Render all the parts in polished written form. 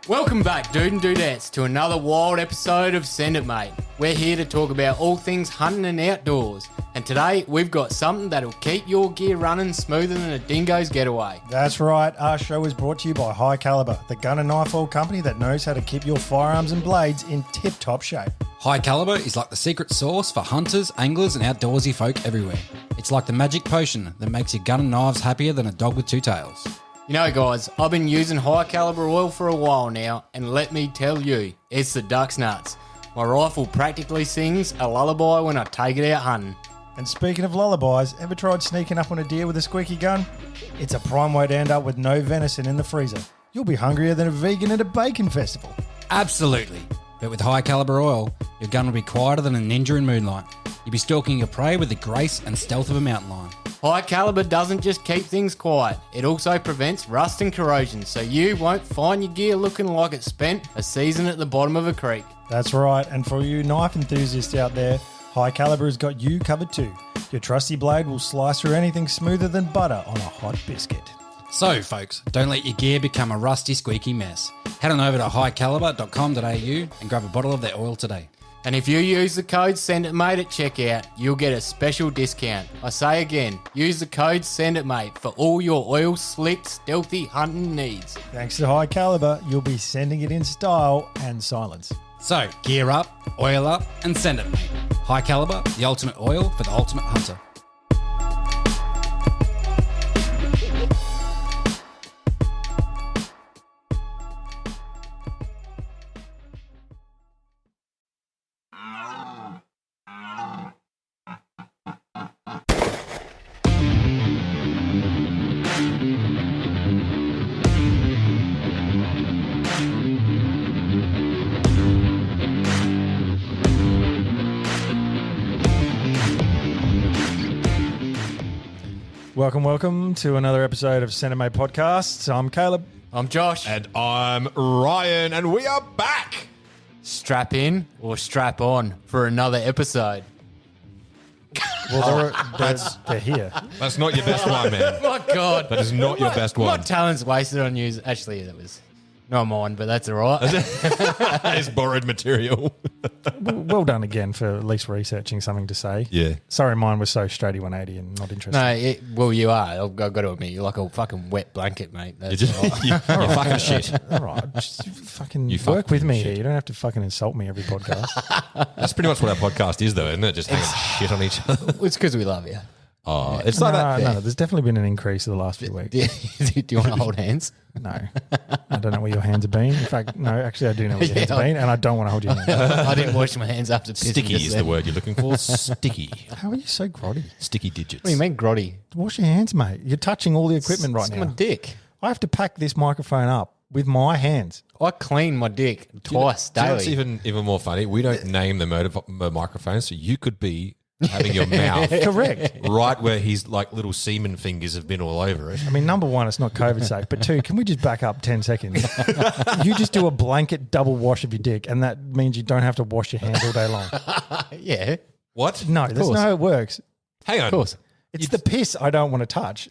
Welcome back, dude and dudettes, to another wild episode of Send It Mate. We're here to talk about all things hunting and outdoors. And today, we've got something that'll keep your gear running smoother than a dingo's getaway. That's right. Our show is brought to you by High Caliber, the gun and knife oil company that knows how to keep your firearms and blades in tip-top shape. High Caliber is like the secret sauce for hunters, anglers, and outdoorsy folk everywhere. It's like the magic potion that makes your gun and knives happier than a dog with two tails. You know, guys, I've been using High Caliber oil for a while now, and let me tell you, it's the duck's nuts. My rifle practically sings a lullaby when I take it out hunting. And speaking of lullabies, ever tried sneaking up on a deer with a squeaky gun? It's a prime way to end up with no venison in the freezer. You'll be hungrier than a vegan at a bacon festival. Absolutely. But with High Caliber oil, your gun will be quieter than a ninja in moonlight. You'll be stalking your prey with the grace and stealth of a mountain lion. High Caliber doesn't just keep things quiet, it also prevents rust and corrosion, so you won't find your gear looking like it spent a season at the bottom of a creek. That's right, and for you knife enthusiasts out there, High Caliber has got you covered too. Your trusty blade will slice through anything smoother than butter on a hot biscuit. So, folks, don't let your gear become a rusty, squeaky mess. Head on over to highcaliber.com.au and grab a bottle of their oil today. And if you use the code SENDITMATE at checkout, you'll get a special discount. I say again, use the code SENDITMATE for all your oil slick, stealthy hunting needs. Thanks to High Caliber, you'll be sending it in style and silence. So, gear up, oil up, and send it, mate. High Caliber, the ultimate oil for the ultimate hunter. Welcome to another episode of Send It Mate Podcast. I'm Caleb. I'm Josh. And I'm Ryan, and we are back. Strap in or strap on for another episode. Well, they're here. That's not your best one, man. My God. That is not your best My one. talent's wasted on you. Actually, that was not mine, but that's all right. It's borrowed material. Well done again for at least researching something to say. Yeah. Sorry, mine was so straighty 180 and not interesting. No, well, you are. I've got to admit, you're like a fucking wet blanket, mate. That's You're, all right. you're fucking shit. All right, just fucking You work with fucking me shit. here. You don't have to fucking insult me every podcast. That's pretty much what our podcast is, though, isn't it? Just hanging shit on each other. It's because we love you. Oh, it's like that. No, there's definitely been an increase in the last few weeks. Do you want to hold hands? No, I don't know where your hands have been. In fact, no, actually, I do know where your hands have Yeah. been, and I don't want to hold your hands. I didn't wash my hands after pissing Sticky just is then. the word you're looking for. Sticky. How are you so grotty? Sticky digits. What do you mean, grotty? Wash your hands, mate. You're touching all the equipment right It's now. my dick. I have to pack this microphone up with my hands. I clean my dick twice Do you know daily. what's even more funny? We don't name the microphone, so you could be having your mouth Correct. right where his like little semen fingers have been all over it. I mean, number one, it's not COVID safe. But two, can we just back up 10 seconds? You just do a blanket double wash of your dick, and that means you don't have to wash your hands all day long. Yeah, What? No, that's course. not how it works. Hang on. of course. It's the piss I don't want to touch.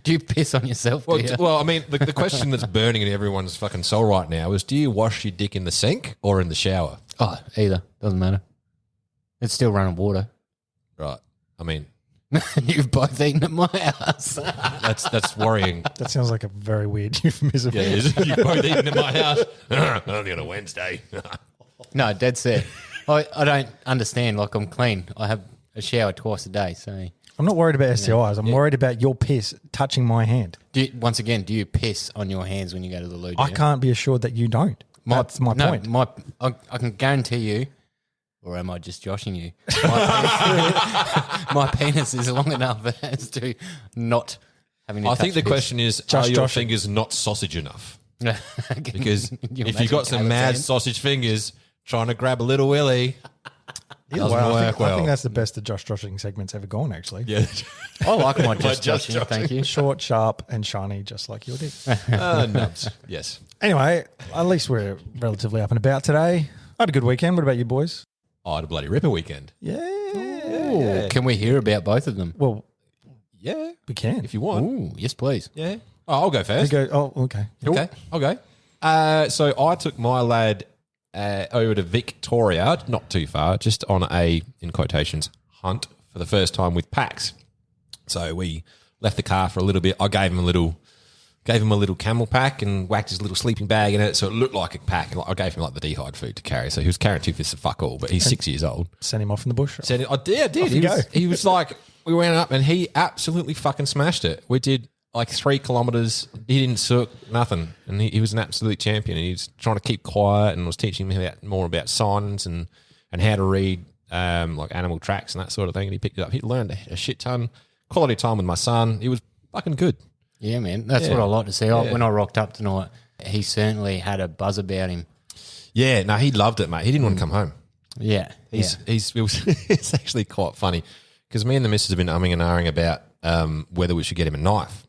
Do you piss on yourself? Well, do you? I mean, the question that's burning in everyone's fucking soul right now is: do you wash your dick in the sink or in the shower? Oh, either. Doesn't matter. It's still running water. Right. I mean, You've both eaten at my house. that's worrying. That sounds like a very weird euphemism. Yeah, it is. You've both eaten at my house. Only on a Wednesday. No, dead set. I don't understand. Like, I'm clean. I have a shower twice a day. So, I'm not worried about STIs. I'm worried about your piss touching my hand. once again, do you piss on your hands when you go to the loo? I can't be assured that you don't. That's my point. I can guarantee you, or am I just joshing you? My penis is long enough as to not having to I touch think the piss. question is: Just are your joshing. fingers not sausage enough? Because Can you if imagine you've got some Caleb's mad hands? sausage fingers trying to grab a little willy, doesn't work I think that's the best the Josh Joshing segment's ever gone, actually. yeah. I like my Just just joshing. Thank you. Short, sharp, and shiny, just like your dick. Nubs. Yes. Anyway, at least we're relatively up and about today. I had a good weekend. What about you boys? Oh, I had a bloody ripper weekend. Yeah. Ooh, can we hear about both of them? Well, Yeah, we can. if you want. Ooh, yes, please. Yeah. Oh, I'll go You first. go, oh, okay. Okay, I'll go. So I took my lad over to Victoria, not too far, just on a, in quotations, hunt for the first time with packs. So we left the car for a little bit. I gave him a little camel pack and whacked his little sleeping bag in it, so it looked like a pack. And I gave him like the dehyde food to carry. So he was carrying 2 fists of fuck all, but he's 6 years old. Send him off in the bush. I did. He was like, we went up and he absolutely fucking smashed it. We did like 3 kilometres. He didn't sook, nothing. And he was an absolute champion. And he was trying to keep quiet and was teaching me more about signs and how to read like animal tracks and that sort of thing. And he picked it up. He learned a shit ton. Quality time with my son. He was fucking good. Yeah, man. That's what I like to see. When I rocked up tonight, he certainly had a buzz about him. Yeah, no, he loved it, mate. He didn't want to come home. Yeah. It's actually quite funny because me and the missus have been umming and ahhing about whether we should get him a knife.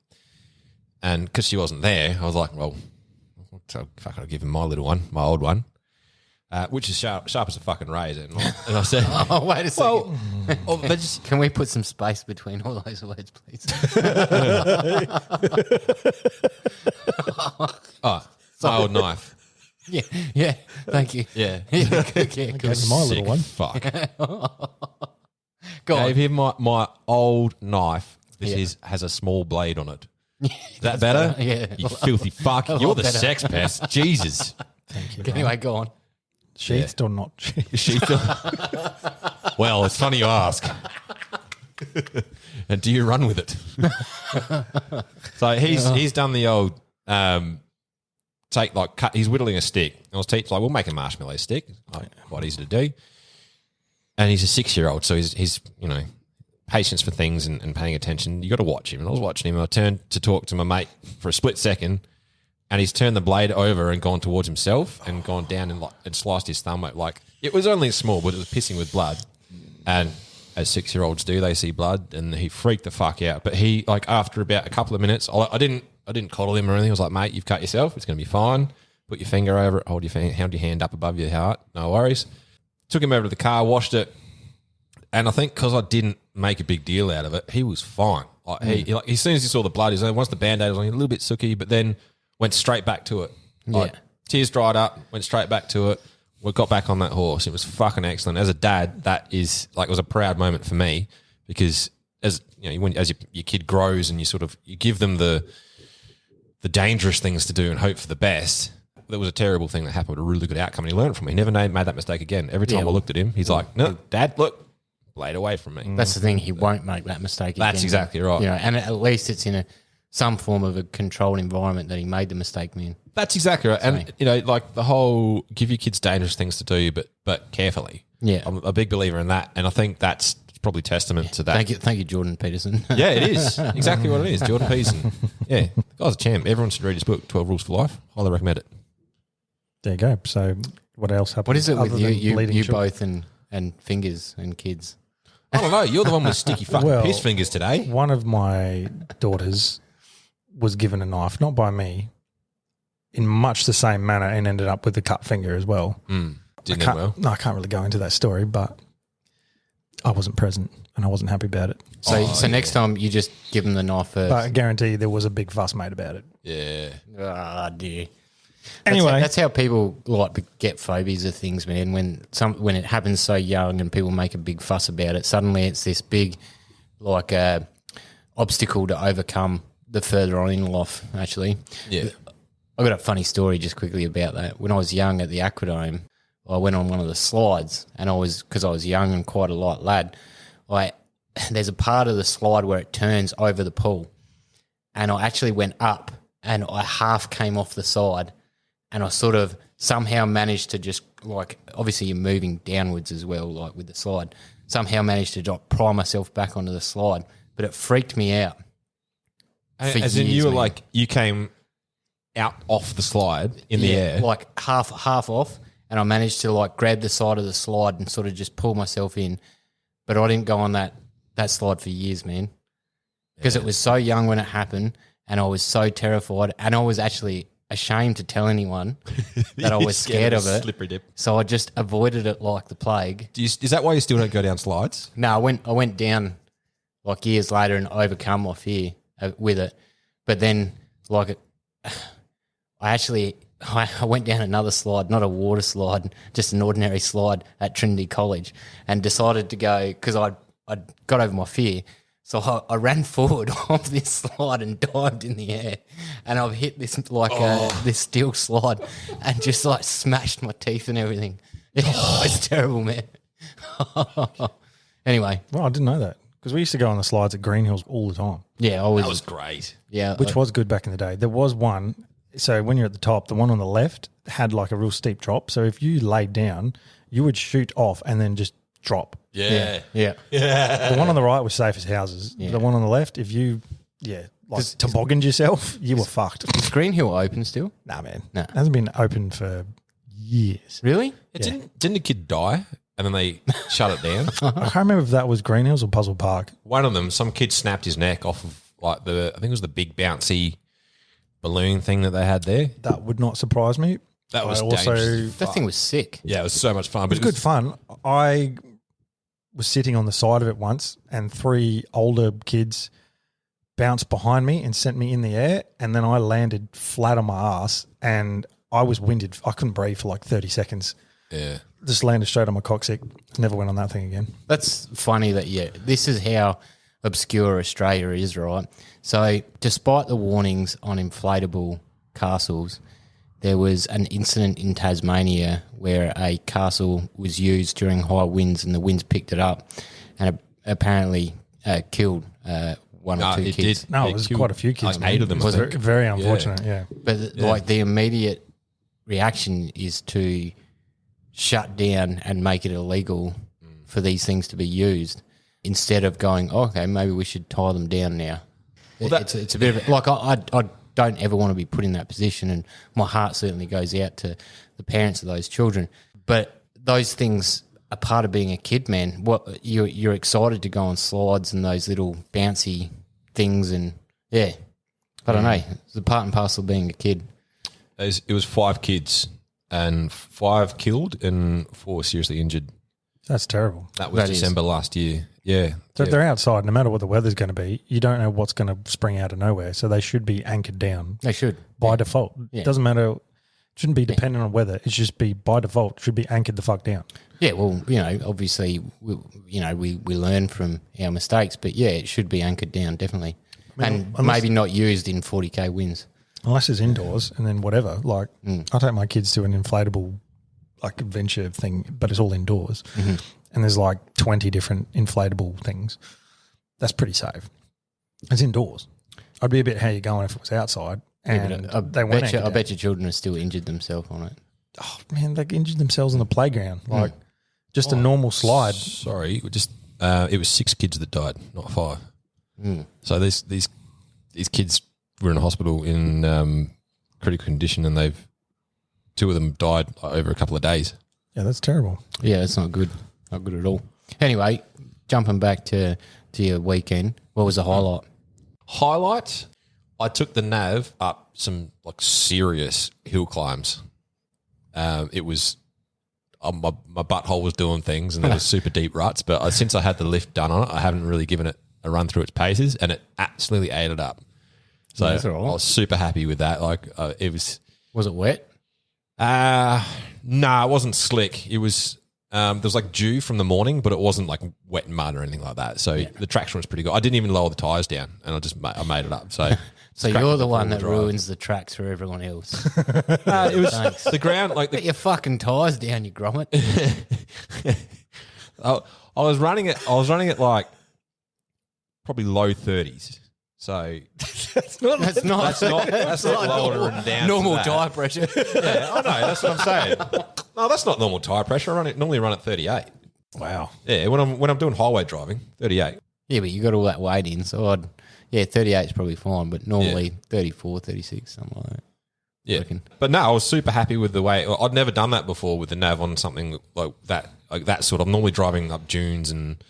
And because she wasn't there, I was like, well, I'll give him my little one, my old one, which is sharp as a fucking razor. And I said, Oh, wait a second. well, Can we put some space between all those words, please? my old knife. Yeah. Thank you. Yeah. My little one. Fuck. Go on. Gave him my old knife. This has a small blade on it. Is that better? Yeah. You filthy fuck. You're the sex pest. Jesus. Thank you. Anyway, go on. Sheathed or not sheathed? Well, it's funny you ask. And do you run with it? So he's done the old cut. He's whittling a stick. I was teaching we'll make a marshmallow stick. Quite easy to do. And he's a 6-year-old, so he's patience for things and paying attention. You got to watch him. And I was watching him. And I turned to talk to my mate for a split second, and he's turned the blade over and gone towards himself and gone down and sliced his thumb. Like it was only small, but it was pissing with blood. And as 6-year-olds do, they see blood, and he freaked the fuck out. But he after about a couple of minutes, I didn't coddle him or anything. I was like, mate, you've cut yourself. It's going to be fine. Put your finger over it. Hold your hand up above your heart. No worries. Took him over to the car, washed it. And I think because I didn't make a big deal out of it, he was fine. As soon as he saw the blood, once the Band-Aid was on, a little bit sooky, but then went straight back to it. Tears dried up, went straight back to it. We got back on that horse. It was fucking excellent. As a dad, that is it was a proud moment for me because as your kid grows and you give them the dangerous things to do and hope for the best. There was a terrible thing that happened, a really good outcome, and he learned from it. He never made that mistake again. Every time I looked at him, he's like, "No, Dad, look, blade away from me." That's the thing. He won't make that mistake again. That's exactly right. And at least it's in some form of a controlled environment that he made the mistake in. That's exactly right. And the whole give your kids dangerous things to do, but carefully. Yeah, I'm a big believer in that, and I think that's probably testament to that. Thank you, Jordan Peterson. Yeah, it is exactly what it is. Jordan Peterson. Yeah, the guy's a champ. Everyone should read his book, 12 Rules for Life. Highly recommend it. There you go. So what else happened? What is it with other than you bleeding both and fingers and kids? I don't know. You're the one with sticky fucking piss fingers today. One of my daughters was given a knife, not by me, in much the same manner, and ended up with a cut finger as well. Didn't end well. No, I can't really go into that story, but I wasn't present and I wasn't happy about it. So next time you just give them the knife first. But I guarantee you there was a big fuss made about it. Yeah. Ah, dear. Anyway, that's how people get phobias of things, man. When it happens so young and people make a big fuss about it, suddenly it's this big obstacle to overcome the further on in life. Actually, Yeah. I got a funny story just quickly about that. When I was young at the Aquadome, I went on one of the slides, and because I was young and quite a light lad, there's a part of the slide where it turns over the pool, and I actually went up, and I half came off the side. And I sort of somehow managed to just obviously you're moving downwards as well, with the slide. Somehow managed to pry myself back onto the slide, but it freaked me out. As in you were you came out off the slide in the air. Half off, and I managed to grab the side of the slide and sort of just pull myself in. But I didn't go on that slide for years, man. Because it was so young when it happened, and I was so terrified, and I was actually ashamed to tell anyone that I was scared of it. Slippery dip. So I just avoided it like the plague. Is that why you still don't go down slides? No, I went down years later and overcome my fear with it. But then I actually I went down another slide, not a water slide, just an ordinary slide at Trinity College, and decided to go because I got over my fear. So I ran forward off this slide and dived in the air, and I've hit this this steel slide and just like smashed my teeth and everything. It was terrible, man. Anyway, Well, I didn't know that because we used to go on the slides at Green Hills all the time, yeah, That was great. which was good back in the day. There was one. So when you're at the top, the one on the left had like a real steep drop. So if you laid down, you would shoot off and then just drop. Yeah. The one on the right was safe as houses. Yeah. The one on the left, if you, tobogganed yourself, you were fucked. Is Green Hill open still? Nah, man. Nah. It hasn't been open for years. Really? Didn't the kid die and then they shut it down? I can't remember if that was Green Hills or Puzzle Park. One of them, some kid snapped his neck off of like I think it was the big bouncy balloon thing that they had there. That would not surprise me. That was I also, dangerous. That thing was sick. Yeah, it was so much fun. it But was good fun. I was sitting on the side of it once and 3 older kids bounced behind me and sent me in the air, and then I landed flat on my ass and I was winded. I couldn't breathe for like 30 seconds. Yeah. Just landed straight on my coccyx. Never went on that thing again. That's funny that, this is how obscure Australia is, right? So despite the warnings on inflatable castles, there was an incident in Tasmania where a castle was used during high winds and the winds picked it up and apparently killed one or two it kids. did. No, It it was killed quite a few kids. like 8 of them. It was I think. very unfortunate, yeah. But like the immediate reaction is to shut down and make it illegal for these things to be used instead of going, okay, maybe we should tie them down now. Well, It's a bit of like I don't ever want to be put in that position, and my heart certainly goes out to the parents of those children. But those things are part of being a kid, man. What you're excited to go on slides and those little bouncy things, and I don't know. It's the part and parcel of being a kid. It was 5 kids and 5 killed and 4 seriously injured. That's terrible. That was December last year. Yeah. So if they're outside, no matter what the weather's going to be, you don't know what's going to spring out of nowhere. So they should be anchored down They should. by default. Yeah. It doesn't matter. It shouldn't be dependent on weather. It should just be by default. It should be anchored the fuck down. Yeah, well, obviously, we learn from our mistakes, but it should be anchored down, definitely. And maybe not used in 40K winds. Unless it's indoors and then whatever. Like, I take my kids to an inflatable like adventure thing, but it's all indoors. Mm-hmm. And there's like 20 different inflatable things. That's pretty safe. It's indoors. I'd be a bit how you going if it was outside. And they weren't anchored I down. bet your children have still injured themselves on it. Oh, man, they injured themselves on the playground. Like, just a normal slide. Sorry, it was 6 kids that died, not 5. So these kids were in a hospital in critical condition, and 2 of them died over a couple of days. Yeah, that's terrible. Yeah, it's not good. Not good at all. Anyway, jumping back to your weekend, what was the highlight? Highlight: I took the nav up some like serious hill climbs. It was my butthole was doing things, and there was super deep ruts. But since I had the lift done on it, I haven't really given it a run through its paces, and it absolutely ate it up. So That's all right. I was super happy with that. Like it was. Was it wet? No, it wasn't slick. It was. There was like dew from the morning, but it wasn't like wet and mud or anything like that. So the traction was pretty good. I didn't even lower the tires down, and I made it up. So So you're the one that ruins the tracks for everyone else. it was Thanks. the ground like Put your fucking tyres down, you grommet. I was running it. I was running it like probably low 30s. So That's not that's not lower and down. normal to that. tyre pressure. Yeah, I know. That's what I'm saying. No, that's not normal tire pressure. I normally run at 38. Wow. Yeah, when I'm doing highway driving, 38. Yeah, but you got all that weight in, so 38 is probably fine, but normally 34, 36, something like that. Yeah, Reckon. but no, I was super happy with the way. I'd never done that before with the nav on something like that sort. I'm normally driving up dunes and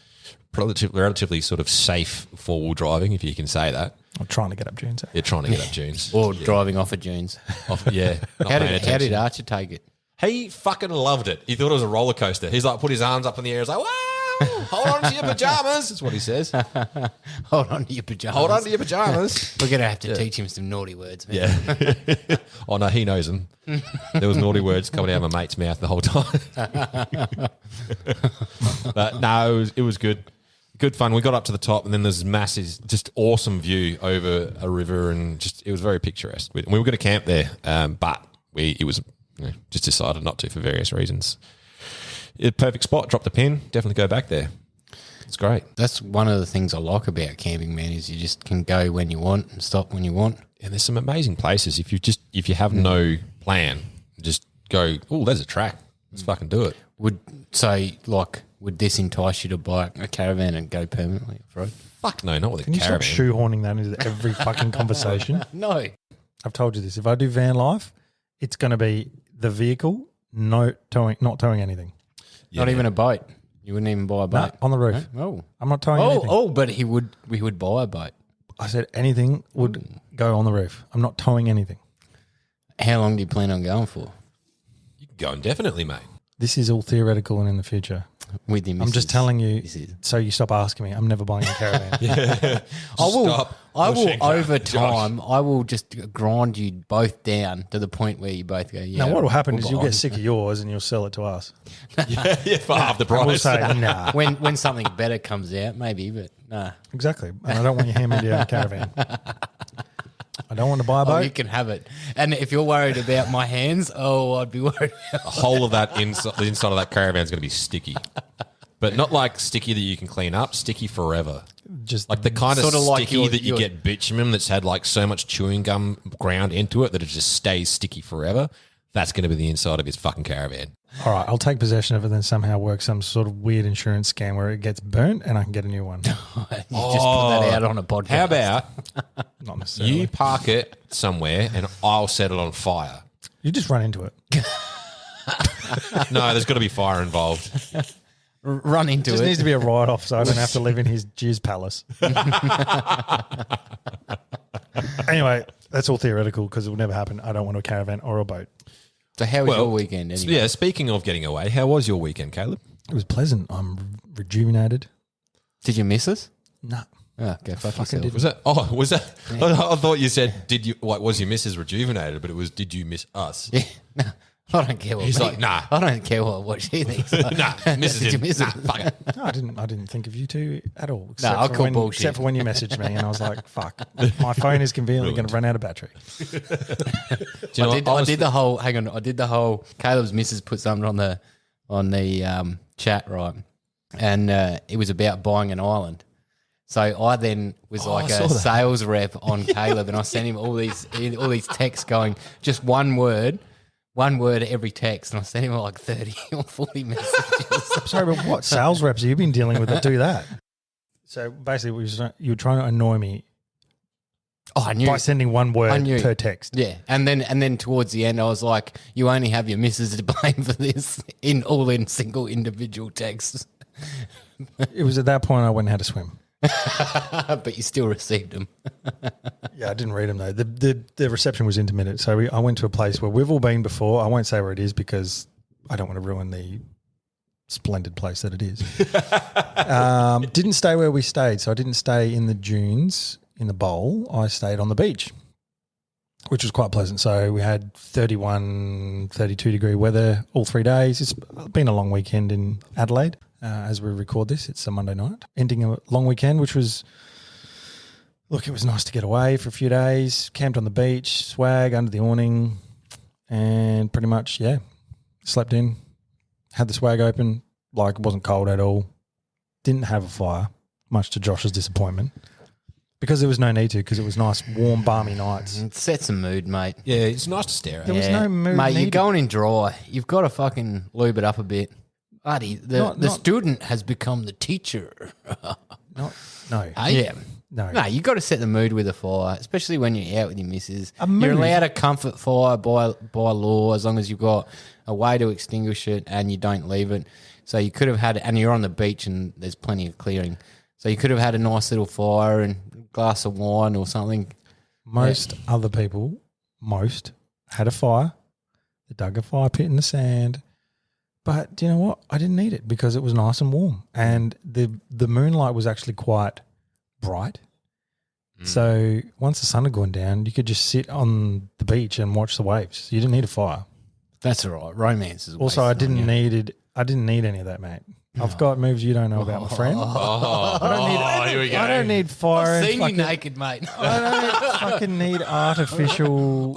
relatively sort of safe 4-wheel driving, if you can say that. I'm trying to get up dunes. You're trying to get up dunes. Or driving off of dunes. Not How paying did attention. Archer take it? He fucking loved it. He thought it was a roller coaster. He's like, put his arms up in the air. He's like, wow, Hold on to your pajamas. That's what he says. Hold on to your pajamas. Hold on to your pajamas. We're going to have to teach him some naughty words, man. Yeah. Oh, no, he knows them. There was naughty words coming out of my mate's mouth the whole time. But no, it was good. Good fun. We got up to the top, and then there's massive, just awesome view over a river, and just it was very picturesque. We were going to camp there, but it was just decided not to for various reasons. Perfect spot. Dropped a pin. Definitely go back there. It's great. That's one of the things I like about camping, man, is you just can go when you want and stop when you want. And there's some amazing places. If you have no plan, just go, oh, there's a track. Let's fucking do it. Would this entice you to buy a caravan and go permanently off-road? Fuck no, not with Can a you stop caravan. shoehorning that into every fucking conversation? No. I've told you this. If I do van life, it's going to be the vehicle, not towing anything. Yeah. Not even a boat. You wouldn't even buy a boat. No, on the roof. Oh. I'm not towing anything. But we would buy a boat. I said anything would go on the roof. I'm not towing anything. How long do you plan on going for? You can go indefinitely, mate. This is all theoretical and in the future. With your I'm missus? just telling you This is- so you stop asking me. I'm never buying a caravan. I will pushing over Josh. time, I will just grind you both down to the point where you both go, yeah. Now, what will happen we'll is you'll buy get sick of yours and you'll sell it to us. Yeah, for half the And we'll price. say, nah. when something better comes out, maybe, but nah. Exactly. And I don't want you hand me down a caravan. I don't want to buy a Oh, boat. you can have it. And if you're worried about my hands, I'd be worried about The whole of that the inside of that caravan is going to be sticky, but not like sticky that you can clean up. Sticky forever, Just like the kind of Sort of like sticky your- that you your- get bitumen that's had like so much chewing gum ground into it that it just stays sticky forever. That's going to be the inside of his fucking caravan. all right, I'll take possession of it and somehow work some sort of weird insurance scam where it gets burnt and I can get a new one. you just put that out on a podcast. How about Not necessarily. you park it somewhere and I'll set it on fire? You just run into it. No, there's got to be fire involved. run into Just it? needs to be a write-off so I don't have to live in his jizz palace. Anyway, that's all theoretical because it will never happen. I don't want a caravan or a boat. So how was your weekend anyway? Yeah, speaking of getting away, how was your weekend, Caleb? It was pleasant. I'm rejuvenated. Did you miss us? No. Oh, go fuck yourself. Was that? Oh, was that? I thought you said, "Did you? Like, was your missus rejuvenated?" But it was, "Did you miss us?" Yeah. No, I don't care what He's like, nah. I don't care what she thinks. Nah, missus Did you didn't. miss Nah, it? fuck it. No, I didn't think of you two at all. I call bullshit. Except for when you messaged me and I was like, fuck, my phone is conveniently going to run out of battery. Do you know what? I did the whole. Hang on, I did the whole. Caleb's missus put something on the chat, right? And it was about buying an island. So I then was like I saw a that. sales rep on Caleb, and I sent him all these texts going just one word every text, and I sent him like 30 or 40 messages. Sorry, but what sales reps have you been dealing with that do that? So basically, you were trying to annoy me Oh, I knew. by sending one I word knew. per text. Yeah, and then towards the end, I was like, "You only have your missus to blame for this in single individual texts, It was at that point I went and had to swim. but you still received them." Yeah, I didn't read them though. The reception was intermittent. So I went to a place where we've all been before. I won't say where it is because I don't want to ruin the splendid place that it is. Didn't stay where we stayed. So I didn't stay in the dunes in the bowl. I stayed on the beach, which was quite pleasant. So we had 31, 32 degree weather all 3 days. It's been a long weekend in Adelaide. As we record this, it's a Monday night. Ending a long weekend, which was... Look, it was nice to get away for a few days, camped on the beach, swag under the awning, and pretty much, yeah, slept in, had the swag open, like it wasn't cold at all, didn't have a fire, much to Josh's disappointment, because there was no need to, because it was nice, warm, balmy nights. It sets a mood, mate. Yeah, it's nice to stare at. There was no mood mate. You're needed. going in dry. You've got to fucking lube it up a bit, buddy. The Not- student has become the teacher. No, Yeah. no. No, you got to set the mood with a fire, especially when you're out with your missus. A mood? You're allowed a comfort fire by law as long as you've got a way to extinguish it and you don't leave it. So you could have had, and you're on the beach and there's plenty of clearing. So you could have had a nice little fire and a glass of wine or something. Most other people, had a fire, they dug a fire pit in the sand, But do you know what? I didn't need it because it was nice and warm, and the moonlight was actually quite bright. So once the sun had gone down, you could just sit on the beach and watch the waves. You didn't need a fire. That's all right. Romance is Also, I wasted on didn't you. need it. I didn't need any of that, mate. I've got moves you don't know about, my friend. Here we go. I don't need fire. I've and seen you fucking- naked, mate. I don't fucking need artificial.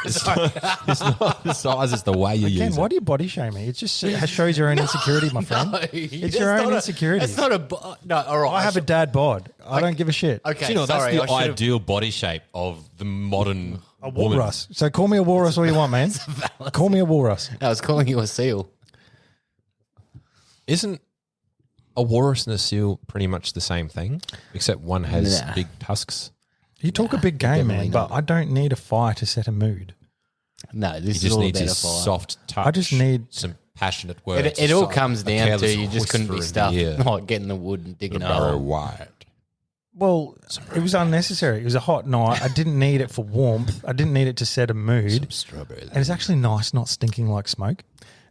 It's not the size, it's the way you Again, use why it. do you body shame me? It just shows your own insecurity, my friend. It's your own insecurity. It's not a. No, all right. I have a dad bod. I don't give a shit. Okay, Do you know, sorry. that's the I should've- ideal body shape of the modern A woman. walrus. So call me a walrus all you want, man. Call me a walrus. I was calling you a seal. Isn't a walrus and a seal pretty much the same thing? Except one has Nah. big tusks. You talk a big game, man, definitely but not. I don't need a fire to set a mood. No, this You is just all need about a this fire. soft touch. I just need- some passionate words. It all So- comes a down to careless you just couldn't be whisper stuffed, in the ear. like getting the wood and digging a Barrow hole. wide. Well, it was unnecessary. It was a hot night. I didn't need it for warmth. I didn't need it to set a mood. Strawberry. And it's actually nice, not stinking like smoke.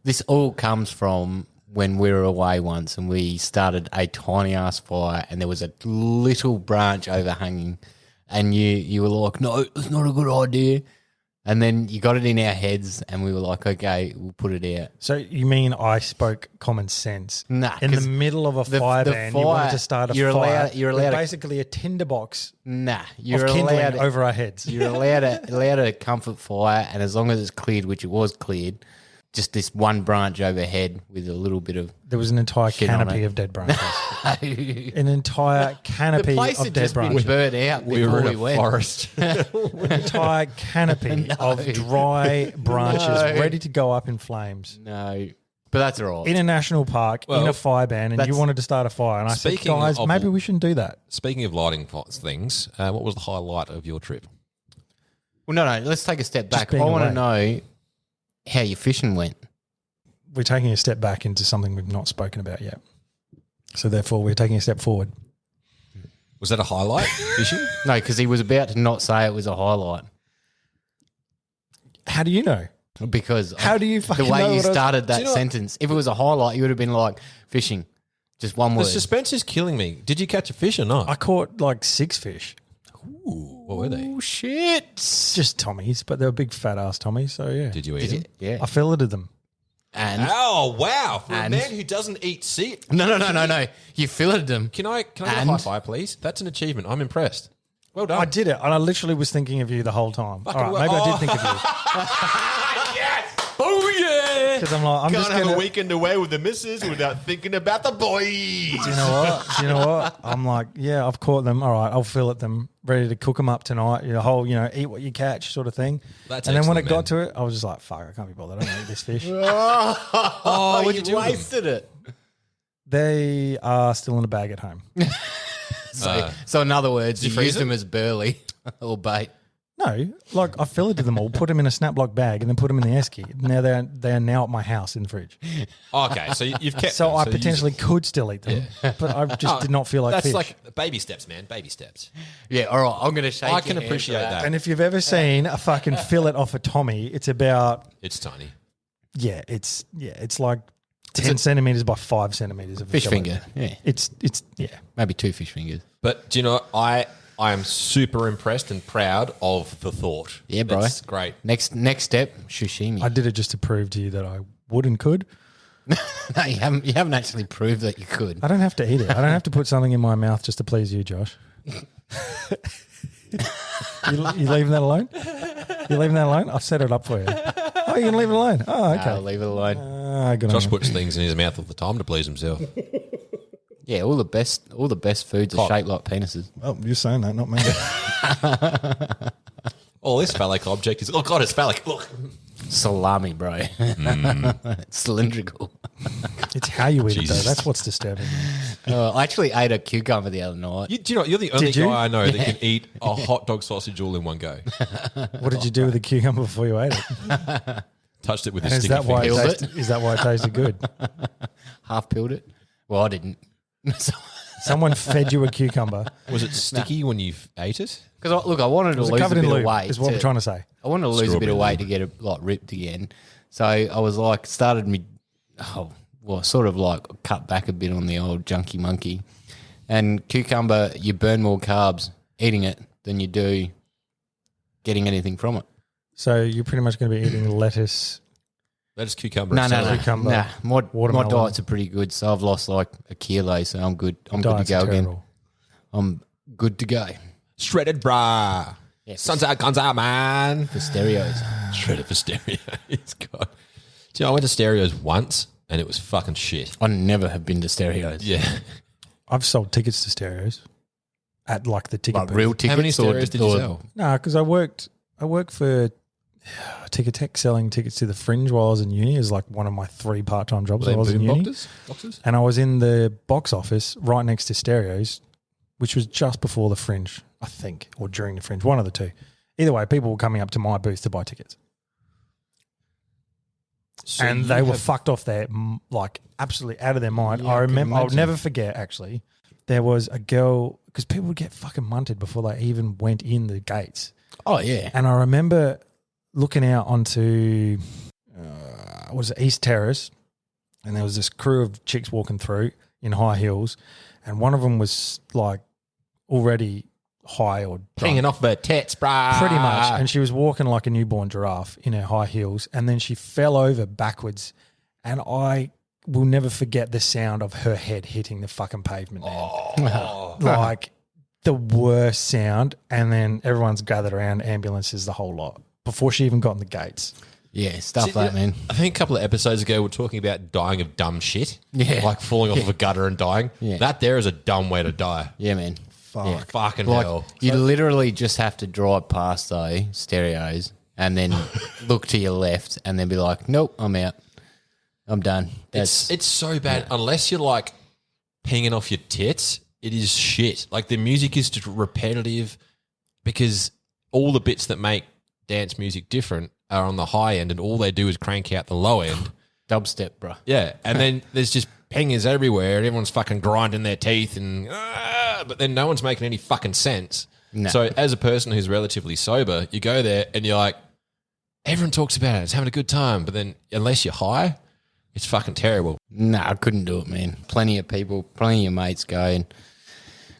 This all comes from when we were away once and we started a tiny ass fire and there was a little branch overhanging and you were like, no, it's not a good idea. And then you got it in our heads and we were like, okay, we'll put it out. So you mean I spoke common sense? Nah, In the 'cause middle of a fire ban, you wanted to start a you're fire. you're with allowed to- basically a tinderbox Nah, you're of kindling allowed over our heads. You're allowed a comfort fire, and as long as it's cleared, which it was cleared, just this one branch overhead with a little bit of There was an entire Shit on canopy it. of dead branches. the An entire canopy place of had dead just been branches. burnt out We before were in we a went. forest. An entire canopy of dry branches No. ready to go up in flames. No, but that's all right. In a national park, in Well, a fire ban, and you that's- wanted to start a fire. And I said, Speaking guys, of- maybe we shouldn't do that. Speaking of lighting things, what was the highlight of your trip? Well, no, let's take a step back. I being want to away. know how your fishing went. We're taking a step back into something we've not spoken about yet. So therefore, we're taking a step forward. Was that a highlight fishing? No, because he was about to not say it was a highlight How do you know? because How do you the fucking know way you what I was- started Do that you know- sentence? If it was a highlight, you would have been like fishing, just one The word. suspense is killing me. Did you catch a fish or not? I caught like 6 fish. What were they? Oh shit! Just Tommies, but they were big fat ass Tommies. So yeah, Did you eat Did you, them? yeah. I filleted them. And Oh wow! For And- a man who doesn't eat sea, no. You filleted them. can I get a And- high five, please? That's an achievement. I'm impressed. Well done. I did it, and I literally was thinking of you the whole time. All right, well- maybe I oh. did think of you Oh yeah! because I'm like, I'm just gonna. weekend away with the missus without thinking about the boys. Do you know what? I'm like, yeah, I've caught them. All right, I'll fillet them, ready to cook them up tonight. You know, whole, eat what you catch sort of thing. That's and then when it excellent, got to it, I was just like, fuck, I can't be bothered. I don't eat this fish. Oh, what'd you do with them? wasted it. They are still in a bag at home. So in other words, you you freeze used them as burley or bait. No, like I filleted them all, put them in a snap lock bag, and then put them in the esky. Now they are now at my house in the fridge. Okay, so you've kept. So them, I you potentially could still eat them, but I just did not feel like That's fish. like baby steps, man. Baby steps. Yeah, all right. I'm going to shake. I your can hand appreciate for that. And if you've ever seen a fucking fillet off a Tommy, it's about It's tiny. it's like 10 centimeters by 5 centimeters of a Fish fillet. finger. Yeah, It's maybe 2 fish fingers. But do you know, I am super impressed and proud of the thought. Yeah, bro. That's great. Next step, sashimi. I did it just to prove to you that I would and could. No, you haven't actually proved that you could. I don't have to eat it. I don't have to put something in my mouth just to please you, Josh. You leaving that alone? You leaving that alone? I've set it up for you. Oh, you can leave it alone. Oh, okay. I'll leave it alone. Good on Josh you. puts things in his mouth all the time to please himself. Yeah, all the best foods are shaped like penises. Oh, you're saying that, not me. Oh, this phallic object is. Oh God, it's phallic. Look. Salami, bro. It's cylindrical. It's how you eat Jesus. it, though. That's what's disturbing me. I actually ate a cucumber the other night. Do you know you're the only Did you? guy I know that can eat a hot dog sausage all in one go. What did you do with the cucumber before you ate it? Touched it with And his is sticky that why fingers. Peeled is that why it tasted good? Half peeled it. Well, I didn't. Someone fed you a cucumber. Was it sticky when you ate it? Because look, I wanted to Was it lose a covered bit in of lube? weight. Is what we're trying to say. I wanted to lose a bit Strawberry of weight lube. to get it like ripped again. So I was like, started me Oh, well, sort of like cut back a bit on the old junkie monkey. And cucumber, you burn more carbs eating it than you do getting anything from it. So you're pretty much going to be eating lettuce. That is cucumber. No. Cucumber, My watermelon. diets are pretty good, so I've lost like a kilo, so I'm good. I'm good to Diets go are again. terrible. I'm good to go. Shredded bra. Yeah, Sun's out, guns out, man. for stereos. Shredded for stereo. It's got. Do you know, I went to stereos once and it was fucking shit. I never have been to stereos. Yeah. I've sold tickets to stereos at like the ticket Like booth. real tickets. How many or- stereos did you or- sell? No, because I worked for Ticketek selling tickets to the Fringe while I was in uni. Is like one of my 3 part-time jobs Were while I was they in boom uni. boxes? And I was in the box office right next to stereos, which was just before the Fringe, I think, or during the Fringe, one of the two. Either way, people were coming up to my booth to buy tickets. So And you they were have- fucked off there, like absolutely out of their mind. Yeah, I I can remember, I'll imagine. never forget actually, there was a girl, because people would get fucking munted before they even went in the gates. Oh, yeah. And I remember looking out onto, was it East Terrace, and there was this crew of chicks walking through in high heels, and one of them was like already high or drunk. hanging off her tits, brah. Pretty much. And she was walking like a newborn giraffe in her high heels. And then she fell over backwards. And I will never forget the sound of her head hitting the fucking pavement, man. Like the worst sound. And then everyone's gathered around, ambulances, the whole lot, before she even got in the gates. Yeah, stuff See, like that, man. I think a couple of episodes ago we were talking about dying of dumb shit. Yeah. Like falling off of a gutter and dying. Yeah. That there is a dumb way to die. Yeah, man. Fuck. Yeah. Fucking Like, hell. you literally just have to drive past, though, stereos, and then look to your left and then be like, nope, I'm out. I'm done. It's so bad. Unless you're like pinging off your tits, it is shit. Like the music is just repetitive because all the bits that make dance music different are on the high end and all they do is crank out the low end. dubstep, bro. Yeah. And then there's just pingers everywhere and everyone's fucking grinding their teeth and but then no one's making any fucking sense. No. So as a person who's relatively sober, you go there and you're like, everyone talks about it, it's having a good time. But then unless you're high, it's fucking terrible. Nah, I couldn't do it, man. Plenty of people, plenty of mates go and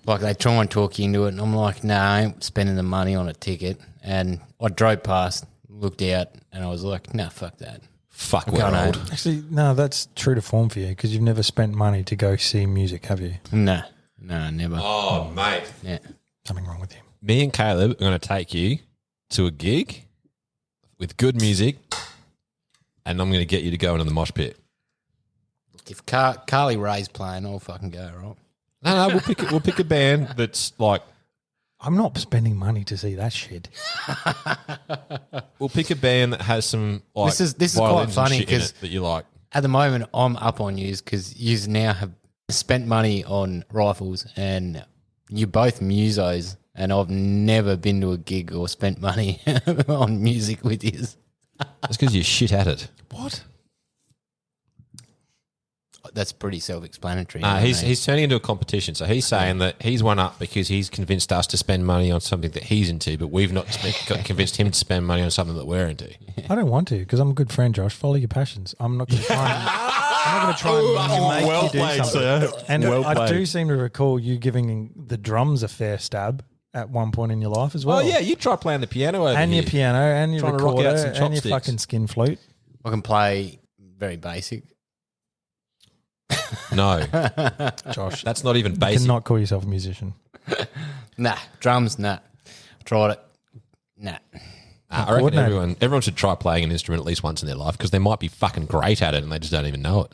like they try and talk you into it, and I'm like, nah, I ain't spending the money on a ticket. And I drove past, looked out, and I was like, nah, fuck that. Fuck, Okay, we're no. old. Actually, no, that's true to form for you because you've never spent money to go see music, have you? Nah, never. Oh, mate. Yeah. Something wrong with you. Me and Caleb are going to take you to a gig with good music and I'm going to get you to go into the mosh pit. If Carly Rae's playing, I'll fucking go, right? No, we'll pick a band that's like, I'm not spending money to see that shit. we'll pick a band that has some like This is quite violins and funny shit in 'cause- it that you like. At the moment, I'm up on yous because yous now have spent money on rifles and you're both musos, and I've never been to a gig or spent money on music with yous. That's because you're shit at it. What? That's pretty self-explanatory. He's turning into a competition. So he's saying that he's won up because he's convinced us to spend money on something that he's into, but we've not convinced him to spend money on something that we're into. I don't want to because I'm a good friend, Josh. Follow your passions. I'm not going to try and, I'm not going to try and make well you do played, something. sir. And Well I do played. seem to recall you giving the drums a fair stab at one point in your life as well. Oh, yeah, you try playing the piano over And here. your piano and your Trying to rock out recorder some and your chopsticks. fucking skin flute. I can play very basic. No, Josh, that's not even you basic. cannot call yourself a musician. Nah, drums, nah. Tried it. Nah. I reckon coordinated. everyone should try playing an instrument at least once in their life because they might be fucking great at it and they just don't even know it.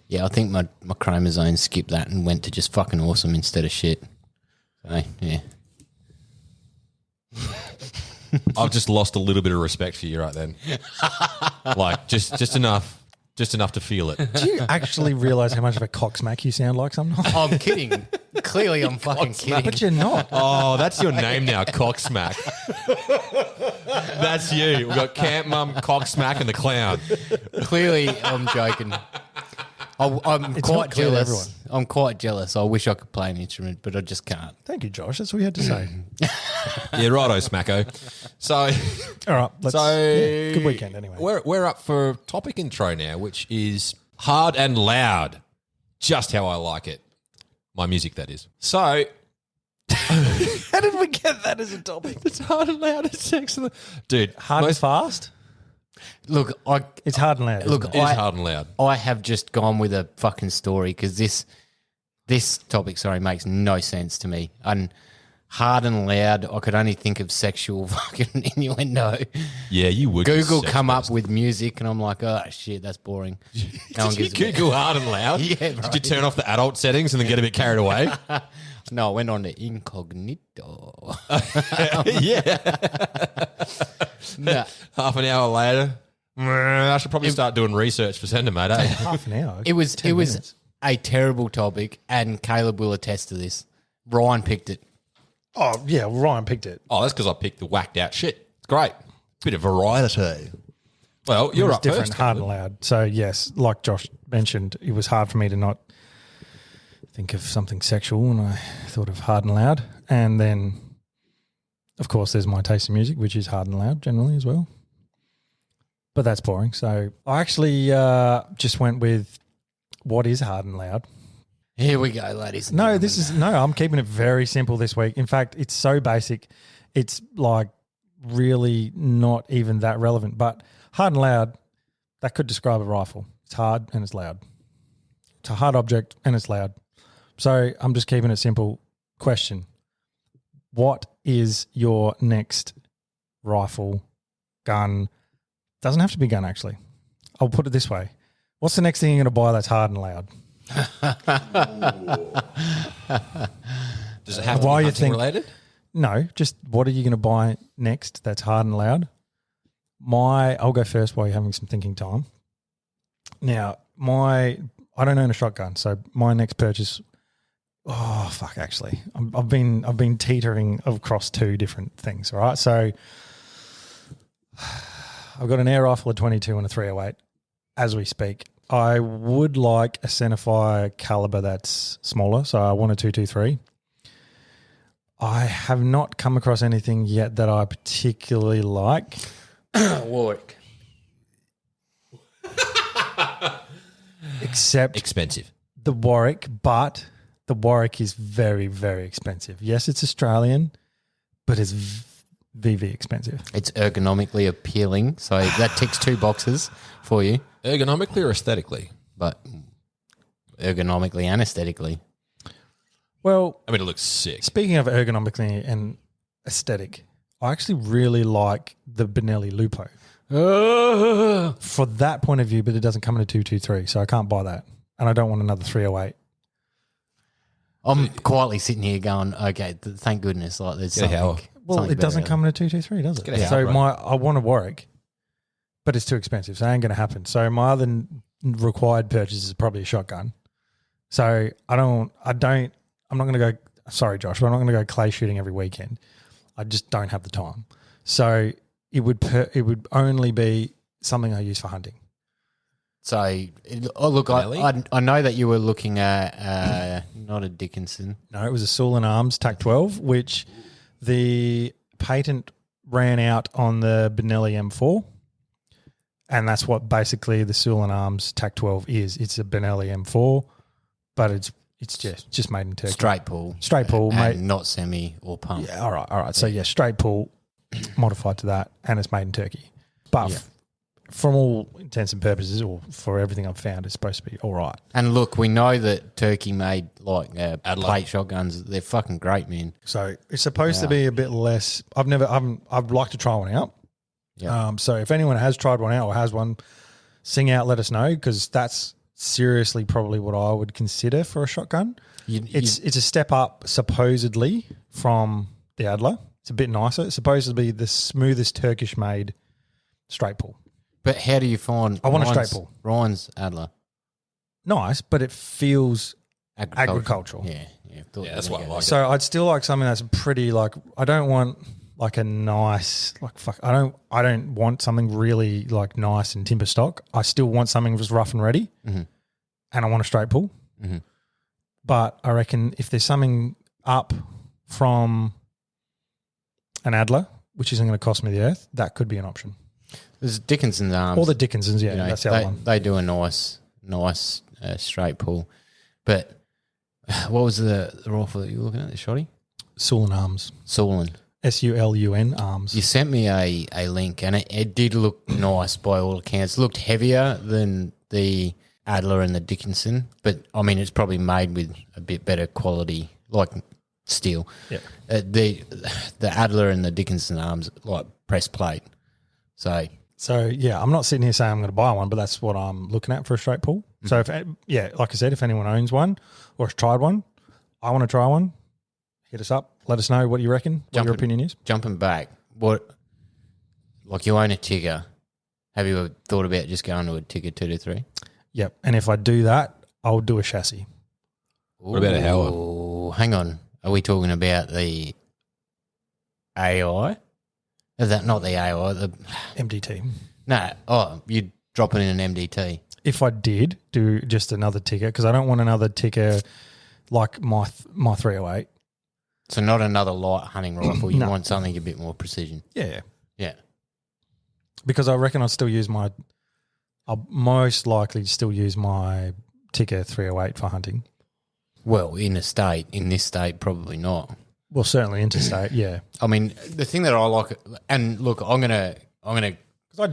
Yeah, I think my chromosomes skipped that and went to just fucking awesome instead of shit. So, yeah. I've just lost a little bit of respect for you right then. Like just enough to feel it. Do you actually realise how much of a cocksmack you sound like sometimes? I'm kidding. Clearly, I'm fucking kidding. But you're not. Oh, that's your name now, Cocksmack. That's you. We've got Camp Mum, Cocksmack, and the Clown. Clearly, I'm joking. I'm It's quite not clear to jealous. everyone. I'm quite jealous. I wish I could play an instrument, but I just can't. Thank you, Josh. That's what you had to say. Yeah, righto, Smacko. So, All right. Good weekend anyway. We're up for a topic intro now, which is hard and loud. Just how I like it. My music, that is. So, How did we get that as a topic? it's hard and loud. It's excellent. Dude, Hard and fast? Look, It's hard and loud. Look, isn't it? It is hard and loud. I have just gone with a fucking story because this topic, makes no sense to me. And hard and loud, I could only think of sexual fucking innuendo. Yeah, you would. Google come up with music, and I'm like, oh shit, that's boring. No one Did you gives a bit. Google hard and loud? Yeah, bro. Did you turn off the adult settings and then get a bit carried away? No, I went on to incognito. Yeah. No. Half an hour later, I should probably start doing research for Sender, mate. Eh? Half an hour. It was 10 minutes. a terrible topic, and Caleb will attest to this. Ryan picked it. Oh, yeah. Ryan picked it. Oh, that's because I picked the whacked out shit. It's great. Bit of variety. Well, you're It was up different, first. hard and loud. So, yes, like Josh mentioned, it was hard for me to not think of something sexual when I thought of hard and loud. And then, of course, there's my taste in music, which is hard and loud generally as well. But that's boring. So I actually just went with what is hard and loud. Here we go, ladies. And No, gentlemen. I'm keeping it very simple this week. In fact, it's so basic, it's like really not even that relevant. But hard and loud, that could describe a rifle. It's hard and it's loud. It's a hard object and it's loud. So I'm just keeping it simple. Question: what is your next rifle, gun? Doesn't have to be gun, actually. I'll put it this way: what's the next thing you're going to buy that's hard and loud? Does it have to Why be you hunting think- related? No, just what are you going to buy next that's hard and loud? I'll go first while you're having some thinking time. Now, I don't own a shotgun, so my next purchase. Oh fuck! Actually, I've been teetering across two different things. All right, so I've got an air rifle, a 22, and a 308 as we speak. I would like a centerfire caliber that's smaller, so I want a 223. I have not come across anything yet that I particularly like. Warwick. Except Expensive. the Warwick, but the Warwick is very, very expensive. Yes, it's Australian, but it's VV expensive. It's ergonomically appealing, so that ticks two boxes for you. Ergonomically or aesthetically? But ergonomically and aesthetically. Well, I mean, it looks sick. speaking of ergonomically and aesthetic, I actually really like the Benelli Lupo for that point of view, but it doesn't come in a 223, so I can't buy that. And I don't want another 308. I'm quietly sitting here going, okay, thank goodness. Like there's Get a something. Howard. Well, something it doesn't better. come in a 223, does it? Get a So Howard, I want a Warwick, but it's too expensive, so it ain't going to happen. So my other required purchase is probably a shotgun. So I'm not going to go, sorry, Josh, but I'm not going to go clay shooting every weekend. I just don't have the time. So it would only be something I use for hunting. So, look, Benelli? I know that you were looking at not a Dickinson. No, it was a Soul and Arms TAC 12, which the patent ran out on the Benelli M4. And that's what basically the Soul and Arms TAC 12 is. It's a Benelli M4, but it's just made in Turkey. Straight pull. Straight pull, and mate. not semi or pump. Yeah, all right. So, yeah, straight pull modified to that, and it's made in Turkey. But Yeah. from all intents and purposes, or for everything I've found, it's supposed to be all right. And look, we know that Turkey made like Adler. plate shotguns. They're fucking great, man. So it's supposed to be a bit less. I'd like to try one out. Yeah. So if anyone has tried one out or has one, sing out, let us know, because that's seriously probably what I would consider for a shotgun. It's a step up supposedly from the Adler. It's a bit nicer. It's supposedly the smoothest Turkish made straight pull. But how do you find? I want a Ryan's- straight pull. Ryan's Adler. Nice, but it feels agricultural. Yeah. Thought Yeah, that's you were what I gonna like. go So I'd still like something that's pretty like, I don't want like a nice I don't want something really like nice and timber stock. I still want something just rough and ready, Mhm. and I want a straight pull. Mhm. But I reckon if there's something up from an Adler, which isn't going to cost me the earth, that could be an option. There's Dickinson's arms. Or the Dickinsons, yeah, you know, that's the other one. They do a nice straight pull. But what was the rifle that you were looking at, the shotty? Sulun Arms. Sulun. Sulun Arms. You sent me a link, and it did look nice by all accounts. It looked heavier than the Adler and the Dickinson, but, I mean, it's probably made with a bit better quality, like steel. Yeah. The Adler and the Dickinson arms, like press plate. So, yeah, I'm not sitting here saying I'm going to buy one, but that's what I'm looking at for a straight pull. Mm-hmm. So, like I said, if anyone owns one or has tried one, I want to try one, hit us up. Let us know what you reckon, what your opinion is. Jumping back, like you own a Tigger. Have you ever thought about just going to a Tigger 223? Yep. And if I do that, I'll do a chassis. What about a Howler? Oh, hang on. Are we talking about the AI? Is that not the AI? The MDT. No. Oh, you'd drop it in an MDT. If I did do just another ticker, because I don't want another ticker like my 308. So not another light hunting rifle. You want something a bit more precision. Yeah. Yeah. Because I reckon I'll most likely still use my ticker 308 for hunting. Well, in this state, probably not. Well, certainly interstate, yeah. I mean, the thing that I like, and look, I'm gonna, because I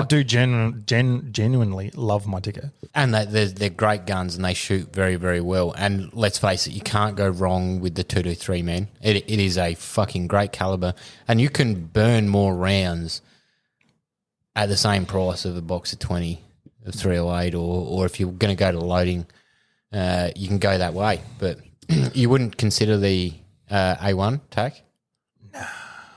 do genuinely love my ticker, and they're great guns and they shoot very, very well. And let's face it, you can't go wrong with the 223, man. It is a fucking great caliber, and you can burn more rounds at the same price of a box of 20 of 308, or if you're going to go to loading, you can go that way. But you wouldn't consider the A1 tack?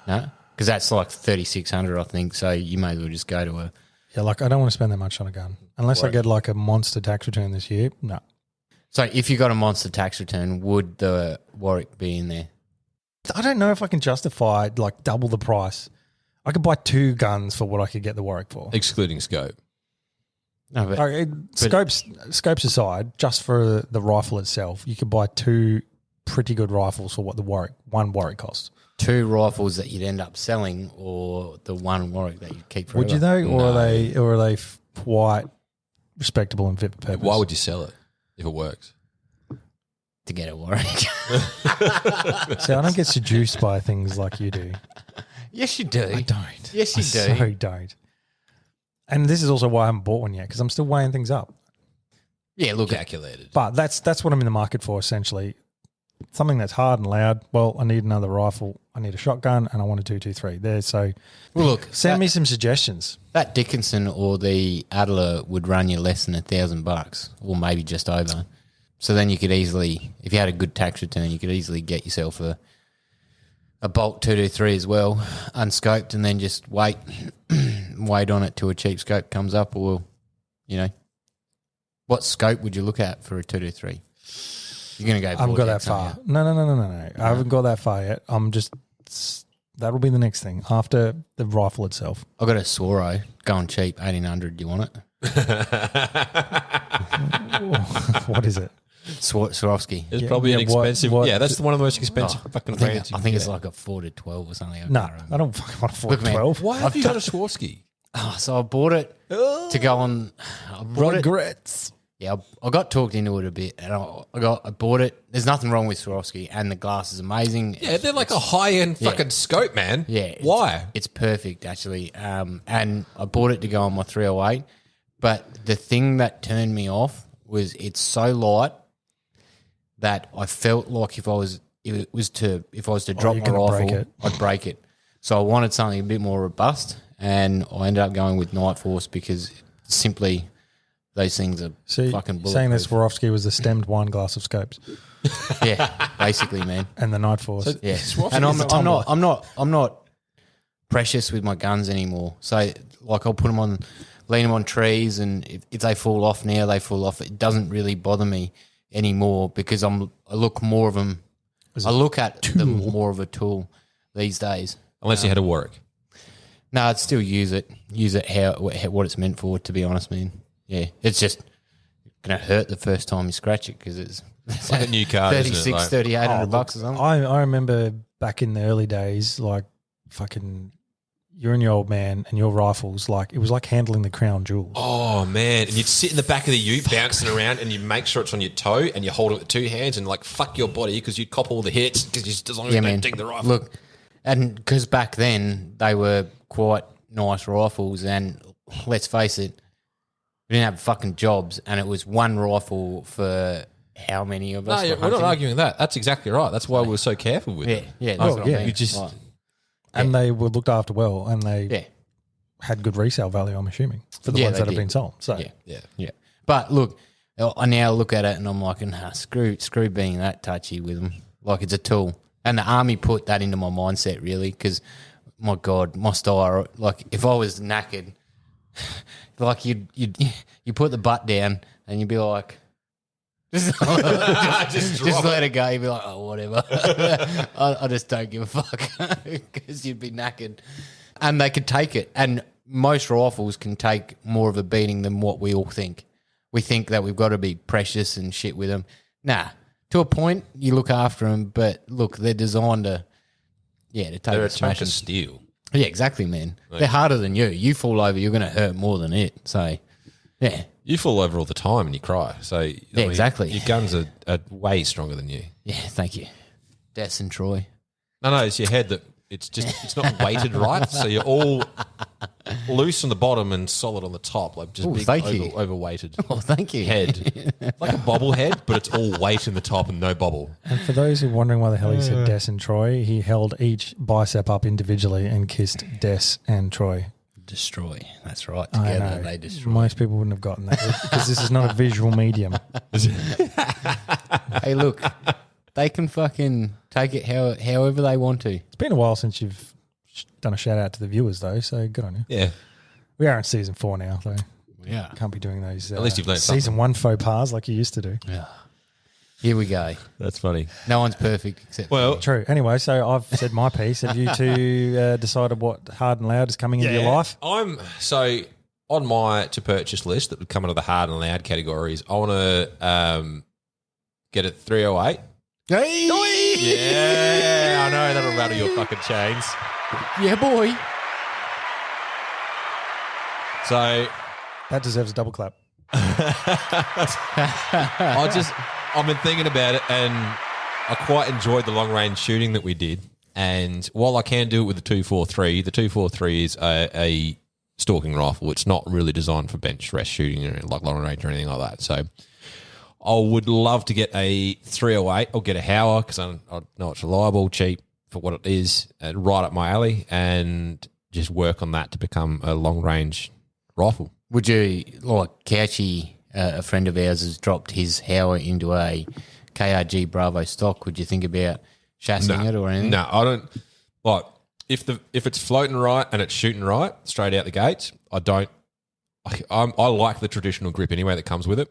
No? Because that's like 3,600, I think, so you may as well just go to a... Yeah, like I don't want to spend that much on a gun. Unless I get like a monster tax return this year, no. So if you got a monster tax return, would the Warwick be in there? I don't know if I can justify like double the price. I could buy 2 guns for what I could get the Warwick for. Excluding scope. No, but scopes aside, just for the rifle itself, you could buy 2 pretty good rifles for what one Warwick costs. 2 rifles that you'd end up selling, or the one Warwick that you'd keep forever? Would you though, or are they quite respectable and fit for purpose? Why would you sell it if it works? To get a Warwick. See, I don't get seduced by things like you do. Yes, you do. I don't. Yes, you do. I so don't. And this is also why I haven't bought one yet, because I'm still weighing things up. Yeah, look, Calculated. But that's what I'm in the market for, essentially. Something that's hard and loud. Well, I need another rifle. I need a shotgun, and I want a 223 there. So, well, look, send me some suggestions. That Dickinson or the Adler would run you less than $1,000, or maybe just over. So then you could easily, if you had a good tax return, you could easily get yourself a Bolt 223 as well, unscoped, and then just wait on it till a cheap scope comes up, or, you know, what scope would you look at for a 223? You're going to go. I haven't got that far. No. I haven't got that far yet. That'll be the next thing after the rifle itself. I got a Swaro going cheap, 1,800. Do you want it? What is it? Swarovski. It's probably an expensive. Yeah, that's one of the most expensive fucking brands. I think it's like a 4 to 12 or something. No, I don't fucking want a 4 to 12. Why have you got a Swarovski? So I bought it to go on. Regrets. Yeah, I got talked into it a bit, and I bought it. There's nothing wrong with Swarovski, and the glass is amazing. Yeah, they're like a high-end fucking scope, man. Yeah. Why? It's perfect, actually. And I bought it to go on my 308, but the thing that turned me off was it's so light that I felt like if I was to drop my rifle, I'd break it. So I wanted something a bit more robust, and I ended up going with Night Force because simply those things are fucking bulletproof. Saying that Swarovski was the stemmed wine glass of scopes. Yeah, basically, man. And the Night Force. So, yeah, and I'm not precious with my guns anymore. So like I'll put them on, lean them on trees, and if they fall off now, they fall off. It doesn't really bother me anymore because I look more of them. I look at them more of a tool these days. Unless you had a Warwick. No, I'd still use it what it's meant for. To be honest, man. Yeah, it's just gonna hurt the first time you scratch it because it's It's like a new car, isn't it? 36, Like, 3800 bucks or something. I remember back in the early days, like fucking, you're and your old man and your rifles, like it was like handling the crown jewels. oh, man. And you'd sit in the back of the ute bouncing around and you make sure it's on your toe and you hold it with two hands and like fuck your body because you'd cop all the hits because as long as you don't dig the rifle. Look, and because back then they were quite nice rifles, and let's face it, we didn't have fucking jobs, and it was one rifle for how many of us? No, we're not arguing that. That's exactly right. That's why we're so careful with it. Yeah, that's what I mean. You just Like, And they were looked after well, and they yeah, had good resale value, I'm assuming, for the Yeah, ones they that have did. been sold. So yeah. But look, I now look at it and I'm like, nah, screw being that touchy with them. Like it's a tool, and the army put that into my mindset really, because my God, my style. Like if I was knackered, like you put the butt down and you'd be like. Just let it go. You'd be like, oh, whatever. I just don't give a fuck because you'd be knackered. And they could take it. And most rifles can take more of a beating than what we all think. We think that we've got to be precious and shit with them. Nah, to a point, you look after them, but look, they're designed to take they're a a chunk smash. of steel. Yeah, exactly, man. They're harder than you. You fall over, you're going to hurt more than it. So, yeah. You fall over all the time and you cry. So I mean, exactly. Your guns are way stronger than you. Yeah, thank you. Des and Troy. No, it's your head that it's not weighted right. So you're all loose on the bottom and solid on the top, like just Ooh, big thank you. overweighted Oh, thank you. head, like a bobblehead, but it's all weight in the top and no bobble. And for those who are wondering why the hell he said Des and Troy, he held each bicep up individually and kissed Des and Troy. Destroy. That's right. I Together know. they destroy. Most people wouldn't have gotten that because this is not a visual medium. Hey, look, they can fucking take it however they want to. It's been a while since you've done a shout out to the viewers, though, so good on you. Yeah, We are in season 4 now, though. Yeah. Can't be doing those. At least you've learned season something. 1 faux pas like you used to do. Yeah. Here we go. that's funny. No one's perfect except Well, True. Anyway, so I've said my piece. Have you two decided what hard and loud is coming into your life? I'm so on my to purchase list that would come under the hard and loud categories. I want to get a 308. Hey! Yeah, I know that'll rattle your fucking chains. Yeah, boy. So That deserves a double clap. I've been thinking about it, and I quite enjoyed the long range shooting that we did. And while I can do it with the 243, the 243 is a stalking rifle. It's not really designed for bench rest shooting or like long range or anything like that. So I would love to get a 308 or get a Hauer because I know it's reliable, cheap for what it is, right up my alley, and just work on that to become a long range rifle. Would you, like Couchy, a friend of ours, has dropped his Hauer into a KRG Bravo stock. Would you think about chassing it or anything? No, I don't. Like if it's floating right and it's shooting right straight out the gates, I don't. I like the traditional grip anyway that comes with it.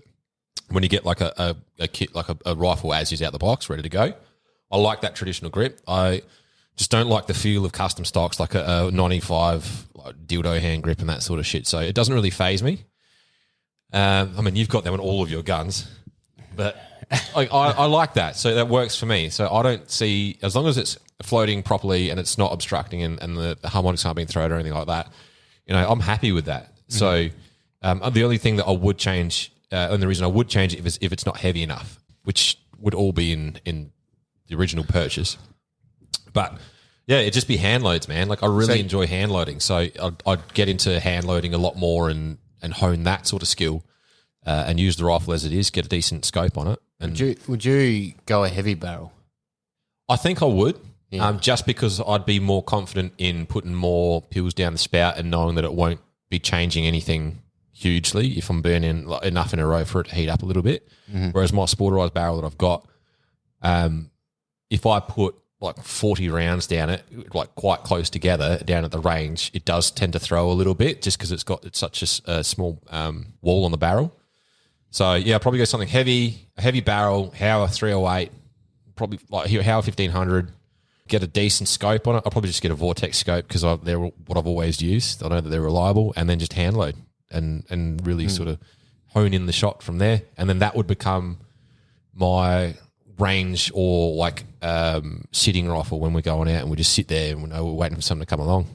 When you get like a kit, like a rifle as is out the box, ready to go, I like that traditional grip. I just don't like the feel of custom stocks, like a 95 like dildo hand grip and that sort of shit. So it doesn't really faze me. I mean, you've got them on all of your guns, but I like that. So that works for me. So I don't see, as long as it's floating properly and it's not obstructing and the harmonics aren't being thrown or anything like that, I'm happy with that. So the only thing that I would change, and the reason I would change it is if it's not heavy enough, which would all be in the original purchase. But yeah, it'd just be hand loads, man. Like I really enjoy hand loading. So I'd get into hand loading a lot more and hone that sort of skill and use the rifle as it is, get a decent scope on it. And Would you go a heavy barrel? I think I would, Yeah. just because I'd be more confident in putting more pills down the spout and knowing that it won't be changing anything hugely if I'm burning enough in a row for it to heat up a little bit. Mm-hmm. Whereas my sporterized barrel that I've got, if I put like 40 rounds down it, like quite close together down at the range, it does tend to throw a little bit just because it's such a small wall on the barrel. So yeah, I'll probably go something heavy, a heavy barrel, Hauer 308, probably like Hauer 1500, get a decent scope on it. I'll probably just get a Vortex scope because they're what I've always used. I know that they're reliable, and then just hand load and really sort of hone in the shot from there. And then that would become my range or like sitting rifle when we're going out and we just sit there and we know we're waiting for something to come along.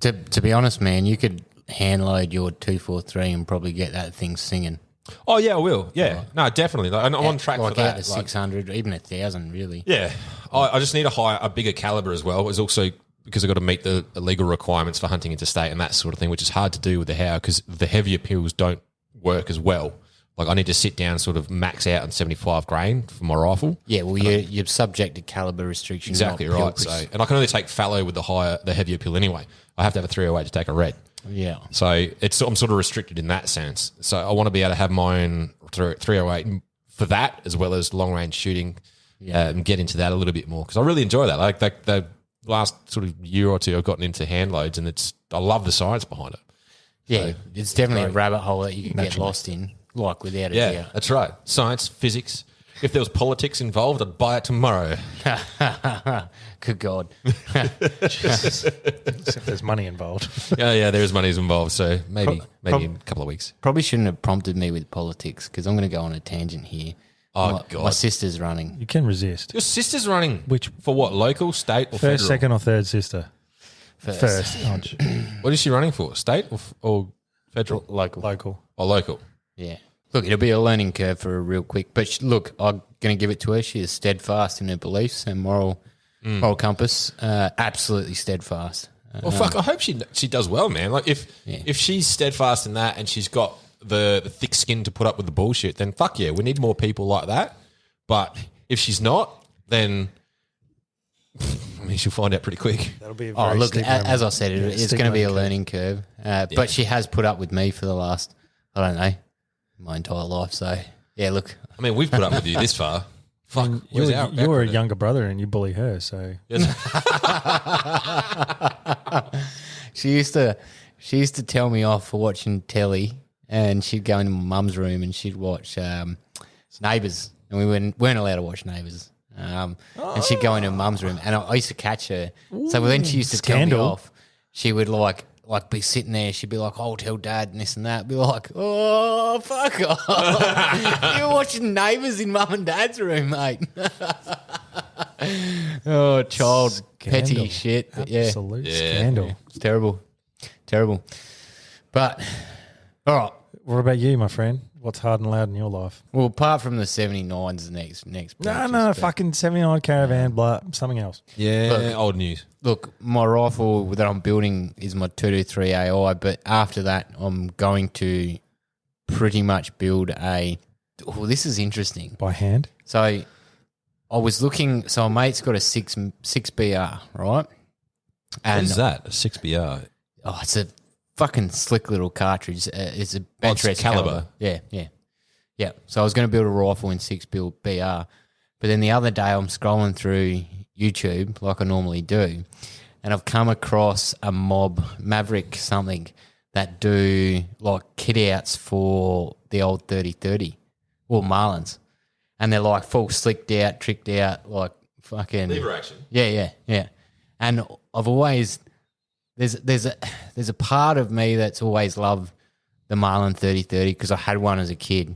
To be honest, man, you could hand load your 243 and probably get that thing singing. Oh yeah, I will. Yeah, no, definitely. I'm on track like for that. Out to 600, even 1,000, really. Yeah, I just need a bigger caliber as well. It's also because I've got to meet the legal requirements for hunting interstate and that sort of thing, which is hard to do with the Howe because the heavier pills don't work as well. Like I need to sit down, sort of max out on 75 grain for my rifle. Yeah, well, you're subject to caliber restrictions. Exactly right. So, and I can only take fallow with the heavier pill anyway. I have to have a 308 to take a red. Yeah. So I'm sort of restricted in that sense. So I want to be able to have my own 308 for that as well as long range shooting and get into that a little bit more because I really enjoy that. Like the last sort of year or two I've gotten into hand loads and I love the science behind it. Yeah, so, it's definitely a rabbit hole that you can get lost in, like without a doubt. Yeah, that's right. Science, physics. If there was politics involved, I'd buy it tomorrow. Good God. Except there's money involved. Yeah, there is money involved. So maybe in a couple of weeks. Probably shouldn't have prompted me with politics because I'm going to go on a tangent here. Oh, God. My sister's running. You can resist. Your sister's running? Which for what, local, state or first, federal? second or third sister? First. Oh, what is she running for, state or federal? Local. Or local? Yeah. Look, it'll be a learning curve for her real quick. But look, I'm going to give it to her. She is steadfast in her beliefs and moral compass. Absolutely steadfast. Well, fuck, I hope she does well, man. Like if she's steadfast in that and she's got the thick skin to put up with the bullshit, then fuck yeah, we need more people like that. But if she's not, then I mean, she'll find out pretty quick. That'll be a very look, as I said, it's going to be a curve. learning curve. But she has put up with me for the last, I don't know, my entire life. So, yeah, look. I mean, we've put up with you this far. Fuck, you're a younger brother and you bully her, so. Yes. She used to tell me off for watching telly, and she'd go into my mum's room and she'd watch Neighbours, and we weren't allowed to watch Neighbours. And she'd go into her mum's room, and I used to catch her. So when she used to tell me off, she would like be sitting there. She'd be like, "I'll tell Dad," and this and that. Be like, "Oh, fuck off! You're watching Neighbours in Mum and Dad's room, mate." Oh, child petty shit. But Absolute scandal. It's terrible. But all right. What about you, my friend? What's hard and loud in your life? Well, apart from the 79s, the next. No, fucking 79 caravan, blah, something else. Yeah, Look, old news. Look, my rifle that I'm building is my 223 AI, but after that, I'm going to pretty much build a. Oh, this is interesting. By hand? So I was looking. So my mate's got a 6BR, right? What is that? A 6BR? Oh, it's a fucking slick little cartridge. It's a bench it's caliber. Yeah. So I was going to build a rifle in 6BR, but then the other day I'm scrolling through YouTube like I normally do, and I've come across a mob, Maverick something, that do like kit outs for the old 30-30 or Marlins, and they're like full slicked out, tricked out, like fucking Lever action. Yeah. And I've always there's a part of me that's always loved the Marlin 30-30 because I had one as a kid,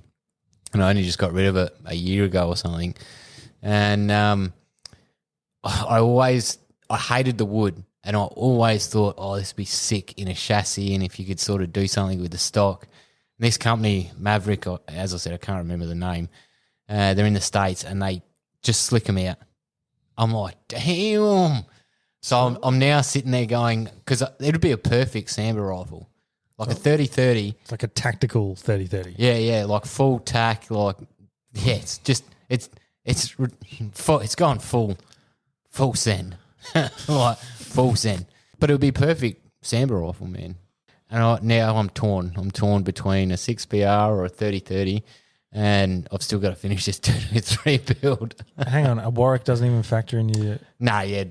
and I only just got rid of it a year ago or something. And I hated the wood, and I always thought, oh, this would be sick in a chassis, and if you could sort of do something with the stock. And this company, Maverick, as I said, I can't remember the name. They're in the States, and they just slick them out. I'm like, damn. So I'm now sitting there going, because it would be a perfect Samba rifle, like a 30-30. It's like a tactical 30-30. Yeah, like full tack, like it's gone full send, like full send. But it would be perfect Samba rifle, man. And now I'm torn. I'm torn between a 6BR or a 30-30. And I've still got to finish this 223 build. Hang on, a Warwick doesn't even factor in your... Nah, yeah,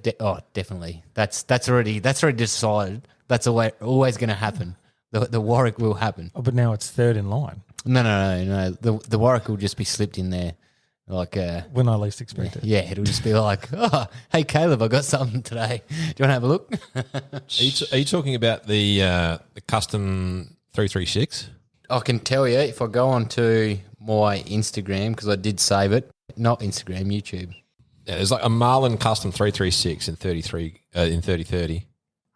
definitely. That's already decided. That's always going to happen. The Warwick will happen. Oh, but now it's third in line. No. The Warwick will just be slipped in there, like when I least expect it. Yeah, it'll just be like, oh, hey Caleb, I got something today. Do you want to have a look? Are you talking about the custom 336? I can tell you if I go onto my Instagram, because I did save it. Not Instagram, YouTube. Yeah, there's like a Marlin Custom 336 in 3030.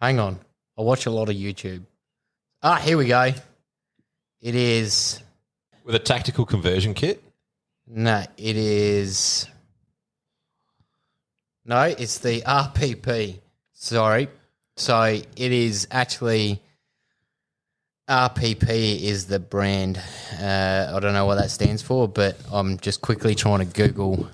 Hang on. I watch a lot of YouTube. Ah, here we go. It is... With a tactical conversion kit? No, it is... No, it's the RPP. Sorry. So it is actually... RPP is the brand. I don't know what that stands for, but I'm just quickly trying to Google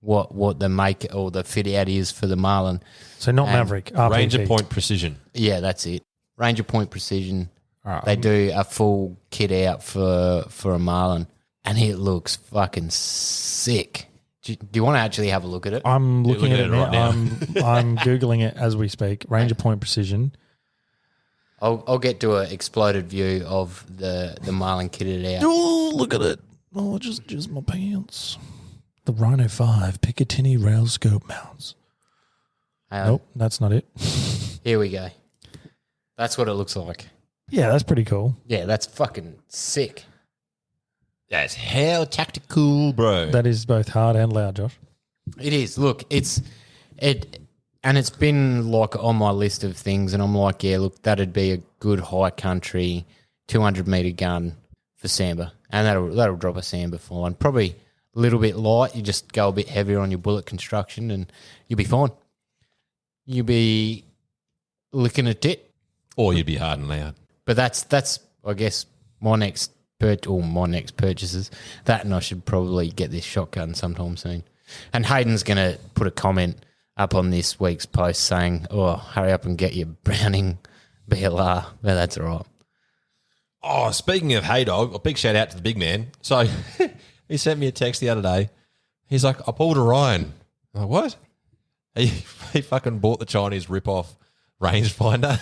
what the make or the fit out is for the Marlin. So not Maverick. RPP. Ranger Point Precision. Yeah, that's it. Ranger Point Precision. All right. They do a full kit out for a Marlin, and it looks fucking sick. Do you want to actually have a look at it? I'm looking at it right now. now. I'm Googling it as we speak. Ranger Point Precision. I'll get to an exploded view of the Marlin kitted out. Oh, look at it. Oh, just my pants. The Rhino 5 Picatinny rail scope mounts. Nope, that's not it. Here we go. That's what it looks like. Yeah, that's pretty cool. Yeah, that's fucking sick. That's hell tactical, bro. That is both hard and loud, Josh. It is. Look, it's been like on my list of things, and I'm like, yeah, look, that'd be a good high country 200 meter gun for Samba, and that'll drop a Samba fine. Probably a little bit light. You just go a bit heavier on your bullet construction, and you'll be fine. You'll be licking a tit. Or you'd be hard and loud. But that's I guess my next purchases. That, and I should probably get this shotgun sometime soon. And Hayden's going to put a comment up on this week's post saying, "Oh, hurry up and get your Browning BLR." Well, that's all right. Oh, speaking of Hey Dog, a big shout out to the big man. So he sent me a text the other day. He's like, I pulled a Ryan. I'm like, what? He fucking bought the Chinese rip-off rangefinder.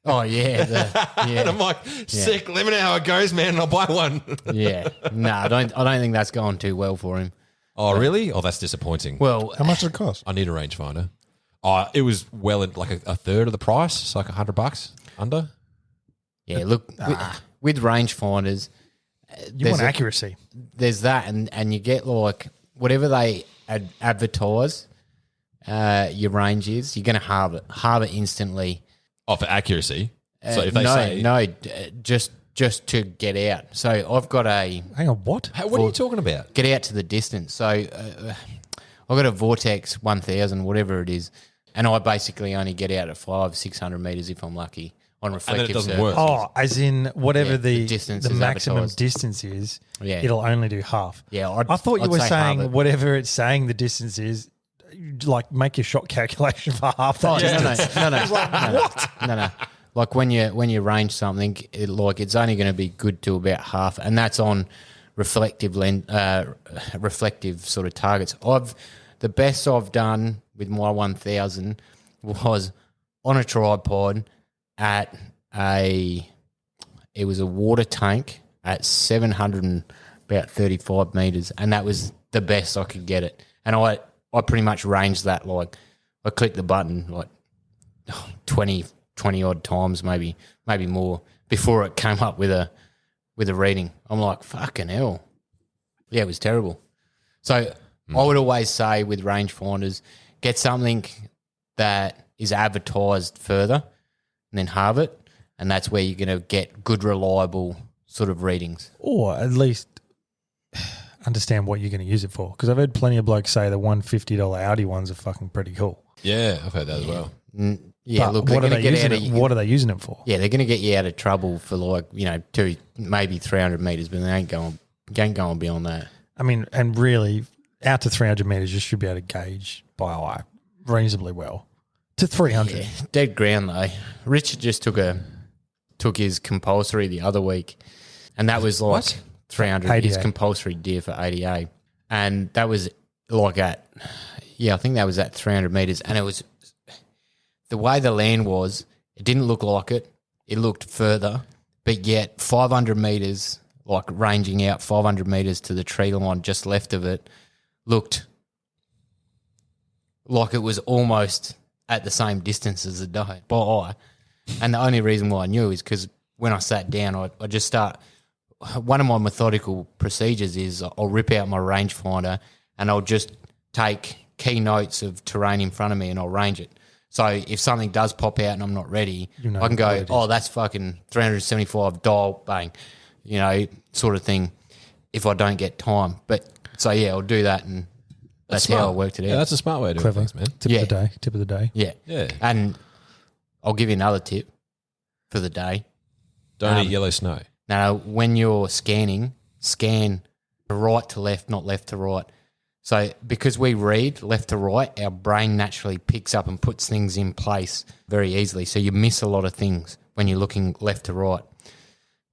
Oh yeah, And I'm like, sick. Let me know how it goes, man, and I'll buy one. yeah. No, I don't think that's going too well for him. Oh, really? Oh, that's disappointing. Well, How much does it cost? I need a rangefinder. Oh, it was well in like a third of the price. It's like $100 under. yeah. Look, with rangefinders, You want accuracy. there's that, and you get like whatever they advertise your range is, you're going to halve it instantly. Oh, for accuracy. So if they say just to get out. So I've got a Hang on, what? what are you talking about? get out to the distance. So I've got a Vortex 1000, whatever it is, and I basically only get out at 500-600 meters if I'm lucky on reflective doesn't surfaces. work. Oh, as in whatever Yeah, the distance the is maximum advertised. distance is, Yeah. it'll only do half. Yeah, I thought you I'd were say saying halve it. whatever it's saying the distance is, like make your shot calculation for half that Oh, distance. no. Like when you range something, it's only going to be good to about half, and that's on reflective sort of targets. The best I've done with my 1000 was on a tripod at it was a water tank at 735 meters, and that was the best I could get it. And I pretty much ranged that, like I clicked the button like 20 odd times, maybe more, before it came up with a reading. I'm like, fucking hell. Yeah, it was terrible. So I would always say with rangefinders, get something that is advertised further and then halve it, and that's where you're going to get good, reliable sort of readings. Or at least understand what you're going to use it for. Because I've heard plenty of blokes say the $150 Audi ones are fucking pretty cool. Yeah, I've heard that as well. Yeah, But look, what they're are going they to get using out it? What are they using it for? Yeah, they're going to get you out of trouble for like, 200, maybe 300 meters, but they ain't going beyond that. I mean, and really, out to 300 meters, you should be able to gauge by eye reasonably well. To 300. Yeah, dead ground though. Richard just took his compulsory the other week, and that was like 300. His 88. compulsory deer for 88, and that was like I think that was at 300 meters, and it was the way the land was. It didn't look like it. It looked further, but yet 500 meters, like ranging out 500 meters to the tree line just left of it, looked like it was almost at the same distance as the doe by eye. And the only reason why I knew is because when I sat down, I just start one of my methodical procedures is I'll rip out my rangefinder and I'll just take key notes of terrain in front of me and I'll range it. So if something does pop out and I'm not ready, I can go, oh, that's fucking 375 dial, bang, sort of thing if I don't get time. But so, yeah, I'll do that and that's how I worked it out. Yeah, that's a smart way of doing Clever. things, man. Tip of the day. Yeah. Yeah. And I'll give you another tip for the day. Don't eat yellow snow. Now, when you're scanning, scan right to left, not left to right. So because we read left to right, our brain naturally picks up and puts things in place very easily. So you miss a lot of things when you're looking left to right.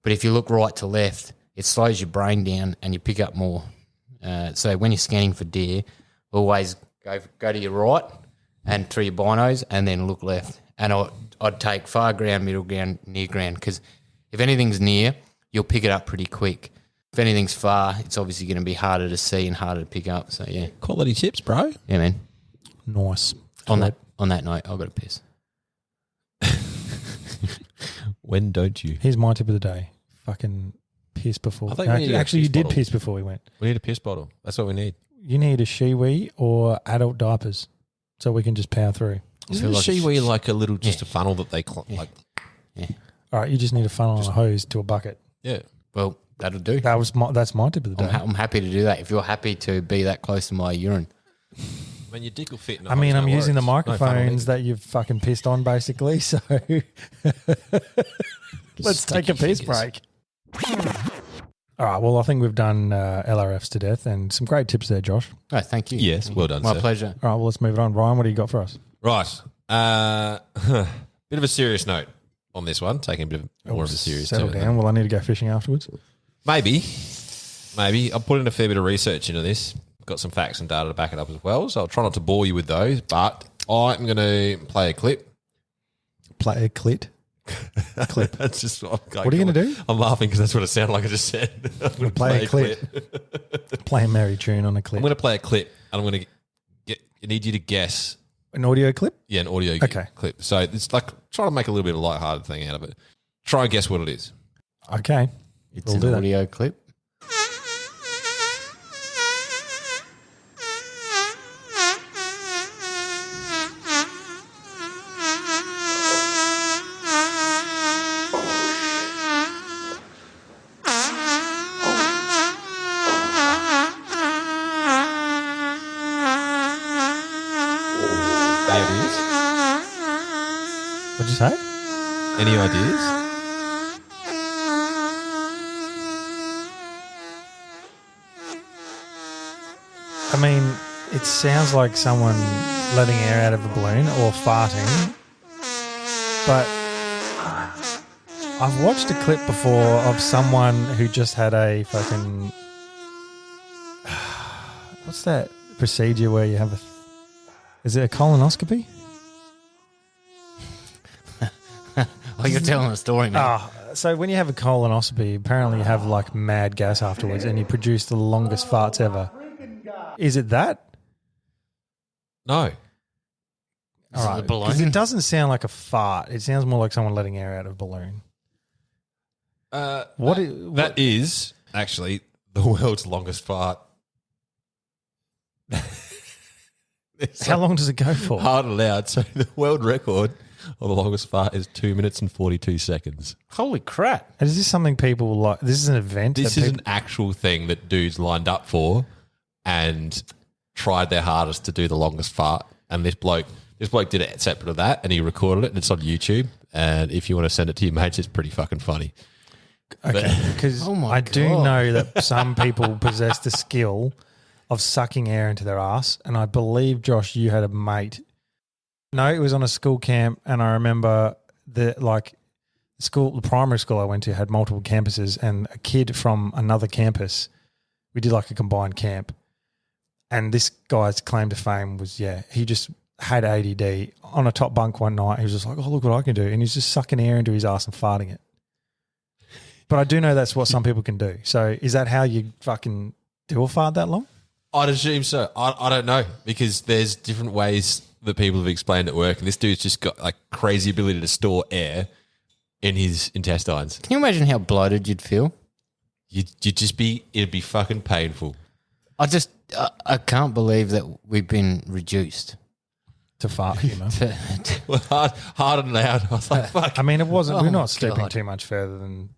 But if you look right to left, it slows your brain down and you pick up more. So when you're scanning for deer, always go to your right and through your binos and then look left. And I'd take far ground, middle ground, near ground because if anything's near, you'll pick it up pretty quick. If anything's far, it's obviously going to be harder to see and harder to pick up. So, yeah. Quality tips, bro. Yeah, man. Nice. On that note, I've got to piss. When don't you? Here's my tip of the day. Fucking piss before. I think we need a Actually, you piss did bottle. piss before we went. We need a piss bottle. That's what we need. You need a Shiwi or adult diapers so we can just power through. Isn't a shiwi like a little, just a funnel that they like? All right, you just need a funnel and a hose to a bucket. Yeah. Well, that'll do. That's my tip of the day. I'm happy to do that if you're happy to be that close to my urine. I mean, your dick will fit. In I mean, I'm using the No funnel microphones either. that you've fucking pissed on, basically. So let's take a piss break. All right. Well, I think we've done LRFs to death and some great tips there, Josh. Oh, thank you. Yes, well done, My sir. pleasure. All right. Well, let's move it on. Ryan, what do you got for us? Right. Bit of a serious note on this one, taking a bit more of a serious Settle turn. down. Well, I need to go fishing afterwards. Maybe. I've put in a fair bit of research into this. Got some facts and data to back it up as well, so I'll try not to bore you with those, but I'm going to play a clip. Play a clit. Clip. That's just what What are you going to do? I'm laughing because that's what it sounded like I just said. I'm going to Play a clip. Play a merry tune on a clip. I'm going to play a clip, and I'm going to need you to guess. An audio clip? Yeah, an audio Okay. clip. So it's like try to make a little bit of a lighthearted thing out of it. Try and guess what it is. Okay. It's We'll an do that. audio clip. Any ideas? What'd you say? Any ideas? I mean, it sounds like someone letting air out of a balloon or farting, but I've watched a clip before of someone who just had a fucking what's that procedure where you have is it a colonoscopy? Oh, you're telling a story, man. So when you have a colonoscopy, apparently you have like mad gas afterwards and you produce the longest farts ever. Is it that? No. Is it the balloon? Because it doesn't sound like a fart. It sounds more like someone letting air out of a balloon. That is actually the world's longest fart. How long does it go for? Hard allowed. So the world record of the longest fart is 2 minutes and 42 seconds. Holy crap. And is this something people like? This is an event. This that is people, an actual thing that dudes lined up for and tried their hardest to do the longest fart. And this bloke did it separate of that and he recorded it and it's on YouTube. And if you want to send it to your mates, it's pretty fucking funny. okay, because Oh my I do God. know that some people possess the skill of sucking air into their ass, and I believe Josh, you had a mate. No, it was on a school camp, and I remember the primary school I went to had multiple campuses, and a kid from another campus, we did like a combined camp, and this guy's claim to fame was he just had ADD on a top bunk one night. He was just like, "Oh, look what I can do," and he's just sucking air into his ass and farting it. But I do know that's what some people can do. So is that how you fucking do a fart that long? I'd assume so. I don't know because there's different ways that people have explained it work. And this dude's just got like crazy ability to store air in his intestines. Can you imagine how bloated you'd feel? it'd be fucking painful. I can't believe that we've been reduced to fart humour. Well, hard and loud. I was like, fuck. I mean, it wasn't. Oh we're my not stepping God. too much further than.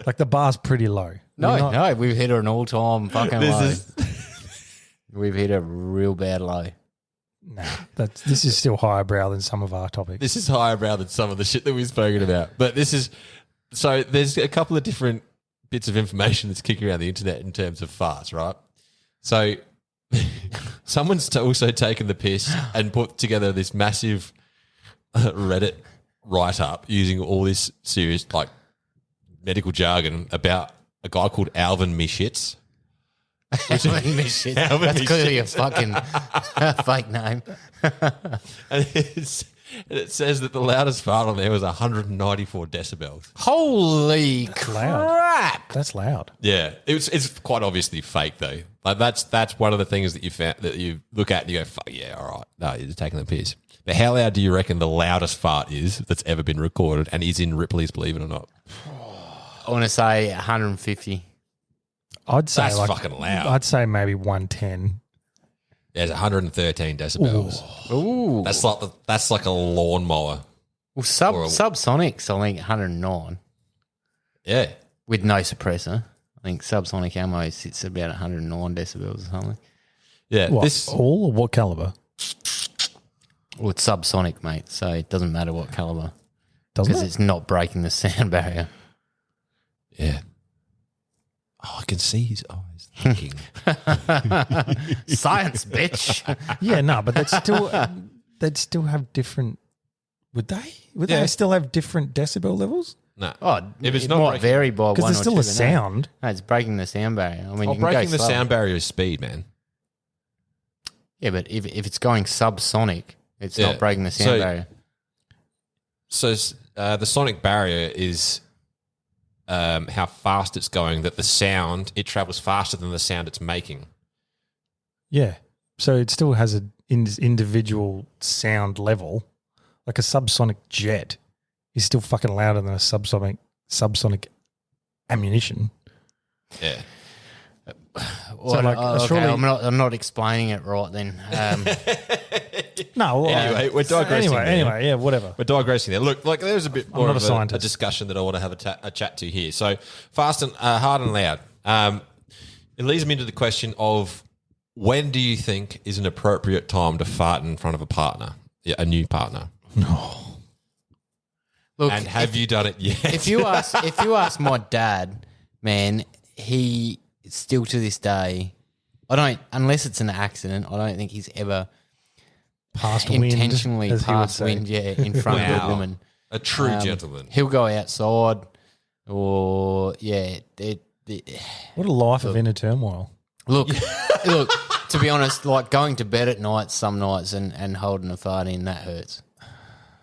Like the bar's pretty low. No, we've hit an all-time fucking low. This We've hit a real bad low. Nah, this is still higher brow than some of our topics. This is higher brow than some of the shit that we've spoken about. But this is so. There's a couple of different bits of information that's kicking around the internet in terms of farts, right? So someone's also taken the piss and put together this massive Reddit write-up using all this serious like medical jargon about a guy called Alvin Mishits. Alvin Mishits. Alvin That's clearly a Mishits. fucking fake name. And it says that the loudest fart on there was 194 decibels. Holy loud. crap! That's loud. Yeah, it's quite obviously fake though. Like that's one of the things that you found that you look at and you go, "Fuck yeah, all right." No, you're taking the piss. But how loud do you reckon the loudest fart is that's ever been recorded and is in Ripley's Believe It or Not? I want to say 150. I'd say That's fucking loud. I'd say maybe 110. There's 113 decibels. Ooh. That's like a lawnmower. Well, Or a- subsonics, I think 109 Yeah. with no suppressor. I think subsonic ammo sits at about 109 decibels or something. Yeah. What, This all or what caliber? Well, it's subsonic, mate, so it doesn't matter what caliber Doesn't because it? it's not breaking the sound barrier. Yeah. Oh, I can see his eyes thinking. Science, bitch. Yeah, no, but they'd still have different. Would they? Would Yeah. they still have different decibel levels? No. Oh, If it's it not might breaking- vary by one or Because there's still two, a but no. sound. No, it's breaking the sound barrier. I mean, Oh, you can go breaking the slow. sound barrier is speed, man. Yeah, but if it's going subsonic, it's Yeah. not breaking the sound So- barrier. So the sonic barrier is how fast it's going, that the sound, it travels faster than the sound it's making. Yeah. So it still has an individual sound level. Like a subsonic jet is still fucking louder than a subsonic ammunition. Yeah. Well, like, okay, surely- I'm not explaining it right then. No. Well, Anyway, we're digressing there. Anyway, yeah, whatever. We're digressing there. Look, like there's a bit more not of a scientist. a discussion that I want to have a chat to here. So fast and hard and loud. It leads me into the question of when do you think is an appropriate time to fart in front of a partner, a new partner? Look, And have you done it yet? if you ask my dad, man, he still to this day, unless it's an accident, I don't think he's ever Past wind, intentionally as he would passed say. wind, in front of Wow. a woman. A true gentleman. He'll go outside, or What a life of inner turmoil. look. To be honest, like going to bed at night, some nights, and holding a fart in, that hurts.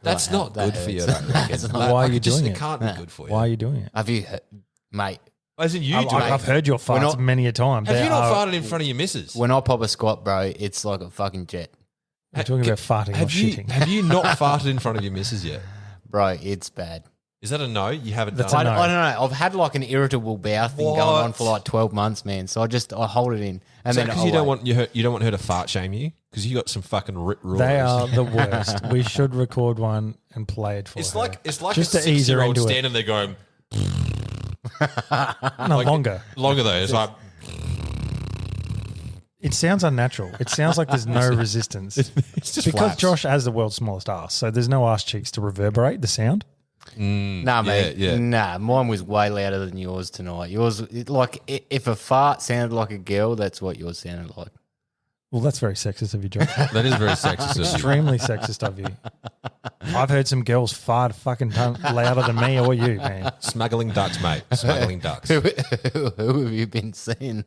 That's Like, not that good for you. hurts. I don't reckon. It's not. Why are I you could just- doing it? it? can't be good for you. Why are you doing it? Have you, mate? As in you do I've it. heard your farts not- many a time. Have They you not are- farted in front of your missus? When I pop a squat, bro, it's like a fucking jet, I'm talking about farting, not Have you, shitting. have you not farted in front of your missus yet? bro. It's bad. Is that a no? You haven't That's done a it? no. I don't know. I've had like an irritable bowel thing going on What? for like 12 months, man. So I hold it in, and then Because you don't want you don't want her to fart shame you because you got some fucking rip roars. They are the worst. We should record one and play it for It's her. like Just a to ease her 6-year-old into it. standing there going No, longer. longer though. It's like It sounds unnatural. It sounds like there's no resistance. it's just Because flaps. Josh has the world's smallest ass, so there's no ass cheeks to reverberate the sound. Nah, mate. yeah. Nah, mine was way louder than yours tonight. Yours, if a fart sounded like a girl, that's what yours sounded like. Well, that's very sexist of you, Josh. That is very sexist. of you. Extremely sexist of you. I've heard some girls fart fucking louder than me or you, man. Smuggling ducks, mate. Smuggling ducks. Who have you been seeing?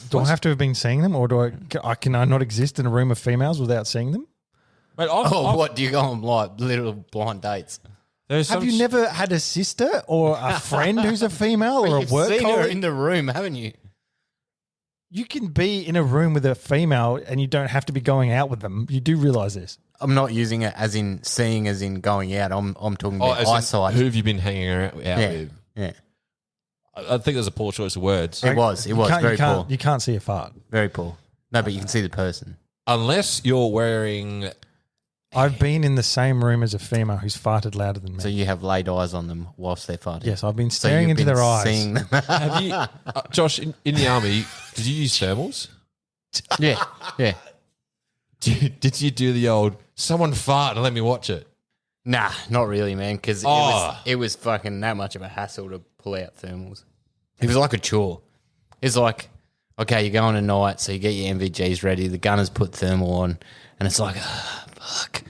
Do I have to have been seeing them, or can I not exist in a room of females without seeing them? Mate, What do you go on like little blind dates? Have you never had a sister or a friend who's a female or a You've work seen her colleague? in the room, haven't you? You can be in a room with a female and you don't have to be going out with them. You do realise this. I'm not using it as in seeing, as in going out. I'm talking about eyesight. Who have you been hanging out yeah, with? Yeah. I think there's a poor choice of words. It was very poor. You can't see a fart. Very poor. No, but you can see the person. Unless you're wearing... I've been in the same room as a female who's farted louder than me. So you have laid eyes on them whilst they're farting. Yes, I've been So staring you've into been their eyes. seeing them. Have you... Josh, in the army, did you use thermals? Yeah. Did you do the old, someone fart and let me watch it? Nah, not really, man, because Oh. it was fucking that much of a hassle to pull out thermals. It was like a chore. It's like, okay, you're going tonight, so you get your MVGs ready, the gunners put thermal on, and it's like, fuck.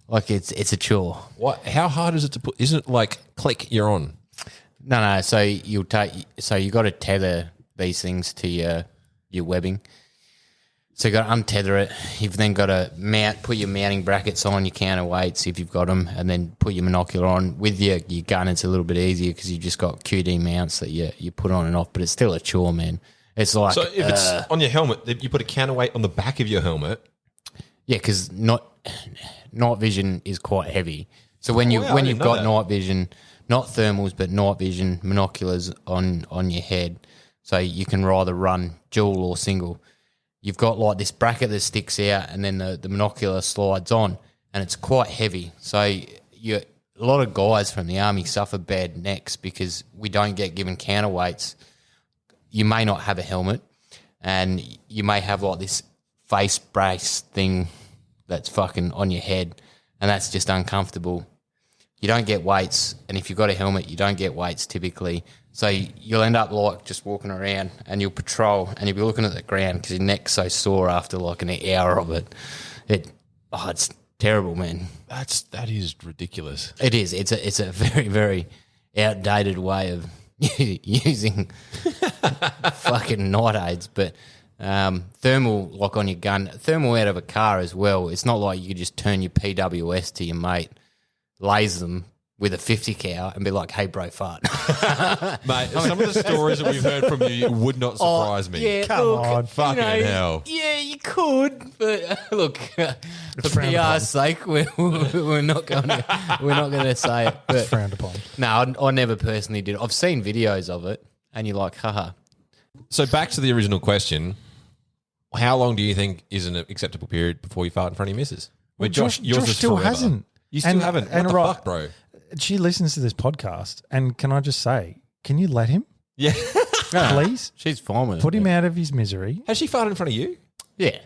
Like it's a chore. What? How hard is it to put? Isn't it like, click, you're on? No. So you got to tether these things to your webbing. So you got to untether it. You've then got to put your mounting brackets on, your counterweights if you've got them, and then put your monocular on. With your gun, it's a little bit easier because you've just got QD mounts that you put on and off, but it's still a chore, man. It's like So if it's on your helmet, you put a counterweight on the back of your helmet. yeah, because night vision is quite heavy. So when Oh, wow, I you've didn't know got that. night vision, not thermals, but night vision monoculars on your head, so you can either run dual or single. You've got like this bracket that sticks out, and then the monocular slides on, and it's quite heavy. So a lot of guys from the army suffer bad necks because we don't get given counterweights. You may not have a helmet, and you may have like this face brace thing that's fucking on your head, and that's just uncomfortable. You don't get weights, and if you've got a helmet, you don't get weights typically. So you'll end up like just walking around, and you'll patrol, and you'll be looking at the ground because your neck's so sore after like an hour of it. It's terrible, man. That is ridiculous. It is. It's a very, very outdated way of using fucking night aids, but thermal like on your gun, thermal out of a car as well. It's not like you could just turn your PWS to your mate, laser them with a 50 cal and be like, hey bro, fart. Mate, some of the stories that we've heard from you would not surprise me. Yeah, Come on, fucking hell. Yeah, you could, but look, for frowned upon. PR's sake, we're not going to say it. But Frowned upon. no, I never personally did. I've seen videos of it, and you're like, haha. So back to the original question, how long do you think is an acceptable period before you fart in front of your missus? Where Josh, yours Josh is still forever. hasn't. You still haven't? What the right, fuck, bro? She listens to this podcast, and can I just say, can you let him, Yeah. please? She's fine with Put it. him out of his misery. Has she farted in front of you? Yeah.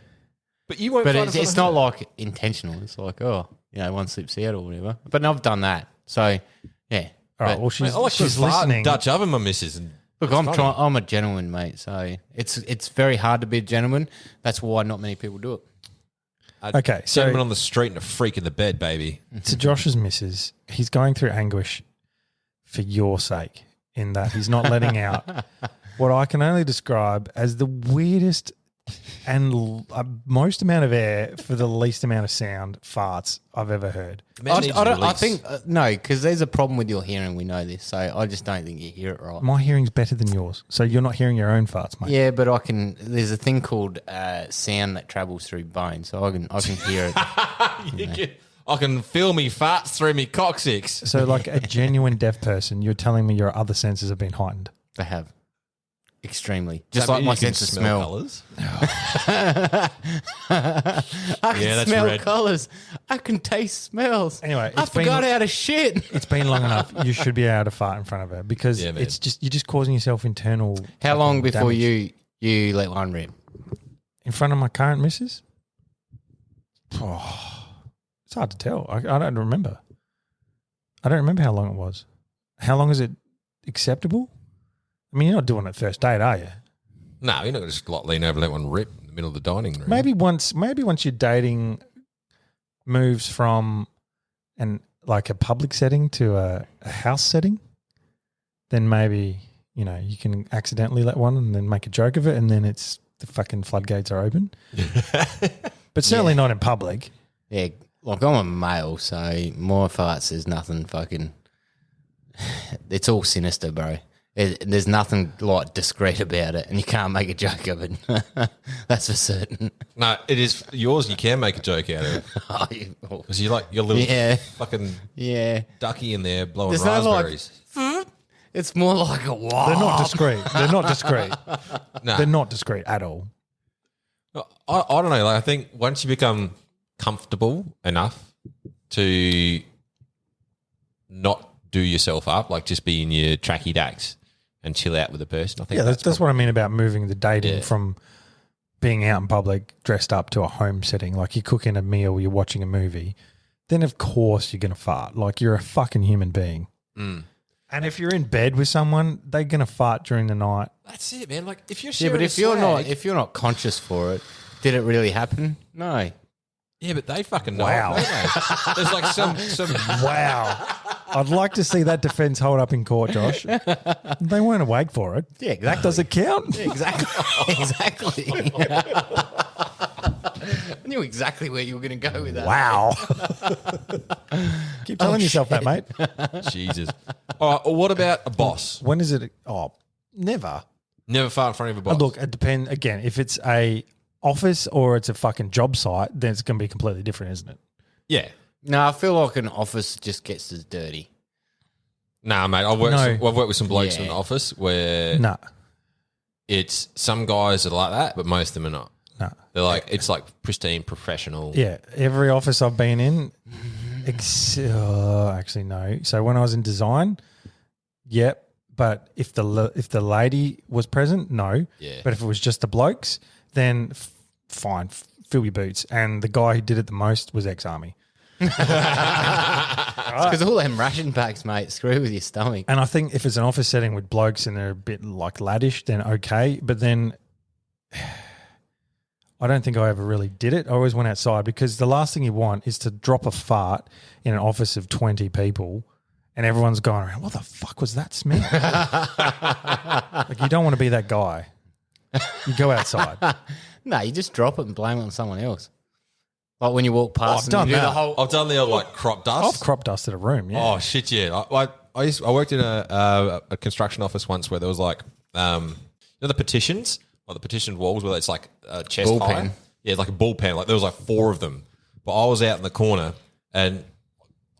But you won't But fart in front it's of not her. like intentional. It's like, one slips out or whatever. But I've done that. So, yeah. All right, But- well, she's, I like she's to fart listening. and Dutch oven my missus. And Look, I'm a gentleman, mate. So it's very hard to be a gentleman. That's why not many people do it. Okay, so Gentleman on the street and a freak in the bed, baby. to Josh's missus, he's going through anguish for your sake in that he's not letting out what I can only describe as the weirdest and most amount of air for the least amount of sound farts I've ever heard. I think no, because there's a problem with your hearing. We know this, so I just don't think you hear it right. My hearing's better than yours, so you're not hearing your own farts, mate. Yeah, but I can. There's a thing called sound that travels through bone, so I can hear it. I can feel me farts through me coccyx. So, like a genuine deaf person, you're telling me your other senses have been heightened. They have extremely, just Does that like mean my you can sense of smell. colours? I can Yeah, that's smell red. colours. I can taste smells. Anyway, I it's been- forgot how to shit. It's been long enough. You should be able to fart in front of her because Yeah, man. it's just you're just causing yourself internal. How long fucking before damage. you let one rip? In front of my current missus? Oh, it's hard to tell. I don't remember. I don't remember how long it was. How long is it acceptable? I mean, you're not doing it first date, are you? No, you're not going to just lean over and let one rip in the middle of the dining room. Maybe once you're dating moves from like a public setting to a house setting, then maybe, you can accidentally let one and then make a joke of it and then it's the fucking floodgates are open. But certainly not in public. Yeah, like I'm a male, so my farts is nothing fucking. It's all sinister, bro. There's nothing like discreet about it, and you can't make a joke of it. That's for certain. No, it is yours. You can make a joke out of it Oh, you- because you like your little Yeah. fucking yeah. ducky in there blowing There's no like. raspberries. It's more like a wow. They're not discreet. They're not discreet. Nah. They're not discreet at all. I don't know. Like, I think once you become comfortable enough to not do yourself up, like just be in your tracky dacks and chill out with the person. I think Yeah, that's what I mean about moving the dating Yeah. from being out in public dressed up to a home setting. Like you're cooking a meal, you're watching a movie. Then of course you're going to fart. Like you're a fucking human being. Mm. And if you're in bed with someone, they're going to fart during the night. That's it, man. Like if you're Yeah, sharing but a if you're not conscious for it, did it really happen? No. yeah, but they fucking know. Wow. It, don't they? There's like some Wow. I'd like to see that defense hold up in court, Josh. They weren't awake for it. Yeah, exactly. Does it count? Exactly. Exactly. I knew exactly where you were going to go with that. Wow. Keep telling yourself that, mate. Jesus. All right. Well, what about a boss? When is it? Oh, never. Never fart in front of a boss. Look, it depends. Again, if it's a office or it's a fucking job site, then it's going to be completely different, isn't it? Yeah. No, I feel like an office just gets as dirty. Nah, mate. I've worked with some blokes Yeah. in the office where No. it's some guys are like that, but most of them are not. No. They're like it's like pristine, professional. Yeah, every office I've been in, actually no. So when I was in design, yep. But if the lady was present, no. Yeah. But if it was just the blokes, then fine, fill your boots. And the guy who did it the most was ex-army. Because all them ration packs, mate, screw with your stomach. And I think if it's an office setting with blokes and they're a bit like laddish, then okay. But then I don't think I ever really did it. I always went outside because the last thing you want is to drop a fart in an office of 20 people and everyone's going around, what the fuck was that smell? Like you don't want to be that guy. You go outside. No, you just drop it and blame it on someone else. Like when you walk past I've and done you do that. the whole... I've done the old like crop dust. I've crop dusted a room, yeah. Oh shit, yeah. I worked in a construction office once where there was like you know the petitions, like the petitioned walls where it's like chest Bullpen. high. Yeah, like a bullpen. Like there was like 4 of them, but I was out in the corner and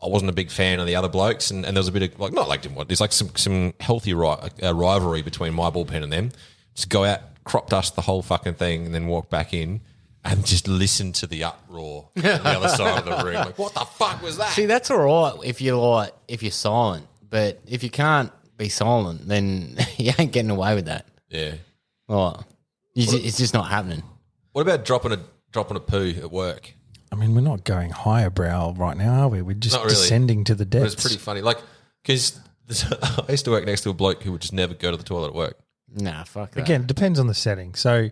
I wasn't a big fan of the other blokes, and there was a bit of like not like didn't want. There's like some healthy rivalry between my bullpen and them. Just go out, crop dust the whole fucking thing, and then walk back in. And just listen to the uproar on the other side of the room. Like, what the fuck was that? See, that's all right if you're silent. But if you can't be silent, then you ain't getting away with that. Yeah. Right. It's just not happening. What about dropping a poo at work? I mean, we're not going higher brow right now, are we? We're just Not really. descending to the But depths. it's pretty funny. Like, because I used to work next to a bloke who would just never go to the toilet at work. Nah, fuck that. Again, it depends on the setting. So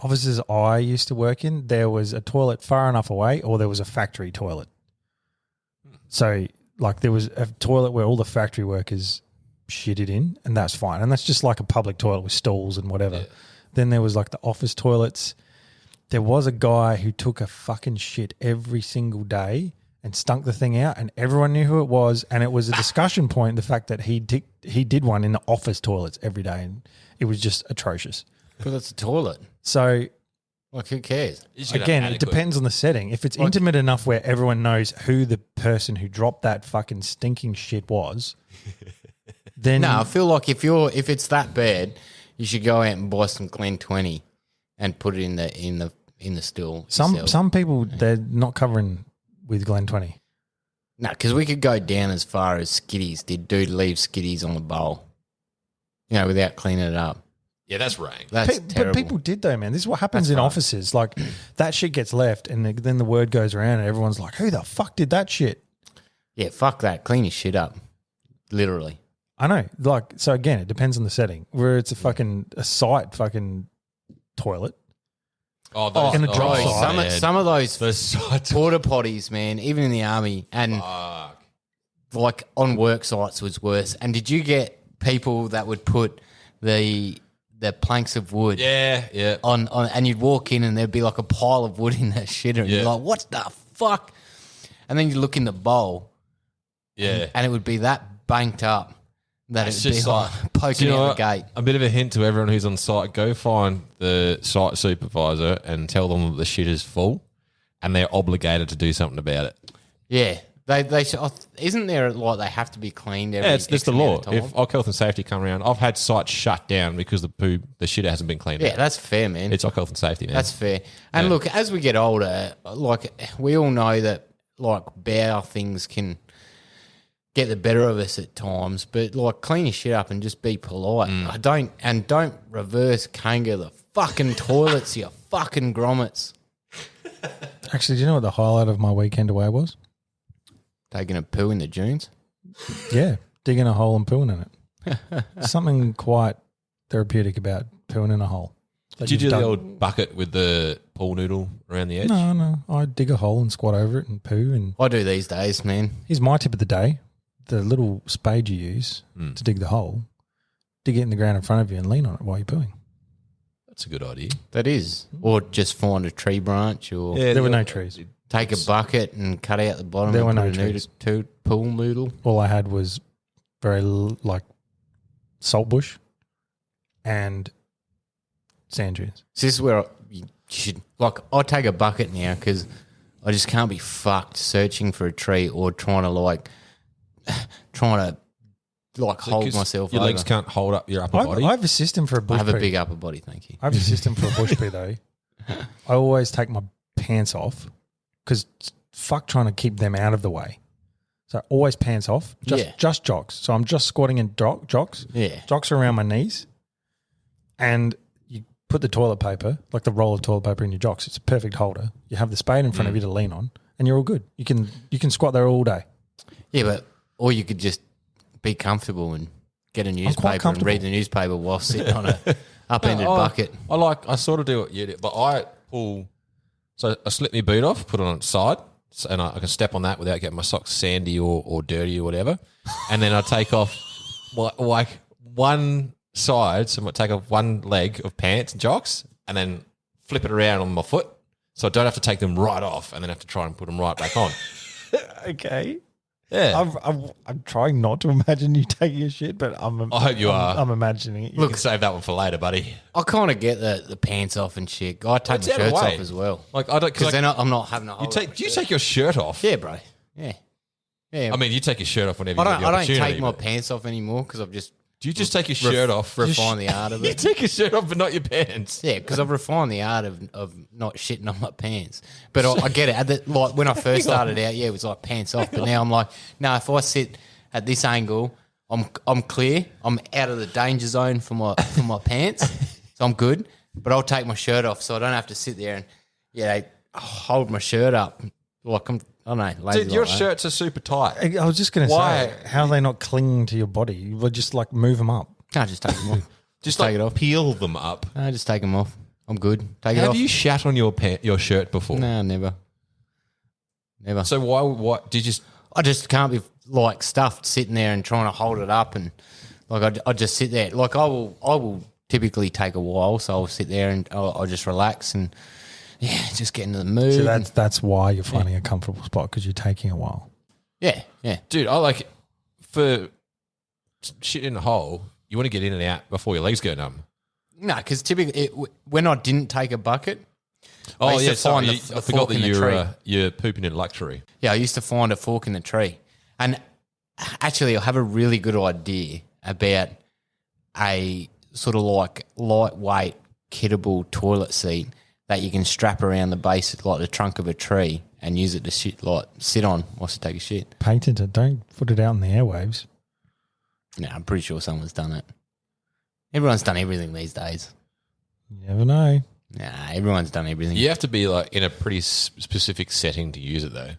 offices I used to work in, there was a toilet far enough away or there was a factory toilet. So like there was a toilet where all the factory workers shitted in and that's fine. And that's just like a public toilet with stalls and whatever. Yeah. Then there was like the office toilets. There was a guy who took a fucking shit every single day and stunk the thing out and everyone knew who it was. And it was a discussion point, the fact that he did one in the office toilets every day and it was just atrocious. But it's a toilet. So Like, who cares? You just gotta again, have it adequate- depends on the setting. If it's intimate enough where everyone knows who the person who dropped that fucking stinking shit was, then No, I feel like if it's that bad, you should go out and buy some Glen 20 and put it in the stool. yourself. some people they're not covering with Glen 20. No, because we could go down as far as skitties. Did dude leave skitties on the bowl? You know, without cleaning it up. Yeah, that's rank. That's But terrible. people did though, man. This is what happens That's in fine. offices. Like that shit gets left, and then the word goes around, and everyone's like, "Who the fuck did that shit?" Yeah, fuck that. Clean your shit up. Literally. I know. Like, so again, it depends on the setting. Where it's a site fucking toilet. Oh, those, in a drop Bro, site. man. some of those Those sites. porta potties, man, even in the army and Fuck. like on work sites was worse. And did you get people that would put the planks of wood Yeah. on and you'd walk in and there'd be like a pile of wood in that shitter and Yeah. you're like, what the fuck? And then you look in the bowl Yeah. and it would be that banked up that It's it would be just like Do poking you know out what? the gate. A bit of a hint to everyone who's on site: go find the site supervisor and tell them that the shit is full, and they're obligated to do something about it. Yeah. Isn't there like they have to be cleaned every? Yeah, it's the X amount law. of time? If Oc Health and Safety come around, I've had sites shut down because the shit hasn't been cleaned Yeah, out. that's fair, man. It's Oc Health and Safety, man. That's fair. And Yeah. look, as we get older, like we all know that like bowel things can get the better of us at times, but like clean your shit up and just be polite. Don't reverse Kanga the fucking toilets, you fucking grommets. Actually, do you know what the highlight of my weekend away was? Taking a poo in the dunes. Yeah, digging a hole and pooing in it. Something quite therapeutic about pooing in a hole. that Did you you've do the dug. old bucket with the pool noodle around the edge? No. I dig a hole and squat over it and poo. And I do these days, man. here's my tip of the day: the little spade you use to dig the hole, dig it in the ground in front of you and lean on it while you're pooing. That's a good idea. That is. Or just find a tree branch or There were no trees. take a bucket and cut out the bottom There and were put no a trees. pool noodle. All I had was like salt bush and sand dunes. So this is where you should, like, I take a bucket now because I just can't be fucked searching for a tree or trying to hold 'Cause myself Your over. legs can't hold up your upper I body. have a system for a I bush have a pee. big upper body, thank you. I have a system for a bush pee though. I always take my pants off because fuck trying to keep them out of the way. So always pants off, just jocks. So I'm just squatting in jocks. Yeah. Jocks are around my knees, and you put the toilet paper, like the roll of toilet paper, in your jocks. It's a perfect holder. You have the spade in front of you to lean on, and you're all good. You can squat there all day. Yeah, but or you could just be comfortable and get a newspaper and comfortable. read the newspaper while sitting on a upended bucket. I sort of do what you do, but I pull. So I slip my boot off, put it on its side, and I can step on that without getting my socks sandy or dirty or whatever. And then I take off like one side, so I might take off one leg of pants and jocks, and then flip it around on my foot, so I don't have to take them right off, and then have to try and put them right back on. Okay. Yeah, I'm trying not to imagine you taking a shit, but I hope you are. I'm imagining it. You can save that one for later, buddy. I kind of get the pants off and shit. I take It's my out of shirts the way. off as well. Like I don't Because because then I'm not having a whole do you take your shirt off? Yeah, bro. Yeah. Yeah. I mean, you take your shirt off whenever I you don't, get the I don't opportunity. take my but- pants off anymore because I've just Do you just take your shirt off? refined the art of You it. take your shirt off, but not your pants. Yeah, because I've refined the art of not shitting on my pants. But I get it. Like when I first started out, yeah, it was like pants off. But now I'm like, no, if I sit at this angle, I'm clear. I'm out of the danger zone for my pants, so I'm good. But I'll take my shirt off so I don't have to sit there and hold my shirt up like I don't know. Lazy Dude, your like that. shirts are super tight. I was just going to Why? say, how are they not clinging to your body? You would just like move them up. Can't just take them off. Just take like it off. peel them up. No, just take them off. I'm good. Take it Have off. you shat on your shirt before? No, never. Never. So why did you? I just can't be like stuffed sitting there and trying to hold it up and like I just sit there. Like I will typically take a while, so I'll sit there and I'll just relax and just get into the mood. So that's why you're finding a comfortable spot, because you're taking a while. yeah. Dude, I like for shit in a hole. You want to get in and out before your legs go numb. No, because typically when I didn't take a bucket, Oh used yeah, to sorry. find the I forgot fork that in the tree. you're pooping in luxury. I used to find a fork in the tree. And actually, I have a really good idea about a sort of like lightweight, kittable toilet seat that you can strap around the base of like the trunk of a tree and use it to sit on whilst you take a shit. Patent it. Don't put it out in the airwaves. No, I'm pretty sure someone's done it. Everyone's done everything these days. You never know. Nah, everyone's done everything. You have to be like in a pretty specific setting to use it though.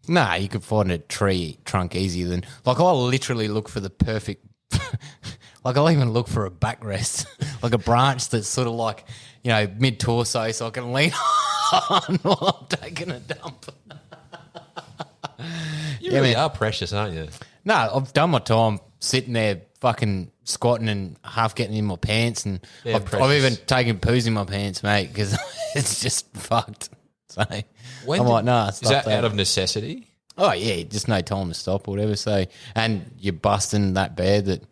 Nah, you could find a tree trunk easier than like I'll literally look for the perfect like I'll even look for a backrest, like a branch that's sort of like, mid torso so I can lean on while I'm taking a dump. You really are precious, aren't you? No, I've done my time sitting there fucking squatting and half getting in my pants and Yeah, I've precious. even taken poos in my pants, mate, because it's just fucked. So When I'm did- like, nah, Is stop that out of necessity? Oh yeah, just no time to stop or whatever. So, and you're busting that bad that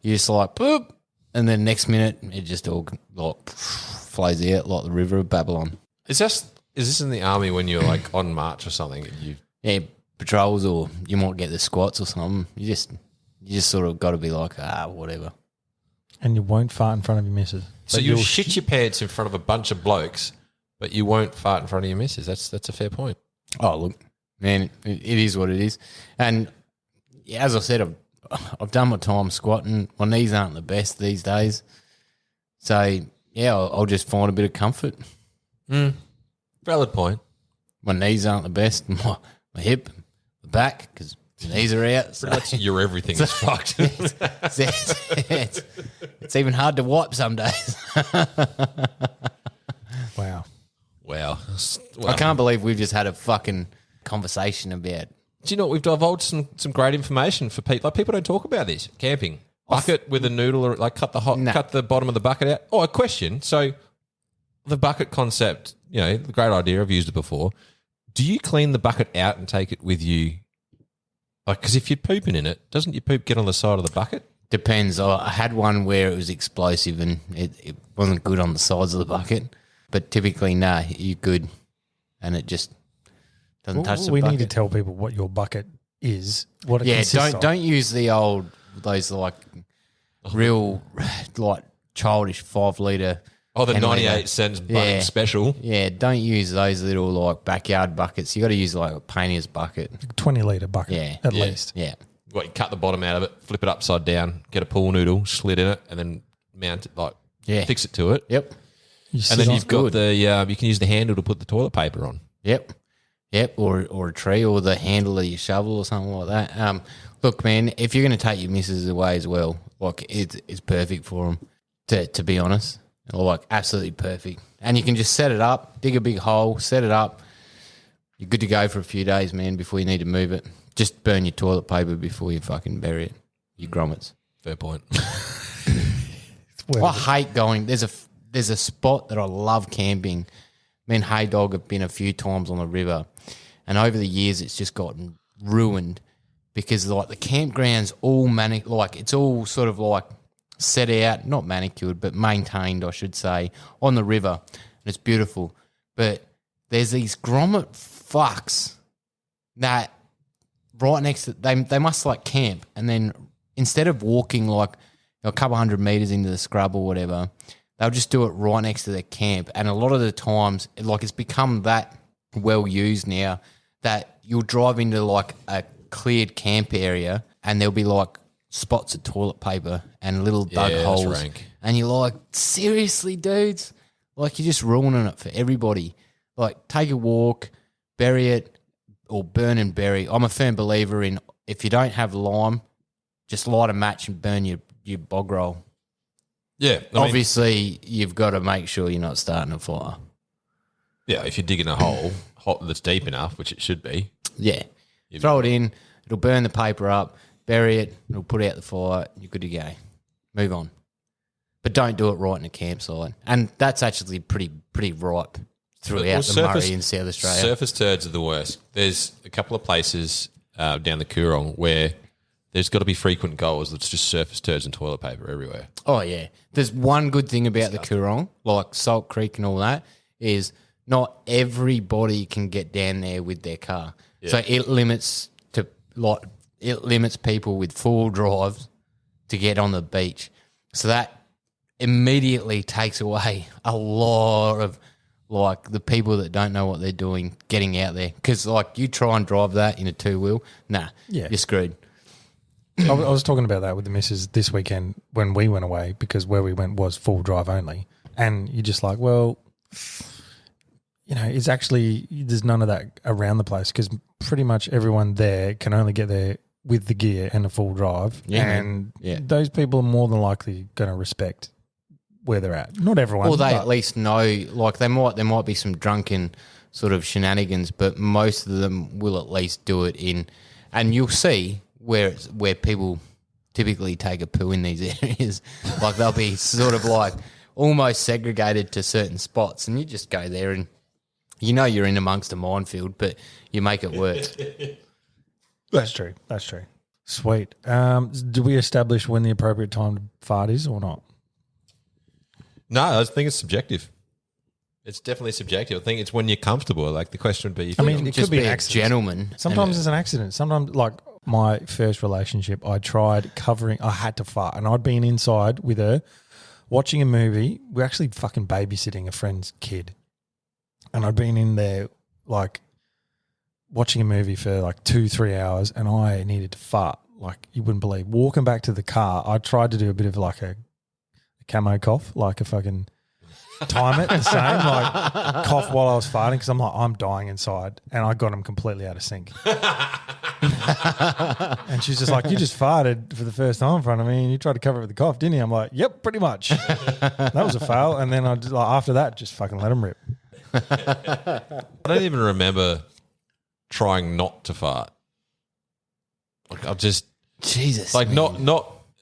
you're just like boop, and then next minute it just all like flows out like the river of Babylon. Is this in the army when you're like on march or something? And you Yeah, patrols or you might get the squats or something. You just sort of got to be like, whatever. And you won't fart in front of your missus. So you'll shit your pants in front of a bunch of blokes, but you won't fart in front of your missus. That's a fair point. Oh, look, man, it is what it is. And as I said, I've done my time squatting. My knees aren't the best these days. So, yeah, I'll just find a bit of comfort. Valid point. My knees aren't the best. My hip, the back, because the knees are out. So Your everything is fucked. it's even hard to wipe some days. Wow. Wow. I can't believe we've just had a fucking conversation about. Do you know what? We've divulged some great information for people. Like, people don't talk about this. Camping. Bucket with a noodle, or like cut the bottom of the bucket out. Oh, a question. So the bucket concept, the great idea, I've used it before. Do you clean the bucket out and take it with you? Like, because if you're pooping in it, doesn't your poop get on the side of the bucket? Depends. I had one where it was explosive and it wasn't good on the sides of the bucket. But typically, you're good. And it just doesn't touch the bucket. We need to tell people what your bucket is, what it consists of. Don't use those like real like childish 5 litre. Oh, the 98 cents bucket special. Yeah, don't use those little like backyard buckets. You got to use like a painter's bucket. 20-litre bucket at least. Yeah. What, you cut the bottom out of it, flip it upside down, get a pool noodle, slit in it, and then mount it, fix it to it. Yep. And then you've got you can use the handle to put the toilet paper on. Yep. Or a tree or the handle of your shovel or something like that. Look, man, if you're going to take your missus away as well, like it's perfect for them, to be honest. Like absolutely perfect. And you can just set it up, dig a big hole, set it up. You're good to go for a few days, man, before you need to move it. Just burn your toilet paper before you fucking bury it. You grommets. Fair point. I hate going. There's a spot that I love camping. Me and Hey Dog have been a few times on the river, and over the years it's just gotten ruined because like the campground's all it's all sort of like set out, not manicured, but maintained, I should say, on the river, and it's beautiful. But there's these grommet fucks that right next to they must like camp, and then instead of walking like a couple 100 meters into the scrub or whatever, they'll just do it right next to their camp. And a lot of the times, like it's become that well used now that you'll drive into like a cleared camp area and there'll be like spots of toilet paper and little dug holes. That's rank. And you're like, seriously, dudes? Like you're just ruining it for everybody. Like take a walk, bury it, or burn and bury. I'm a firm believer in if you don't have lime, just light a match and burn your bog roll. Yeah. Obviously, you've got to make sure you're not starting a fire. Yeah, if you're digging a hole that's deep enough, which it should be. Yeah. Throw it in. It'll burn the paper up. Bury it. It'll put out the fire. You're good to go. Move on. But don't do it right in a campsite. And that's actually pretty ripe throughout the Murray in South Australia. Surface turds are the worst. There's a couple of places down the Coorong where there's got to be frequent goals that's just surface turds and toilet paper everywhere. Oh, yeah. There's one good thing about the Coorong, like Salt Creek and all that, is not everybody can get down there with their car. Yeah. So it limits people with 4 drives to get on the beach. So that immediately takes away a lot of like the people that don't know what they're doing getting out there. Because like you try and drive that in a 2-wheel, you're screwed. I was talking about that with the missus this weekend when we went away because where we went was full drive only. And you're just like, well, it's actually, there's none of that around the place because pretty much everyone there can only get there with the gear and a full drive. Yeah, and those people are more than likely going to respect where they're at. Not everyone. Or they at least know, like there might be some drunken sort of shenanigans, but most of them will at least do it in, and you'll see where people typically take a poo in these areas. Like they'll be sort of like almost segregated to certain spots, and you just go there and you're in amongst a minefield, but you make it work. That's true. Sweet. Do we establish when the appropriate time to fart is or not? No, I think it's subjective. It's definitely subjective. I think it's when you're comfortable. Like the question would be, I mean, it Just could be an a accident. gentleman. Sometimes it's an accident. Sometimes, like my first relationship, I tried covering. I had to fart, and I'd been inside with her watching a movie. We're actually fucking babysitting a friend's kid, and I'd been in there like watching a movie for like 2-3 hours, and I needed to fart like you wouldn't believe. Walking back to the car, I tried to do a bit of like a camo cough, like a fucking time it the same, like cough while I was farting because I'm like, I'm dying inside, and I got him completely out of sync. And she's just like, you just farted for the first time in front of me and you tried to cover it with the cough, didn't you? I'm like, yep, pretty much. That was a fail. And then I just, like, after that, just fucking let him rip. I don't even remember trying not to fart. Like I've just Jesus. like man.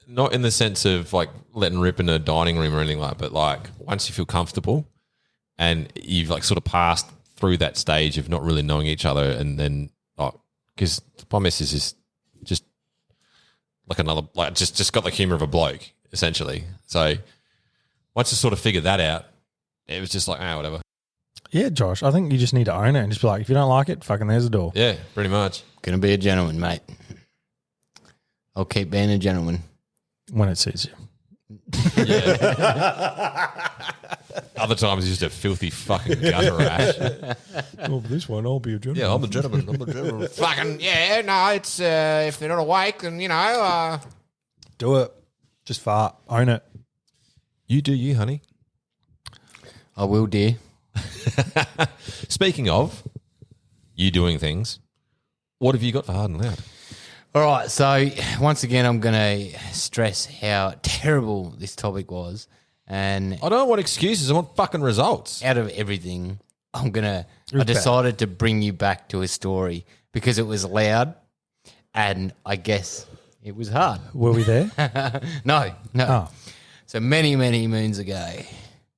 not in the sense of like letting rip in a dining room or anything like that, but like once you feel comfortable and you've like sort of passed through that stage of not really knowing each other, and then because my missus is just like another, like just got the humour of a bloke essentially. So once I sort of figured that out, it was just like, whatever. Yeah, Josh, I think you just need to own it and just be like, if you don't like it, fucking there's the door. Yeah, pretty much. Gonna be a gentleman, mate. I'll keep being a gentleman. When it suits you. Yeah. Other times he's just a filthy fucking gutter rash. Oh, this one, I'll be a gentleman. Yeah, I'm a gentleman. Fucking, yeah, no, it's, if they're not awake, then, Do it. Just fart. Own it. You do you, honey. I will, dear. Speaking of you doing things, what have you got for hard and loud? All right, so once again, I'm going to stress how terrible this topic was. And I don't want excuses. I want fucking results. out of everything, I was decided to bring you back to a story because it was loud and I guess it was hard. Were we there? No. Oh. So many, many moons ago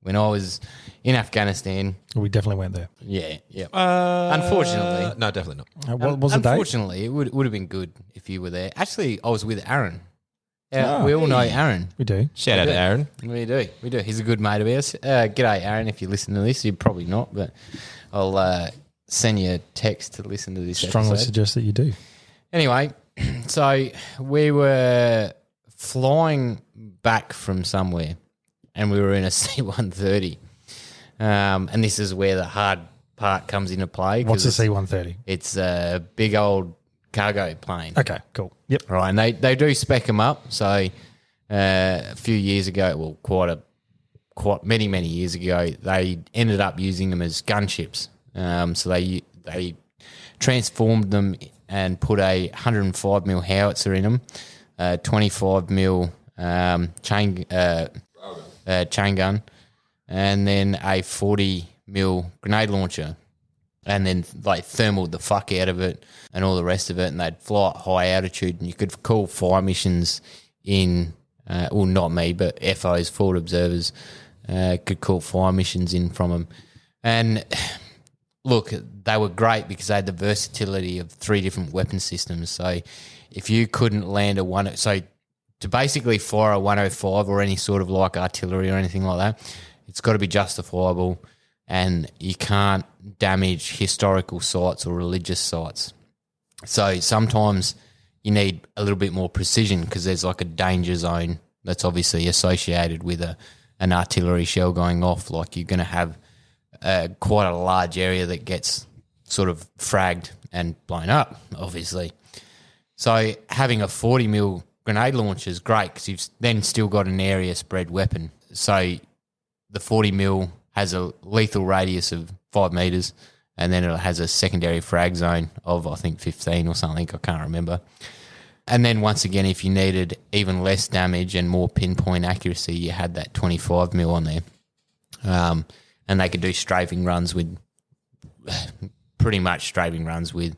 when I was in Afghanistan. We definitely went there. Yeah. Unfortunately. No, definitely not. What was the date? Unfortunately, it would have been good if you were there. Actually, I was with Aaron. We all know Aaron. We do. Shout out to Aaron. We do. He's a good mate of ours. G'day, Aaron, if you listen to this. You're probably not, but I'll send you a text to listen to this Strongly episode. suggest that you do. Anyway, so we were flying back from somewhere and we were in a C-130. And this is where the hard part comes into play. What's the it's- C-130? It's a big old cargo plane. Okay, cool. Yep. Right, and they do spec them up. So a few years ago, well, quite many years ago, they ended up using them as gunships. So they transformed them and put a 105 mil howitzer in them, 25 mil chain gun, and then a 40 mil grenade launcher. And then like thermaled the fuck out of it and all the rest of it, and they'd fly at high altitude, and you could call fire missions in. Well, not me, but FOs, forward observers, could call fire missions in from them. And look, they were great because they had the versatility of 3 different weapon systems. So if you couldn't land so to basically fire a 105 or any sort of like artillery or anything like that, it's got to be justifiable. And you can't damage historical sites or religious sites. So sometimes you need a little bit more precision because there's like a danger zone that's obviously associated with an artillery shell going off. Like you're going to have quite a large area that gets sort of fragged and blown up, obviously. So having a 40 mil grenade launcher is great because you've then still got an area spread weapon. So the 40 mil has a lethal radius of 5 metres, and then it has a secondary frag zone of, I think, 15 or something. I can't remember. And then once again, if you needed even less damage and more pinpoint accuracy, you had that 25 mil on there. And they could do strafing runs with pretty much strafing runs with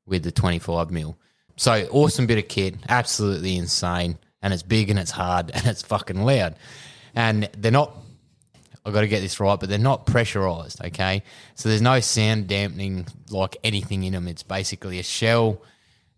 the 25 mil. So awesome bit of kit, absolutely insane, and it's big and it's hard and it's fucking loud. And they're not, I've got to get this right, but they're not pressurized, okay? So there's no sound dampening like anything in them. It's basically a shell,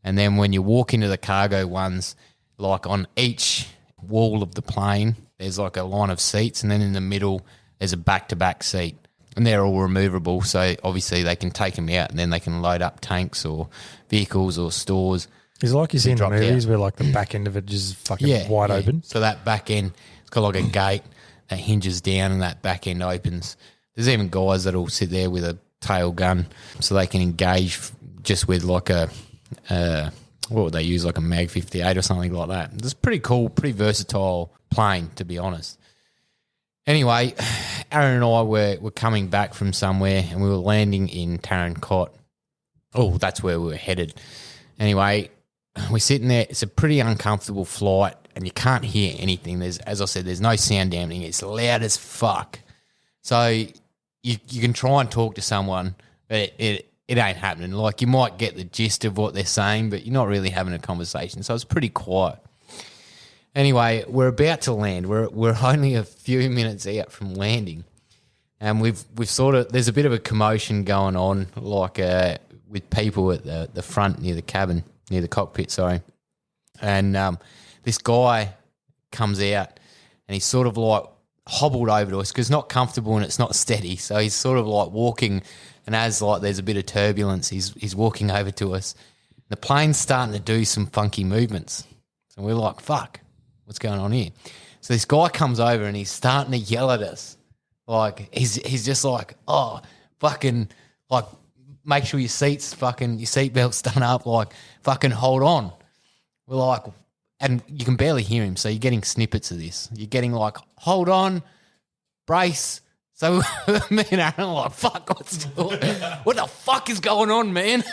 and then when you walk into the cargo ones, like on each wall of the plane, there's like a line of seats, and then in the middle there's a back-to-back seat. and they're all removable. So obviously they can take them out and then they can load up tanks or vehicles or stores. It's like you see in the dropped movies out. where like the back end of it is fucking wide open. So that back end, it's got like a gate that hinges down and that back end opens. There's even guys that'll sit there with a tail gun so they can engage just with like a what would they use, like a Mag 58 or something like that. It's pretty cool, pretty versatile plane, to be honest. Anyway, Aaron and I were coming back from somewhere and we were landing in Tarancot. Oh, that's where we were headed. Anyway, we're sitting there. It's a pretty uncomfortable flight and you can't hear anything. As I said, there's no sound dampening. It's loud as fuck. So you can try and talk to someone, but it ain't happening. Like, you might get the gist of what they're saying, but you're not really having a conversation. So it's pretty quiet. Anyway, we're about to land. We're only a few minutes out from landing, and we've sort of, there's a bit of a commotion going on, like with people at the front near the cabin, near the cockpit. Sorry, and this guy comes out, and he's sort of like hobbled over to us because it's not comfortable and it's not steady. So he's sort of like walking, and as like there's a bit of turbulence, he's walking over to us. The plane's starting to do some funky movements, so we're like, "Fuck, what's going on here?" So this guy comes over and he's starting to yell at us, like he's just like, "Oh, fucking, like, make sure your seatbelt's done up, like, fucking hold on." We're like, and you can barely hear him, so you're getting snippets of this. You're getting like, "Hold on, brace." So me and Aaron are like, "Fuck, what the fuck is going on, man?"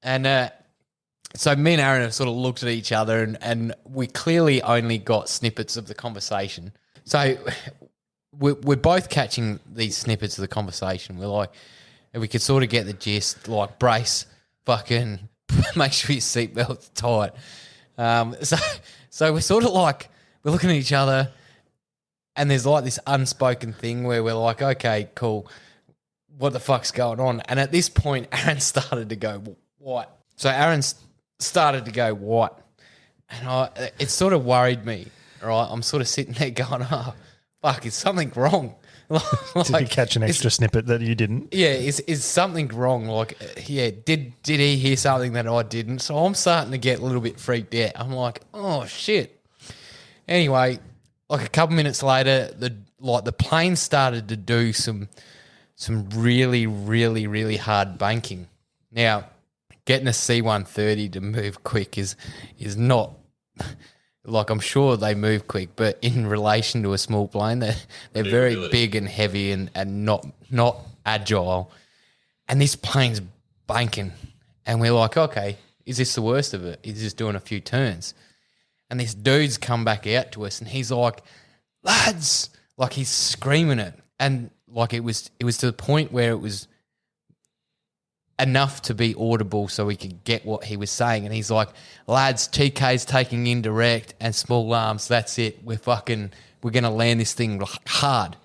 And so me and Aaron have sort of looked at each other and we clearly only got snippets of the conversation. So we're both catching these snippets of the conversation. We're like, and we could sort of get the gist, like, brace, fucking make sure your seatbelt's tight. So we're sort of like, we're looking at each other and there's like this unspoken thing where we're like, okay, cool, what the fuck's going on? And at this point, Aaron started to go, "What?" So Aaron started to go, "What?" And it sort of worried me, right? I'm sort of sitting there going, "Oh, fuck, is something wrong?" Did you catch an extra snippet that you didn't? Yeah, is something wrong? Like, yeah, did he hear something that I didn't? So I'm starting to get a little bit freaked out. I'm like, "Oh shit." Anyway, like a couple minutes later, the plane started to do some really, really, really hard banking. Now, getting a C-130 to move quick is not, like, I'm sure they move quick, but in relation to a small plane, they're very big and heavy and not agile. And this plane's banking. And we're like, okay, is this the worst of it? He's just doing a few turns. And this dude's come back out to us and he's like, "Lads," like he's screaming it. And like it was to the point where it was enough to be audible so we could get what he was saying. And he's like, "Lads, TK's taking indirect and small arms. That's it. We're going to land this thing hard."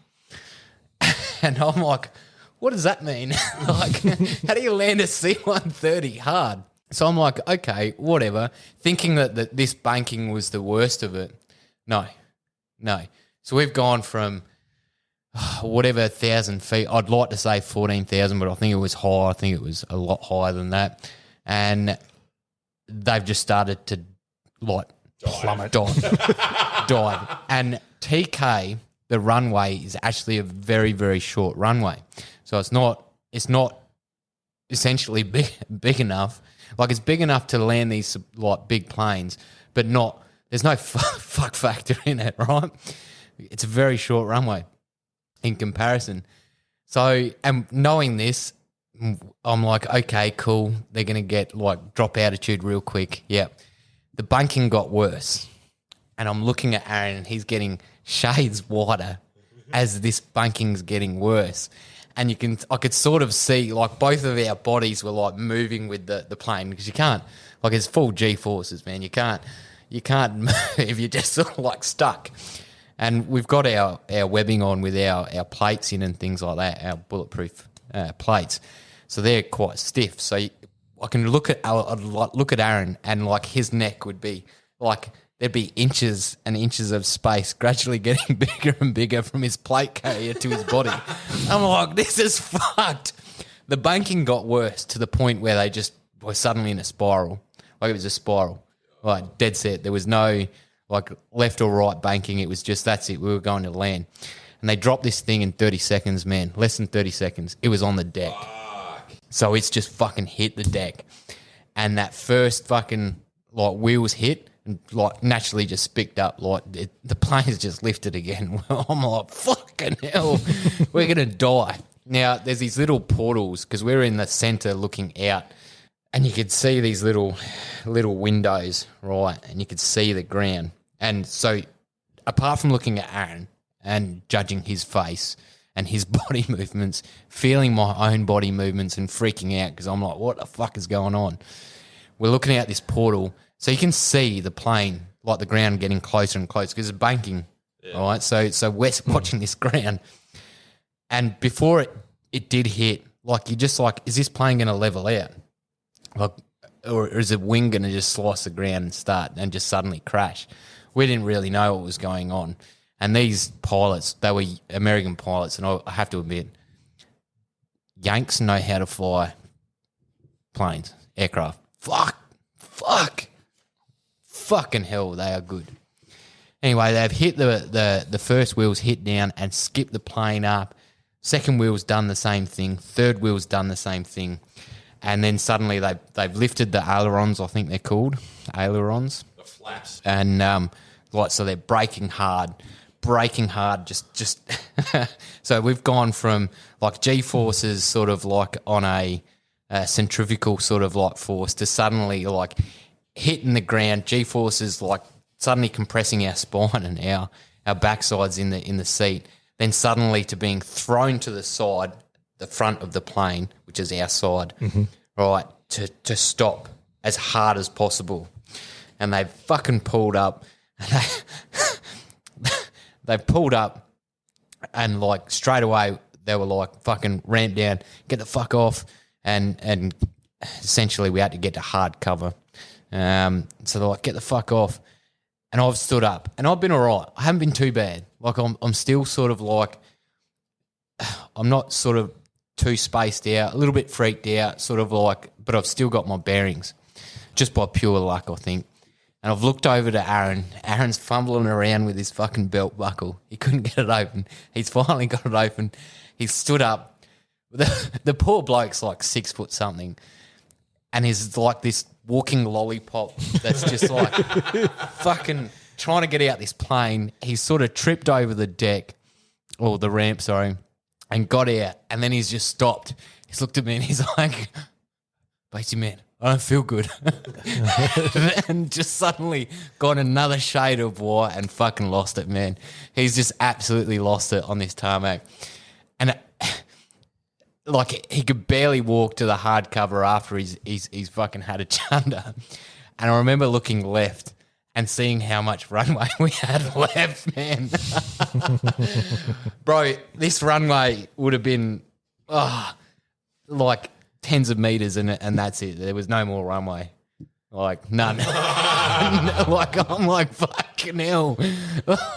And I'm like, what does that mean? Like, how do you land a C-130 hard? So I'm like, okay, whatever. Thinking that this banking was the worst of it. No. So we've gone from whatever 1,000 feet. I'd like to say 14,000, but I think it was high. I think it was a lot higher than that. And they've just started to like plummet, dive. And TK, the runway is actually a very, very short runway. So it's not essentially big enough. Like, it's big enough to land these like big planes, but there's no fuck factor in it, right? It's a very short runway in comparison. So, and knowing this, I'm like, okay, cool. They're going to get like drop altitude real quick. Yeah. The bunking got worse. And I'm looking at Aaron and he's getting shades wider as this bunking's getting worse. And I could sort of see like both of our bodies were like moving with the plane, because you can't, like, it's full G-forces, man. You can't move. You're just sort of like stuck. And we've got our webbing on with our plates in and things like that, our bulletproof plates. So they're quite stiff. So I can look at Aaron and like his neck would be like, there'd be inches and inches of space gradually getting bigger and bigger from his plate carrier to his body. I'm like, this is fucked. The banking got worse to the point where they just were suddenly in a spiral. Like it was a spiral. Like dead set. There was no like left or right banking. It was just, that's it. We were going to land. And they dropped this thing in 30 seconds, man. Less than 30 seconds. It was on the deck. So it's just fucking hit the deck. And that first fucking like wheels hit and like naturally just picked up. Like the plane's just lifted again. I'm like, fucking hell, we're going to die. Now, there's these little portals because we're in the centre looking out and you could see these little windows, right? And you could see the ground. And so apart from looking at Aaron and judging his face and his body movements, feeling my own body movements and freaking out because I'm like, what the fuck is going on? We're looking out this portal. So you can see the plane, like the ground getting closer and closer because it's banking, all right? So we're watching this ground. And before it did hit, like you're just like, is this plane going to level out? Like, or is the wing going to just slice the ground and start and just suddenly crash? We didn't really know what was going on. And these pilots, they were American pilots, and I have to admit, Yanks know how to fly planes, aircraft. Fucking hell, they are good. Anyway, they've hit the first wheel's hit down and skipped the plane up. Second wheel's done the same thing. Third wheel's done the same thing. And then suddenly they've lifted the ailerons, I think they're called, ailerons. The flaps. And so they're braking hard, just so we've gone from like G-forces sort of like on a centrifugal sort of like force to suddenly like hitting the ground, G-forces like suddenly compressing our spine and our backsides in the seat, then suddenly to being thrown to the side, the front of the plane, which is our side, right, to stop as hard as possible. And they fucking pulled up and they pulled up and like straight away they were like fucking ramp down, get the fuck off, and essentially we had to get to hard cover. So they're like, get the fuck off. And I've stood up and I've been all right. I haven't been too bad. Like I'm still sort of like, I'm not sort of too spaced out, a little bit freaked out, sort of like, but I've still got my bearings just by pure luck, I think. And I've looked over to Aaron. Aaron's fumbling around with his fucking belt buckle. He couldn't get it open. He's finally got it open. He stood up. The poor bloke's like 6 foot something. And he's like this walking lollipop that's just like fucking trying to get out this plane. He's sort of tripped over the deck, or the ramp, sorry, and got out. And then he's just stopped. He's looked at me and he's like, Batesy, man, I don't feel good. And just suddenly got another shade of white and fucking lost it, man. He's just absolutely lost it on this tarmac. And like he could barely walk to the hard cover after he's fucking had a chunder. And I remember looking left and seeing how much runway we had left, man. Bro, this runway would have been like tens of meters and that's it. There was no more runway. Like none. Like I'm like, fucking hell.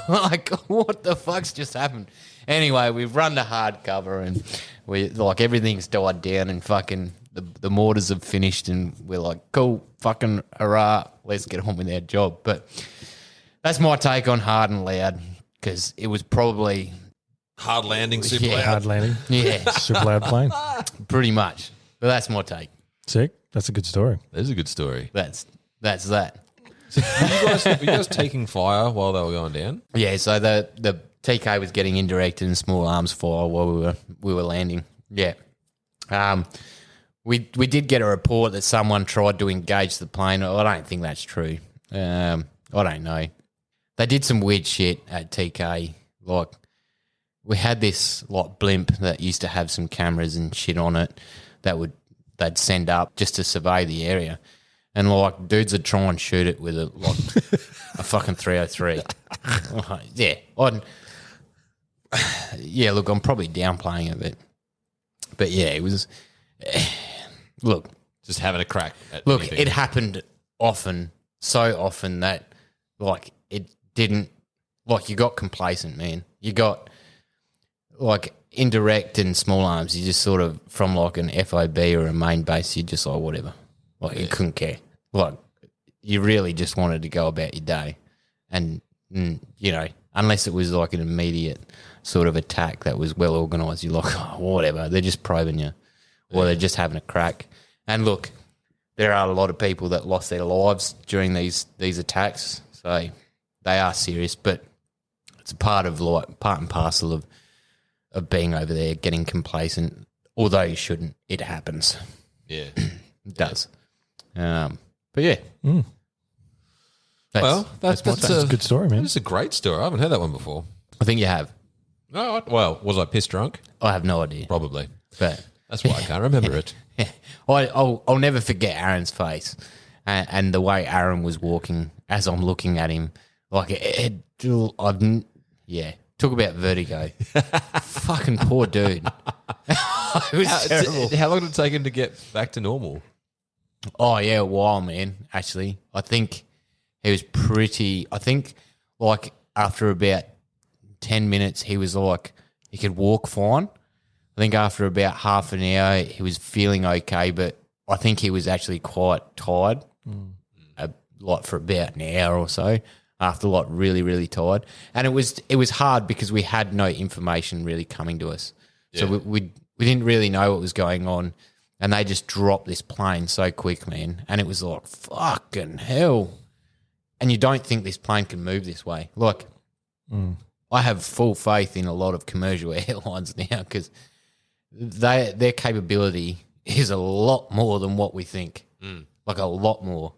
Like what the fuck's just happened? Anyway, we've run to hard cover and we like everything's died down and fucking the mortars have finished and we're like, cool, fucking hurrah, let's get on with our job. But that's my take on hard and loud because it was probably Hard landing, super loud. Hard landing. yeah, Super loud plane. pretty much. But that's my take. Sick. That's a good story. That is a good story. That's that. Were you guys taking fire while they were going down? Yeah, so the TK was getting indirected and small arms fire while we were landing. Yeah. We did get a report that someone tried to engage the plane. I don't think that's true. I don't know. They did some weird shit at TK. Like we had this like blimp that used to have some cameras and shit on it that they'd send up just to survey the area. And like dudes would try and shoot it with a fucking 303. Yeah. Yeah, look, I'm probably downplaying it a bit. But yeah, it was look, Just having a crack at look, anything. it happened often, so often that like it didn't, like you got complacent, man. You got like indirect and small arms. You just sort of from like an FOB or a main base, you just like whatever. Like you couldn't care. Like you really just wanted to go about your day, and you know, unless it was like an immediate sort of attack that was well organised, you're like, oh, whatever. They're just probing you, or they're just having a crack. And look, there are a lot of people that lost their lives during these attacks, so they are serious. But it's a part and parcel of being over there, getting complacent. Although you shouldn't, it happens. Yeah. It does. But yeah. That's a good story, man. That's a great story. I haven't heard that one before. I think you have. No, well, was I piss drunk? I have no idea. Probably. But That's why I can't remember it. I'll never forget Aaron's face and the way Aaron was walking as I'm looking at him. Like talk about vertigo. Fucking poor dude. It was terrible. How long did it take him to get back to normal? Oh yeah, a while, man. Actually, I think he was like after about 10 minutes, he was like he could walk fine. I think after about half an hour, he was feeling okay, but I think he was actually quite tired, like for about an hour or so. After like really, really tired, and it was hard because we had no information really coming to us, so we didn't really know what was going on, and they just dropped this plane so quick, man, and it was like fucking hell, and you don't think this plane can move this way. Like, I have full faith in a lot of commercial airlines now because their capability is a lot more than what we think, like a lot more.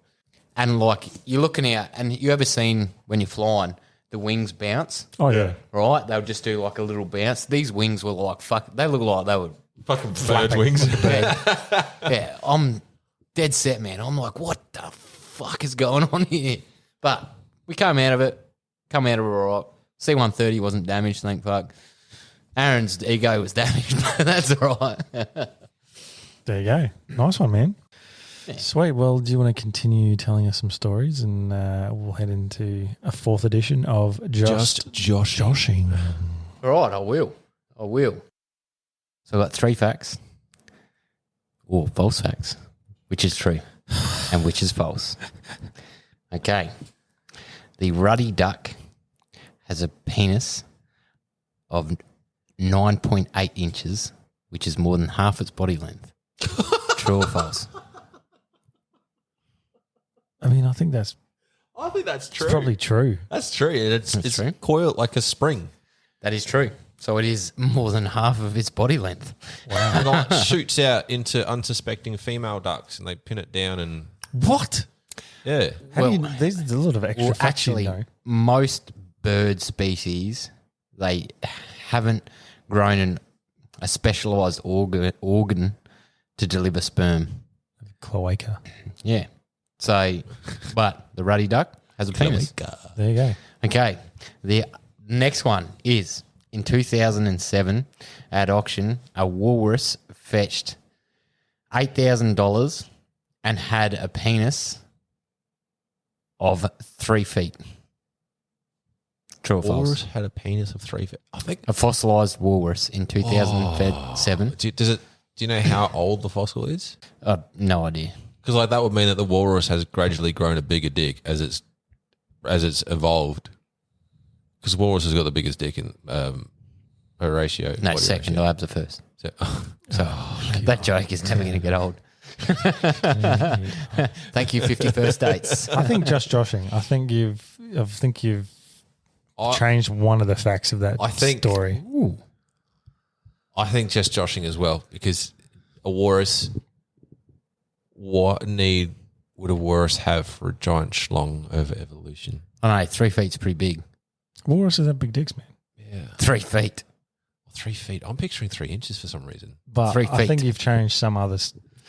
And like you're looking out, and you ever seen when you're flying the wings bounce? Oh yeah, right. They'll just do like a little bounce. These wings were like fuck. They look like they were Fucking bird wings. yeah, I'm dead set, man. I'm like, what the fuck is going on here? But we came out of it. All right. C-130 wasn't damaged, thank fuck. Aaron's ego was damaged. That's all right. There you go. Nice one, man. Yeah. Sweet. Well, do you want to continue telling us some stories, and we'll head into a fourth edition of Just Joshing. All right, I will. So I've got 3 facts, or false facts, which is true and which is false. Okay. The ruddy duck has a penis of 9.8 inches, which is more than half its body length. True or false? I mean, I think that's true. It's probably true. That's true. It's true. coiled like a spring. That is true. So it is more than half of its body length. Wow. And like shoots out into unsuspecting female ducks, and they pin it down and What? yeah. There's a lot of extra facts actually, in, though. most bird species, they haven't grown a specialised organ to deliver sperm. Cloaca. Yeah. So, but the ruddy duck has a penis. There you go. Okay. The next one is in 2007 at auction, a walrus fetched $8,000 and had a penis of 3 feet. True or false? Walrus had a penis of 3 feet. I think. A fossilised walrus in 2007. Do you know how old the fossil is? No idea. Because like that would mean that the walrus has gradually grown a bigger dick as it's evolved. Because walrus has got the biggest dick in per ratio. No, body second. ratio. Labs are first. So, So that joke is never going to get old. Thank you, 51st dates. I think just joshing. I think you've changed one of the facts of that story. Ooh. I think just joshing as well, because a walrus. What need would a walrus have for a giant schlong over evolution? I know, 3 feet's pretty big. Walruses have big dicks, man. Yeah. 3 feet. 3 feet. I'm picturing 3 inches for some reason. But 3 I feet. think you've changed some other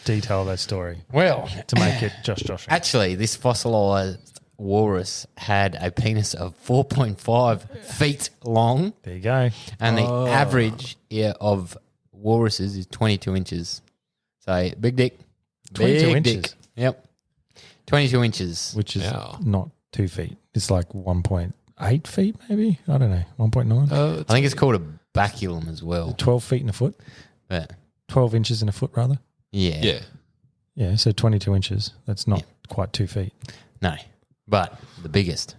detail of that story Well, to make it just joshing. actually, this fossilised walrus had a penis of 4.5 feet long, There you go. and the average of walruses is 22 inches. So, big dick. 22 Big inches? dick. Yep. 22 inches. Which is Yeah. not 2 feet. It's like 1.8 feet, maybe. I don't know. 1.9. I think it's called a baculum as well. 12 feet in a foot. But 12 inches in a foot, rather. yeah. Yeah. Yeah, so 22 inches. That's not quite 2 feet. No. But the biggest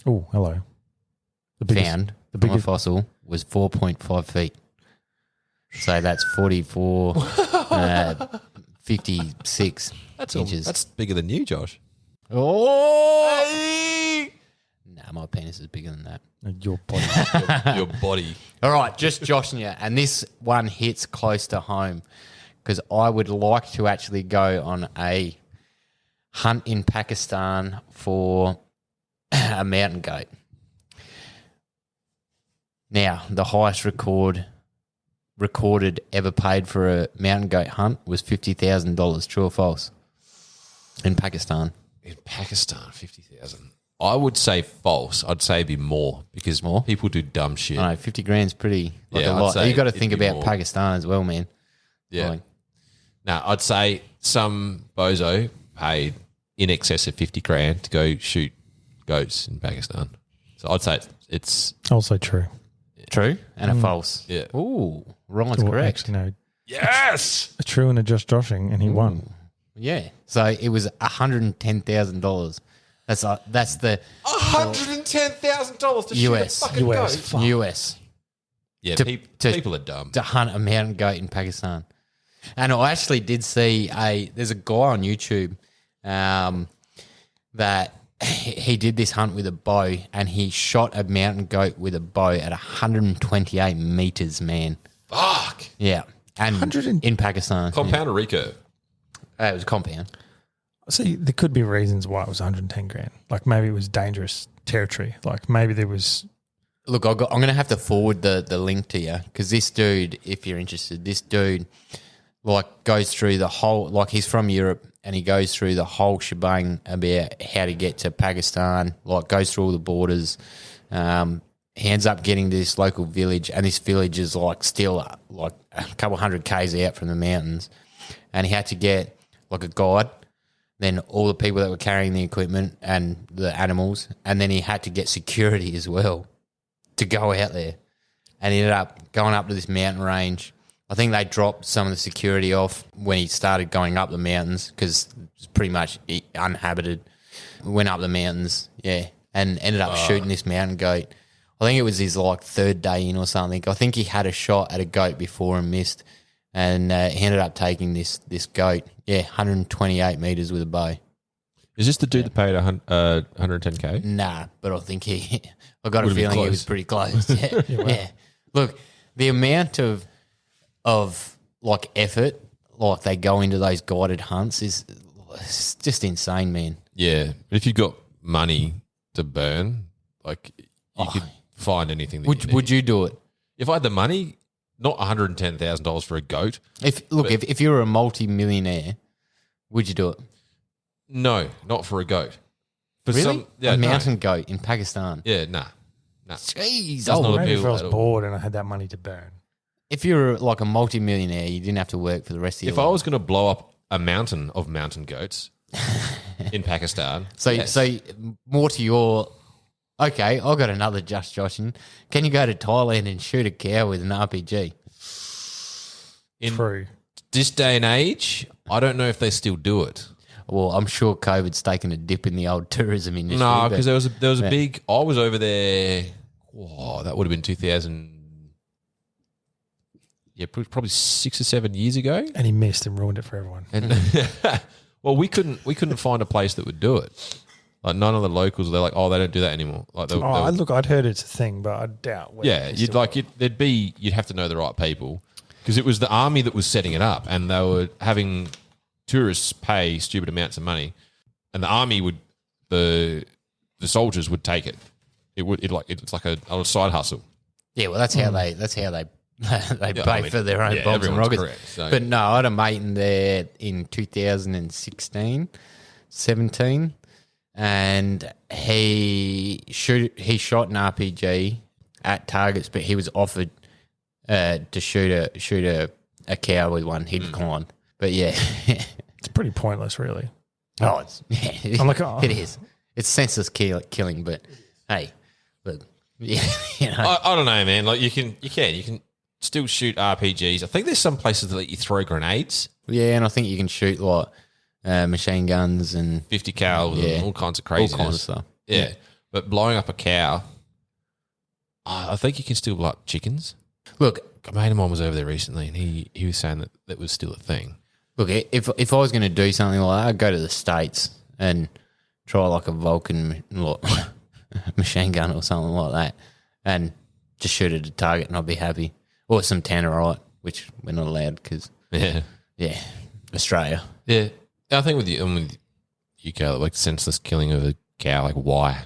Oh, hello. The biggest, found the from a biggest. fossil was 4.5 feet. So that's 44, 56 inches. That's bigger than you, Josh. Oh! Nah, my penis is bigger than that. Your body. Your body. All right, just joshing you. And this one hits close to home because I would like to actually go on a hunt in Pakistan for a mountain goat. Now, the highest recorded ever paid for a mountain goat hunt was $50,000. True or false? In Pakistan. In Pakistan, 50,000. I would say false. I'd say it'd be more because More? people do dumb shit. I know, 50 grand's pretty like Yeah, a I'd lot. say You got to it'd think be about more. Pakistan as well, man. Yeah. Like, Now, I'd say some bozo paid in excess of 50 grand to go shoot goats in Pakistan. So I'd say it's Also true. true and a false. Yeah. Ooh, Ryan's Or correct. actually, no, yes. a true and a just joshing, and he won. Yeah. So it was $110,000. That's the $110,000 to US. shoot a fucking US. goat. Fuck. US Yeah, To- people are dumb. to hunt a mountain goat in Pakistan. And I actually did see there's a guy on YouTube that he did this hunt with a bow and he shot a mountain goat with a bow at 128 meters, man. Fuck. Yeah. And 100 in Pakistan. Compound or recurve? It was compound. See, there could be reasons why it was 110 grand. Like maybe it was dangerous territory. Like maybe there was. Look, I'm going to have to forward the link to you because this dude, if you're interested, this dude like goes through the whole, like he's from Europe and he goes through the whole shebang about how to get to Pakistan, like goes through all the borders. He ends up getting to this local village and this village is like still like a couple hundred Ks out from the mountains and he had to get like a guide, then all the people that were carrying the equipment and the animals, and then he had to get security as well to go out there. And he ended up going up to this mountain range. I think they dropped some of the security off when he started going up the mountains because it's pretty much uninhabited. Went up the mountains, yeah, and ended up shooting this mountain goat. I think it was his like third day in or something. I think he had a shot at a goat before and missed, and he ended up taking this goat, 128 meters with a bow. Is this the dude that paid 110K? Nah, but I think I got a Would've been feeling he close. was pretty close. Yeah. Yeah. Look, the amount of like effort, like they go into those guided hunts is it's just insane, man. Yeah. But if you've got money to burn, like you could find anything that you need. Would you do it? If I had the money, not $110,000 for a goat. If you were a multi-millionaire, would you do it? No, not for a goat. For Really? yeah, a no. mountain goat in Pakistan. Yeah, nah. Jeez. Does not Maybe if appeal I was at all. bored and I had that money to burn. If you were like a multi-millionaire, you didn't have to work for the rest of your If life. I was going to blow up a mountain of mountain goats in Pakistan, So yes. so more to your okay, I got another just joshing. Can you go to Thailand and shoot a cow with an RPG? in True. this day and age, I don't know if they still do it. Well, I'm sure COVID's taken a dip in the old tourism industry. No, but- because there was a big. I was over there. Oh, that would have been 2000. Yeah, probably 6 or 7 years ago. And he missed and ruined it for everyone. And well, we couldn't find a place that would do it. Like none of the locals, they're like, oh, they don't do that anymore. Like, Look, I'd heard it's a thing, but I doubt. whether yeah, they you'd still like do it. You'd have to know the right people because it was the army that was setting it up, and they were having tourists pay stupid amounts of money, and the army would the soldiers would take it. It's like a side hustle. Yeah, well, that's how they they Yeah, pay I mean, for their own yeah, bombs and everyone's rockets. correct, so- But no, I had a mate in there in 2016, 17, and he shot an RPG at targets, but he was offered to shoot a cow with one. He declined. But yeah, It's pretty pointless, really. it's I'm like, oh. it is. It's senseless killing, but hey, look, yeah, I don't know, man. Like you can still shoot RPGs. I think there's some places that let you throw grenades, yeah, and I think you can shoot like machine guns and 50 cal, and all kinds of craziness. all kinds of stuff. Yeah. But blowing up a cow, I think you can still blow up chickens. Look, A mate of mine was over there recently, and he was saying that was still a thing. look, if I was going to do something like that, I'd go to the States and try like a Vulcan machine gun or something like that, and just shoot at a target, and I'd be happy. Or some tannerite, which we're not allowed because Yeah. Australia. Yeah. I think with UK, like senseless killing of a cow, like why?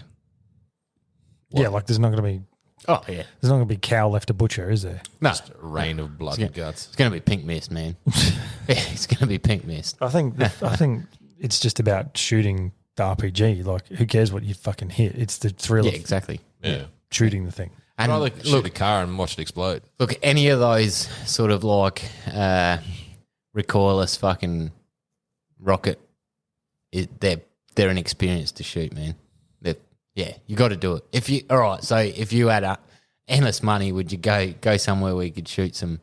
Yeah, like there's not going to be Oh yeah, there's not going to be cow left to butcher, is there? no, A rain of blood and guts. it's going to be pink mist, man. Yeah, it's going to be pink mist. I think it's just about shooting the RPG. Like, who cares what you fucking hit? It's the thrill Yeah, of exactly. Yeah. shooting the thing. I'd And rather shoot a car and watch it explode. look, any of those sort of like recoilless fucking rocket, they're an experience to shoot, man. Yeah, you got to do it. If you had endless money, would you go somewhere where you could shoot some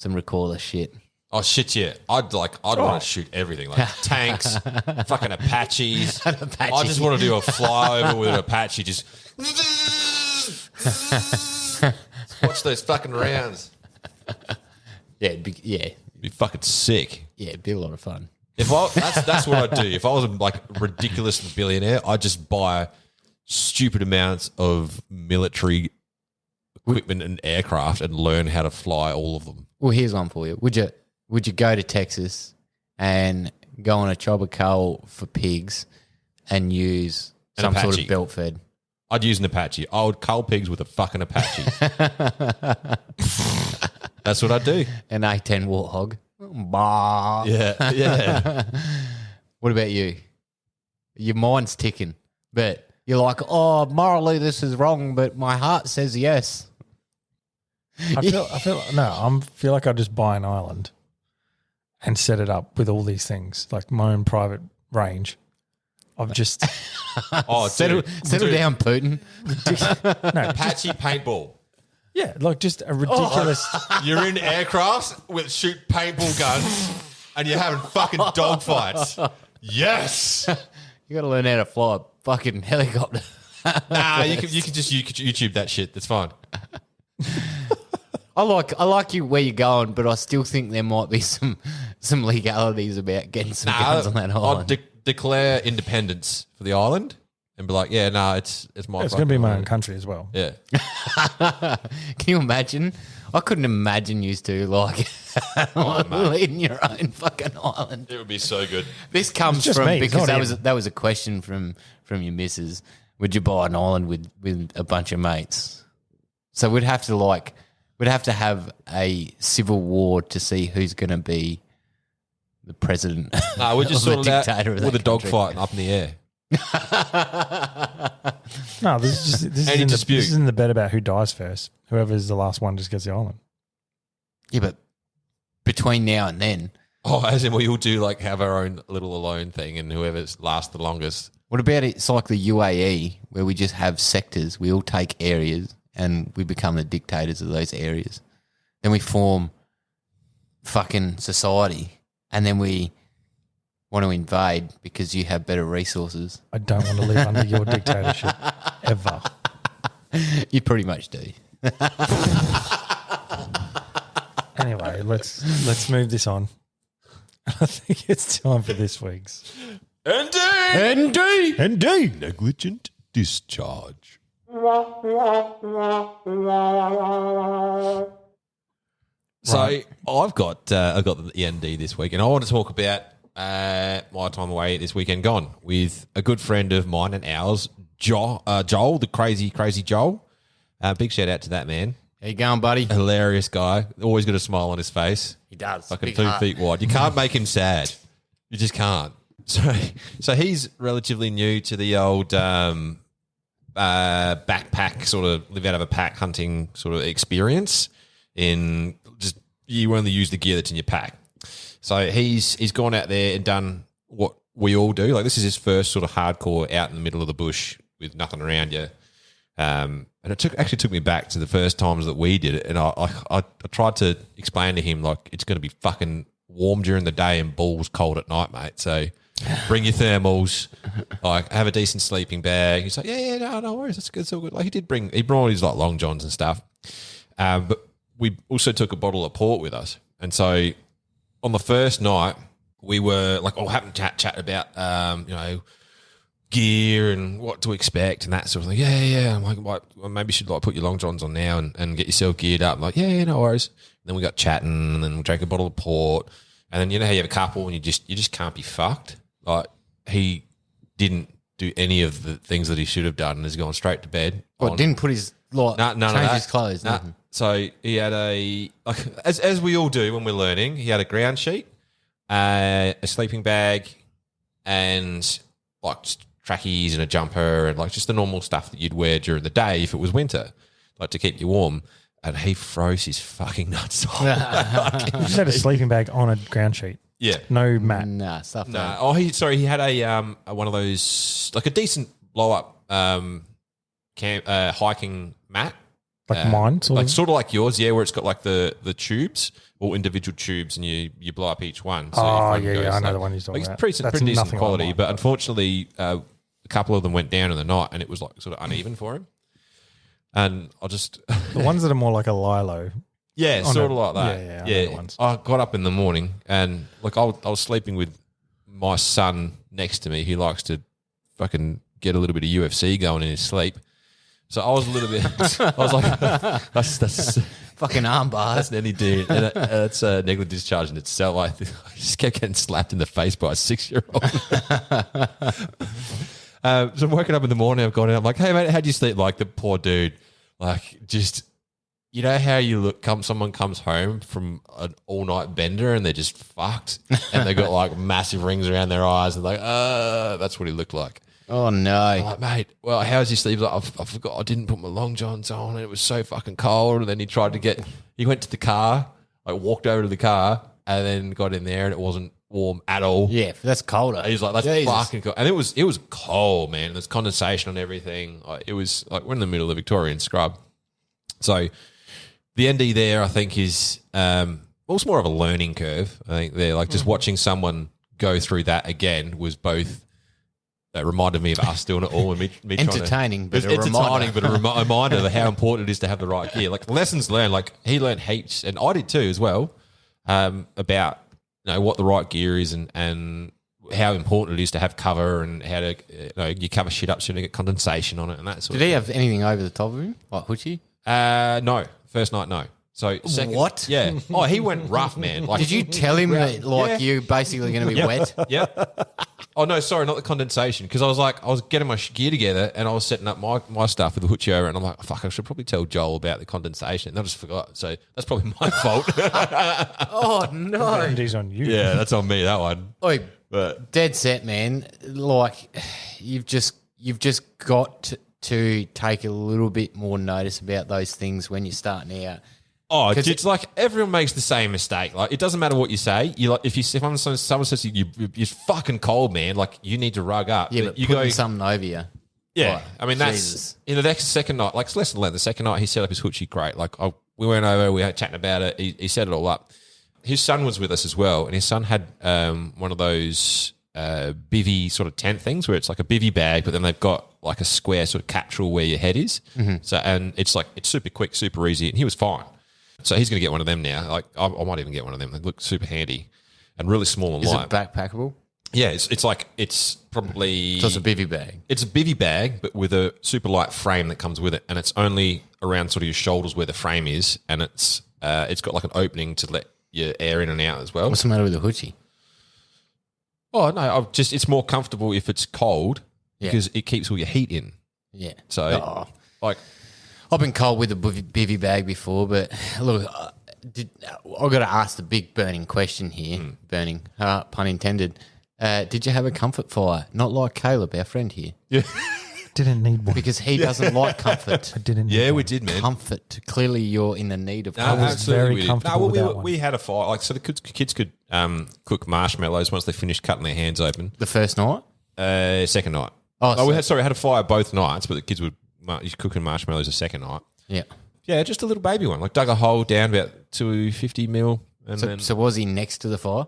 recoilless shit? Oh shit! Yeah, I'd want to shoot everything like tanks, fucking Apaches. Apache. I just want to do a flyover with an Apache. Just watch those fucking rounds. Yeah, It'd be fucking sick. it'd be a lot of fun. If that's what I'd do. If I was like a ridiculous billionaire, I'd just buy stupid amounts of military equipment and aircraft and learn how to fly all of them. Well, here's one for you. Would you go to Texas and go on a chopper cull for pigs and use An some sort Apache. of belt fed? I'd use an Apache. I would cull pigs with a fucking Apache. That's what I'd do. An A10 Warthog. Bah. Yeah. What about you? Your mind's ticking, but you're like, oh, morally this is wrong, but my heart says yes. I feel like I'd just buy an island and set it up with all these things, like my own private range. I've just Oh, Settle dude. down, Putin. Apache paintball. like just a ridiculous. You're in aircrafts with shoot paintball guns and you're having fucking dogfights. Yes. You got to learn how to fly a fucking helicopter. Nah, you can just YouTube that shit. That's fine. I like you where you're going, but I still think there might be some legalities about getting some guns on that island. I'll declare independence for the island and be like, yeah, no, it's my. It's going to be my own island. country as well. Yeah. Can you imagine? I couldn't imagine you two like leading your own fucking island. It would be so good. This comes It's just from me, it's because not him. that was a question from your missus. Would you buy an island with a bunch of mates? So we'd have to have a civil war to see who's going to be the president. No, we just or sorted the out dictator of with a that dog country. fighting up in the air. No, this Any is dispute. this is in the bet about who dies first. Whoever's the last one just gets the island. Yeah, but between now and then, Oh, as in we all do like have our own little alone thing, and whoever's lasts the longest. what about it's like the UAE where we just have sectors? We all take areas and we become the dictators of those areas. Then we form fucking society, and then we want to invade because you have better resources. I don't want to live under your dictatorship ever. You pretty much do. Anyway, let's move this on. I think it's time for this week's Indeed. Negligent discharge. So I've got the ND this week, and I want to talk about my time away this weekend gone with a good friend of mine and ours, Joel, the crazy Joel. Big shout out to that man. How you going, buddy? Hilarious guy. Always got a smile on his face. He does. Fucking Big 2 heart. feet wide. You can't make him sad. You just can't. So he's relatively new to the old backpack sort of live out of a pack hunting sort of experience. In just you only use the gear that's in your pack. So he's gone out there and done what we all do. Like, this is his first sort of hardcore out in the middle of the bush with nothing around you. And it actually took me back to the first times that we did it. And I tried to explain to him, like, it's going to be fucking warm during the day and balls cold at night, mate. So bring your thermals, like, have a decent sleeping bag. He's like, yeah, no worries. That's good. It's all good. Like, he brought his like long johns and stuff. But we also took a bottle of port with us. And so on the first night, we were like all having chat about, gear and what to expect and that sort of thing. Yeah. I'm like, well, maybe you should like put your long johns on now and get yourself geared up. I'm like, yeah, no worries. And then we got chatting and then we drank a bottle of port. And then you know how you have a couple and you just can't be fucked. Like, he didn't do any of the things that he should have done and has gone straight to bed. Well, didn't put his change his clothes. Nah. So he had as we all do when we're learning, he had a ground sheet, a sleeping bag, and like just trackies and a jumper and like just the normal stuff that you'd wear during the day if it was winter, like to keep you warm. And he froze his fucking nuts off. You just had a sleeping bag on a ground sheet. Yeah. No mat. Nah, stuff like Oh, he had a one of those, like a decent blow up hiking mat. Like mine, sort of like yours, yeah, where it's got like the tubes, all individual tubes, and you blow up each one. So I know the one he's talking like, about. It's pretty decent quality, like but unfortunately, a couple of them went down in the night, and it was like sort of uneven for him. And the ones that are more like a lilo. Yeah, sort of like that. Yeah, yeah. I know the ones. I got up in the morning and like I was sleeping with my son next to me. He likes to fucking get a little bit of UFC going in his sleep. So I was a little bit. I was like, "That's fucking armbar." That's any dude, and it's a negligent discharge in itself. I just kept getting slapped in the face by a 6-year-old. So I'm waking up in the morning. I've gone in. I'm like, "Hey mate, how'd you sleep?" Like the poor dude, like just. You know how you look? Someone comes home from an all-night bender and they're just fucked, and they got like massive rings around their eyes, and like, that's what he looked like. Oh no! I'm like, mate, well, how's your sleep? Like, I forgot I didn't put my long johns on, and it was so fucking cold. And then he went to the car, like walked over to the car, and then got in there, and it wasn't warm at all. Yeah, that's colder. He's like, that's Jesus. fucking cold, and it was cold, man. There's condensation on everything. Like, it was like we're in the middle of the Victorian scrub, so. The ND there, I think, is also more of a learning curve. I think they're like just watching someone go through that again was both reminded me of us doing it all and me entertaining, but a reminder of how important it is to have the right gear. Like lessons learned, like he learned heaps, and I did too as well, about what the right gear is and how important it is to have cover and how to you cover shit up so you don't get condensation on it and that sort of thing. Did he have anything over the top of him, like Hoochie? No. First night, no. So second, what? Yeah. Oh, he went rough, man. Like, did you tell him that you're basically going to be wet? Yeah. Oh no, sorry, not the condensation. Because I was getting my gear together and I was setting up my stuff with the Hoochie over, and I'm like, fuck, I should probably tell Joel about the condensation. And I just forgot. So that's probably my fault. Oh no! And he's on you. Yeah, that's on me. That one. Oi, But dead set, man. Like you've just got to take a little bit more notice about those things when you're starting out. oh, it's like everyone makes the same mistake. Like it doesn't matter what you say. You like if someone says to you, you're fucking cold, man. Like you need to rug up. Yeah, but you putting something over you. Yeah, Like, I mean that's Jesus. in the next second night. Like lesson learned. The second night he set up his Hoochie great. Like we went over, we had chatting about it. He set it all up. His son was with us as well, and his son had one of those bivvy sort of tent things where it's like a bivvy bag, but then they've got like a square sort of capsule where your head is. Mm-hmm. So and it's super quick, super easy, and he was fine. So he's going to get one of them now. Like I might even get one of them. They look super handy and really small and Is light. it backpackable? Yeah, it's probably So it's a bivvy bag. It's a bivvy bag, but with a super light frame that comes with it, and it's only around sort of your shoulders where the frame is, and it's got like an opening to let your air in and out as well. What's the matter with the Hoochie? Oh no, it's more comfortable if it's cold because it keeps all your heat in. Yeah. So like. I've been cold with a bivvy bag before, but look, I've got to ask the big burning question here. Burning, pun intended. Did you have a comfort fire? Not like Caleb, our friend here. Yeah. didn't need one. Because he doesn't like comfort. I didn't. Need Yeah, one. we did, man. Comfort. Clearly, you're in the need of No, comfort. was absolutely very we did. comfortable with that one. We had a fire. Like, so the kids could cook marshmallows once they finished cutting their hands open. The first night? Second night. Oh, we had a fire both nights, but the kids would cooking marshmallows the second night. Yeah. Yeah, just a little baby one. Like dug a hole down about 250 mil, and then So was he next to the fire?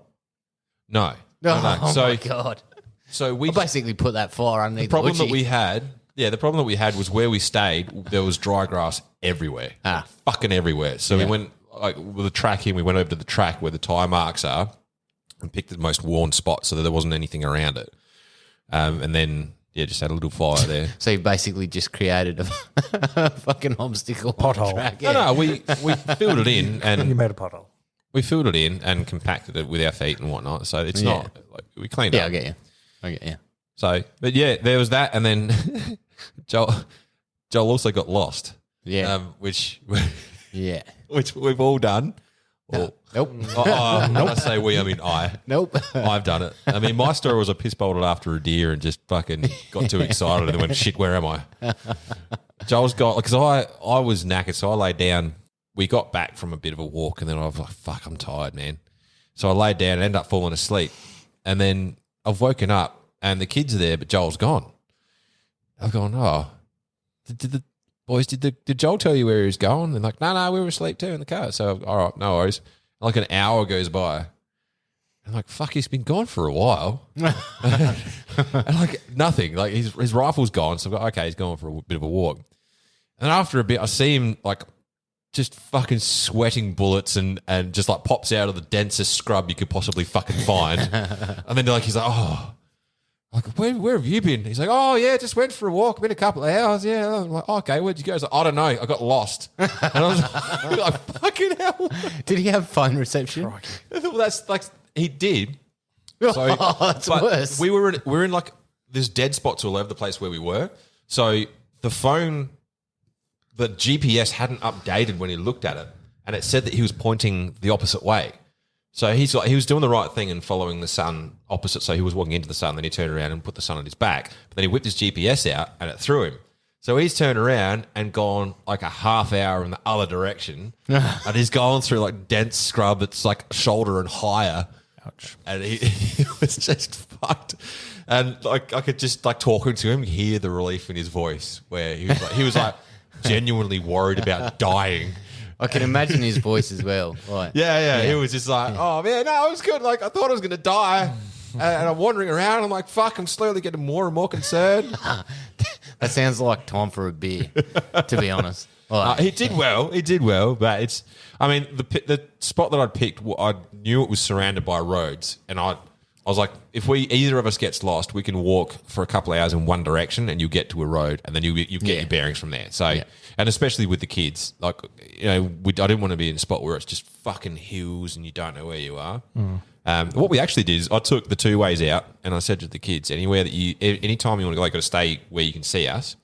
no. Oh, So my God. so we I basically put that fire underneath the problem the that we had. Yeah, the problem that we had was where we stayed. There was dry grass everywhere, fucking everywhere. So we went like with the track in. We went over to the track where the tire marks are, and picked the most worn spot so that there wasn't anything around it. And then just had a little fire there. So you basically just created a fucking obstacle Pothole. track. No, we filled it in You and made a pothole. we filled it in and compacted it with our feet and whatnot. So it's not like we cleaned Yeah, up. I get you. So, but yeah, there was that, and then Joel also got lost. Yeah. Which Yeah. we've all done. Or, Nope. when I say we, I mean I. Nope. I've done it. I mean, my story was I piss bolted after a deer and just fucking got too excited and then went, shit, where am I? Joel's got, because I was knackered, so I laid down. We got back from a bit of a walk and then I was like, fuck, I'm tired, man. So I laid down and ended up falling asleep. And then I've woken up and the kids are there, but Joel's gone. I've gone, oh, did the boys, did Joel tell you where he was going? And like, no, we were asleep too in the car. So, all right, no worries. Like an hour goes by. I'm like, fuck, he's been gone for a while. And like nothing. Like his rifle's gone. So I've got, okay, he's gone for a bit of a walk. And after a bit, I see him like just fucking sweating bullets and just like pops out of the densest scrub you could possibly fucking find. And then like he's like, oh, like where have you been? He's like, oh yeah, just went for a walk, been a couple of hours. Yeah. I'm like, oh, okay, where'd you go? He's like, I don't know, I got lost. And I was like, fucking hell. Did he have phone reception? Well, that's like he did. So, That's but worse. we were in like there's dead spots all over the place where we were. So the phone, the GPS hadn't updated when he looked at it, and it said that he was pointing the opposite way. So he was doing the right thing and following the sun opposite. So he was walking into the sun, then he turned around and put the sun on his back. But then he whipped his GPS out and it threw him. So he's turned around and gone like a half hour in the other direction, and he's going through like dense scrub that's like shoulder and higher. Ouch. And he was just fucked. And like I could just like talking to him, hear the relief in his voice where he was like genuinely worried about dying. I can imagine his voice as well. Right. Yeah. He was just like, oh man, no, it was good. Like I thought I was going to die. And I'm wandering around. I'm like, fuck, I'm slowly getting more and more concerned. That sounds like time for a beer, to be honest. Like, He did well, but it's, I mean, the spot that I'd picked, I knew it was surrounded by roads, and I was like, if either of us gets lost, we can walk for a couple of hours in one direction, and you get to a road, and then you get your bearings from there. So, and especially with the kids, like I didn't want to be in a spot where it's just fucking hills and you don't know where you are. What we actually did is I took the two ways out, and I said to the kids, anywhere that anytime you want to go, you got to stay where you can see us,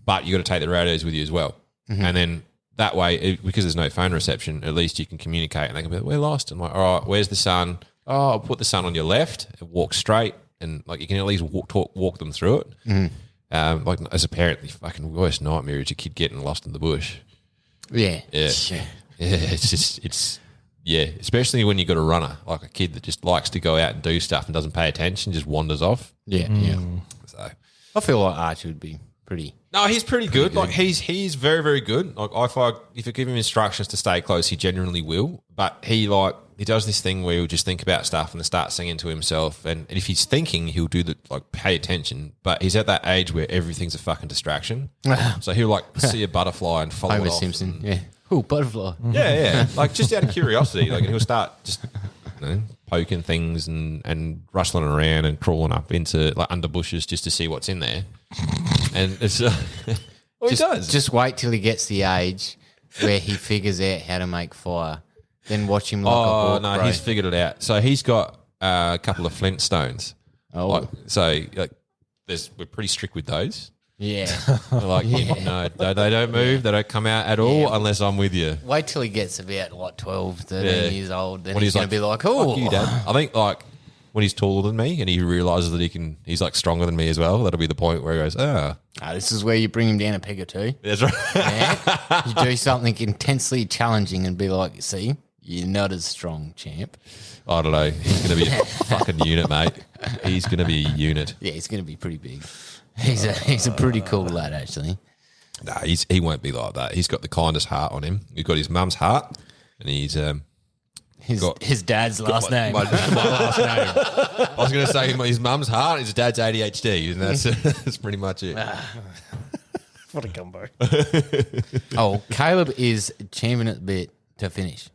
but you got to take the radios with you as well. And then that way, because there's no phone reception, at least you can communicate, and they can be like, we're lost. And I'm like, all right, where's the sun? Oh, I'll put the sun on your left and walk straight, and like you can at least walk them through it. Like as a parent, the fucking worst nightmare is your kid getting lost in the bush. yeah. It's especially when you got a runner, like a kid that just likes to go out and do stuff and doesn't pay attention, just wanders off. Yeah. So I feel like Archie would be pretty. no, he's pretty good. Like he's very, very good. Like if you give him instructions to stay close, he genuinely will. But he does this thing where he'll just think about stuff and then start singing to himself. And if he's thinking, he'll do pay attention. But he's at that age where everything's a fucking distraction. So he'll like see a butterfly and follow Homer it off. Simpson. Yeah. Oh, butterfly. Yeah. Like just out of curiosity, like, and he'll start just poking things and rustling around and crawling up into like under bushes just to see what's in there. And it's he does. Just wait till he gets the age where he figures out how to make fire. Then watch him like a hawk, bro. He's figured it out. So he's got a couple of flintstones. Oh. We're pretty strict with those. Yeah. Like, no, they don't move. They don't come out at all unless I'm with you. Wait till he gets about like 12, 13 years old. Then When he's going to be like, oh. Fuck you, Dad. I think like when he's taller than me and he realizes that he's like stronger than me as well. That'll be the point where he goes, This is where you bring him down a peg or two. that's right. Yeah. You do something intensely challenging and be like, see, you're not as strong, champ. I don't know. He's going to be a fucking unit, mate. He's going to be a unit. Yeah, he's going to be pretty big. He's a pretty cool lad, actually. Nah, he won't be like that. He's got the kindest heart on him. He's got his mum's heart, and he's his dad's last name. My last name. I was going to say his mum's heart, his dad's ADHD, and that's pretty much it. What a combo. Oh, Caleb is champing at the bit to finish.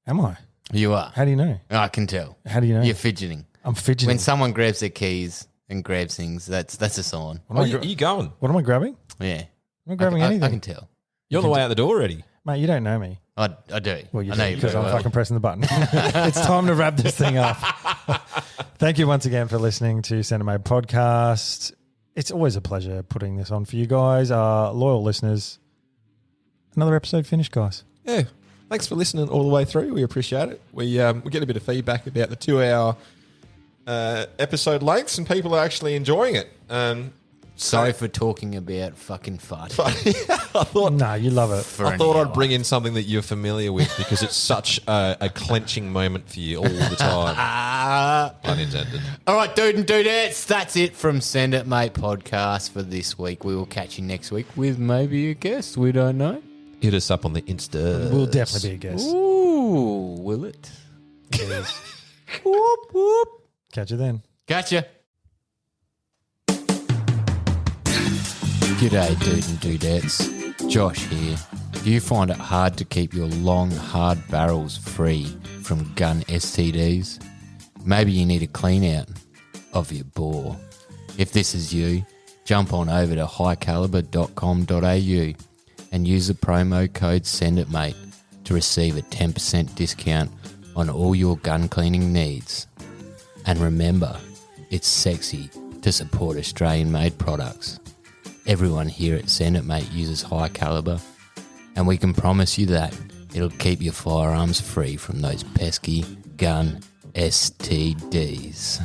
Am I? You are. How do you know? I can tell. How do you know? You're fidgeting. I'm fidgeting. When someone grabs their keys and grabs things, that's a sign. You going? What am I grabbing? Yeah. I'm not grabbing anything. I can tell. You're on the way out the door already. Mate, you don't know me. I do. Well, you I know do, you because very I'm well. fucking pressing the button. It's time to wrap this thing up. Thank you once again for listening to Centre Made Podcast. It's always a pleasure putting this on for you guys, our loyal listeners. Another episode finished, guys. Yeah. Thanks for listening all the way through. We appreciate it. We get a bit of feedback about the 2-hour episode lengths, and people are actually enjoying it. Sorry for talking about fucking fart. I thought No, you love it. for I an thought hour. I'd bring in something that you're familiar with because it's such a clenching moment for you all the time. Unintended. All right, dude and dudettes, that's it from Send It Mate podcast for this week. We will catch you next week with maybe a guest. We don't know. Hit us up on the Insta. We'll definitely be a guest. Ooh, will it? Cheers. Whoop, whoop. Catch you then. Gotcha. G'day, dude and dudettes. Josh here. Do you find it hard to keep your long, hard barrels free from gun STDs? Maybe you need a clean out of your bore. If this is you, jump on over to highcaliber.com.au and use the promo code SENDITMATE to receive a 10% discount on all your gun cleaning needs. And remember, it's sexy to support Australian-made products. Everyone here at Send It Mate uses High Caliber, and we can promise you that it'll keep your firearms free from those pesky gun STDs.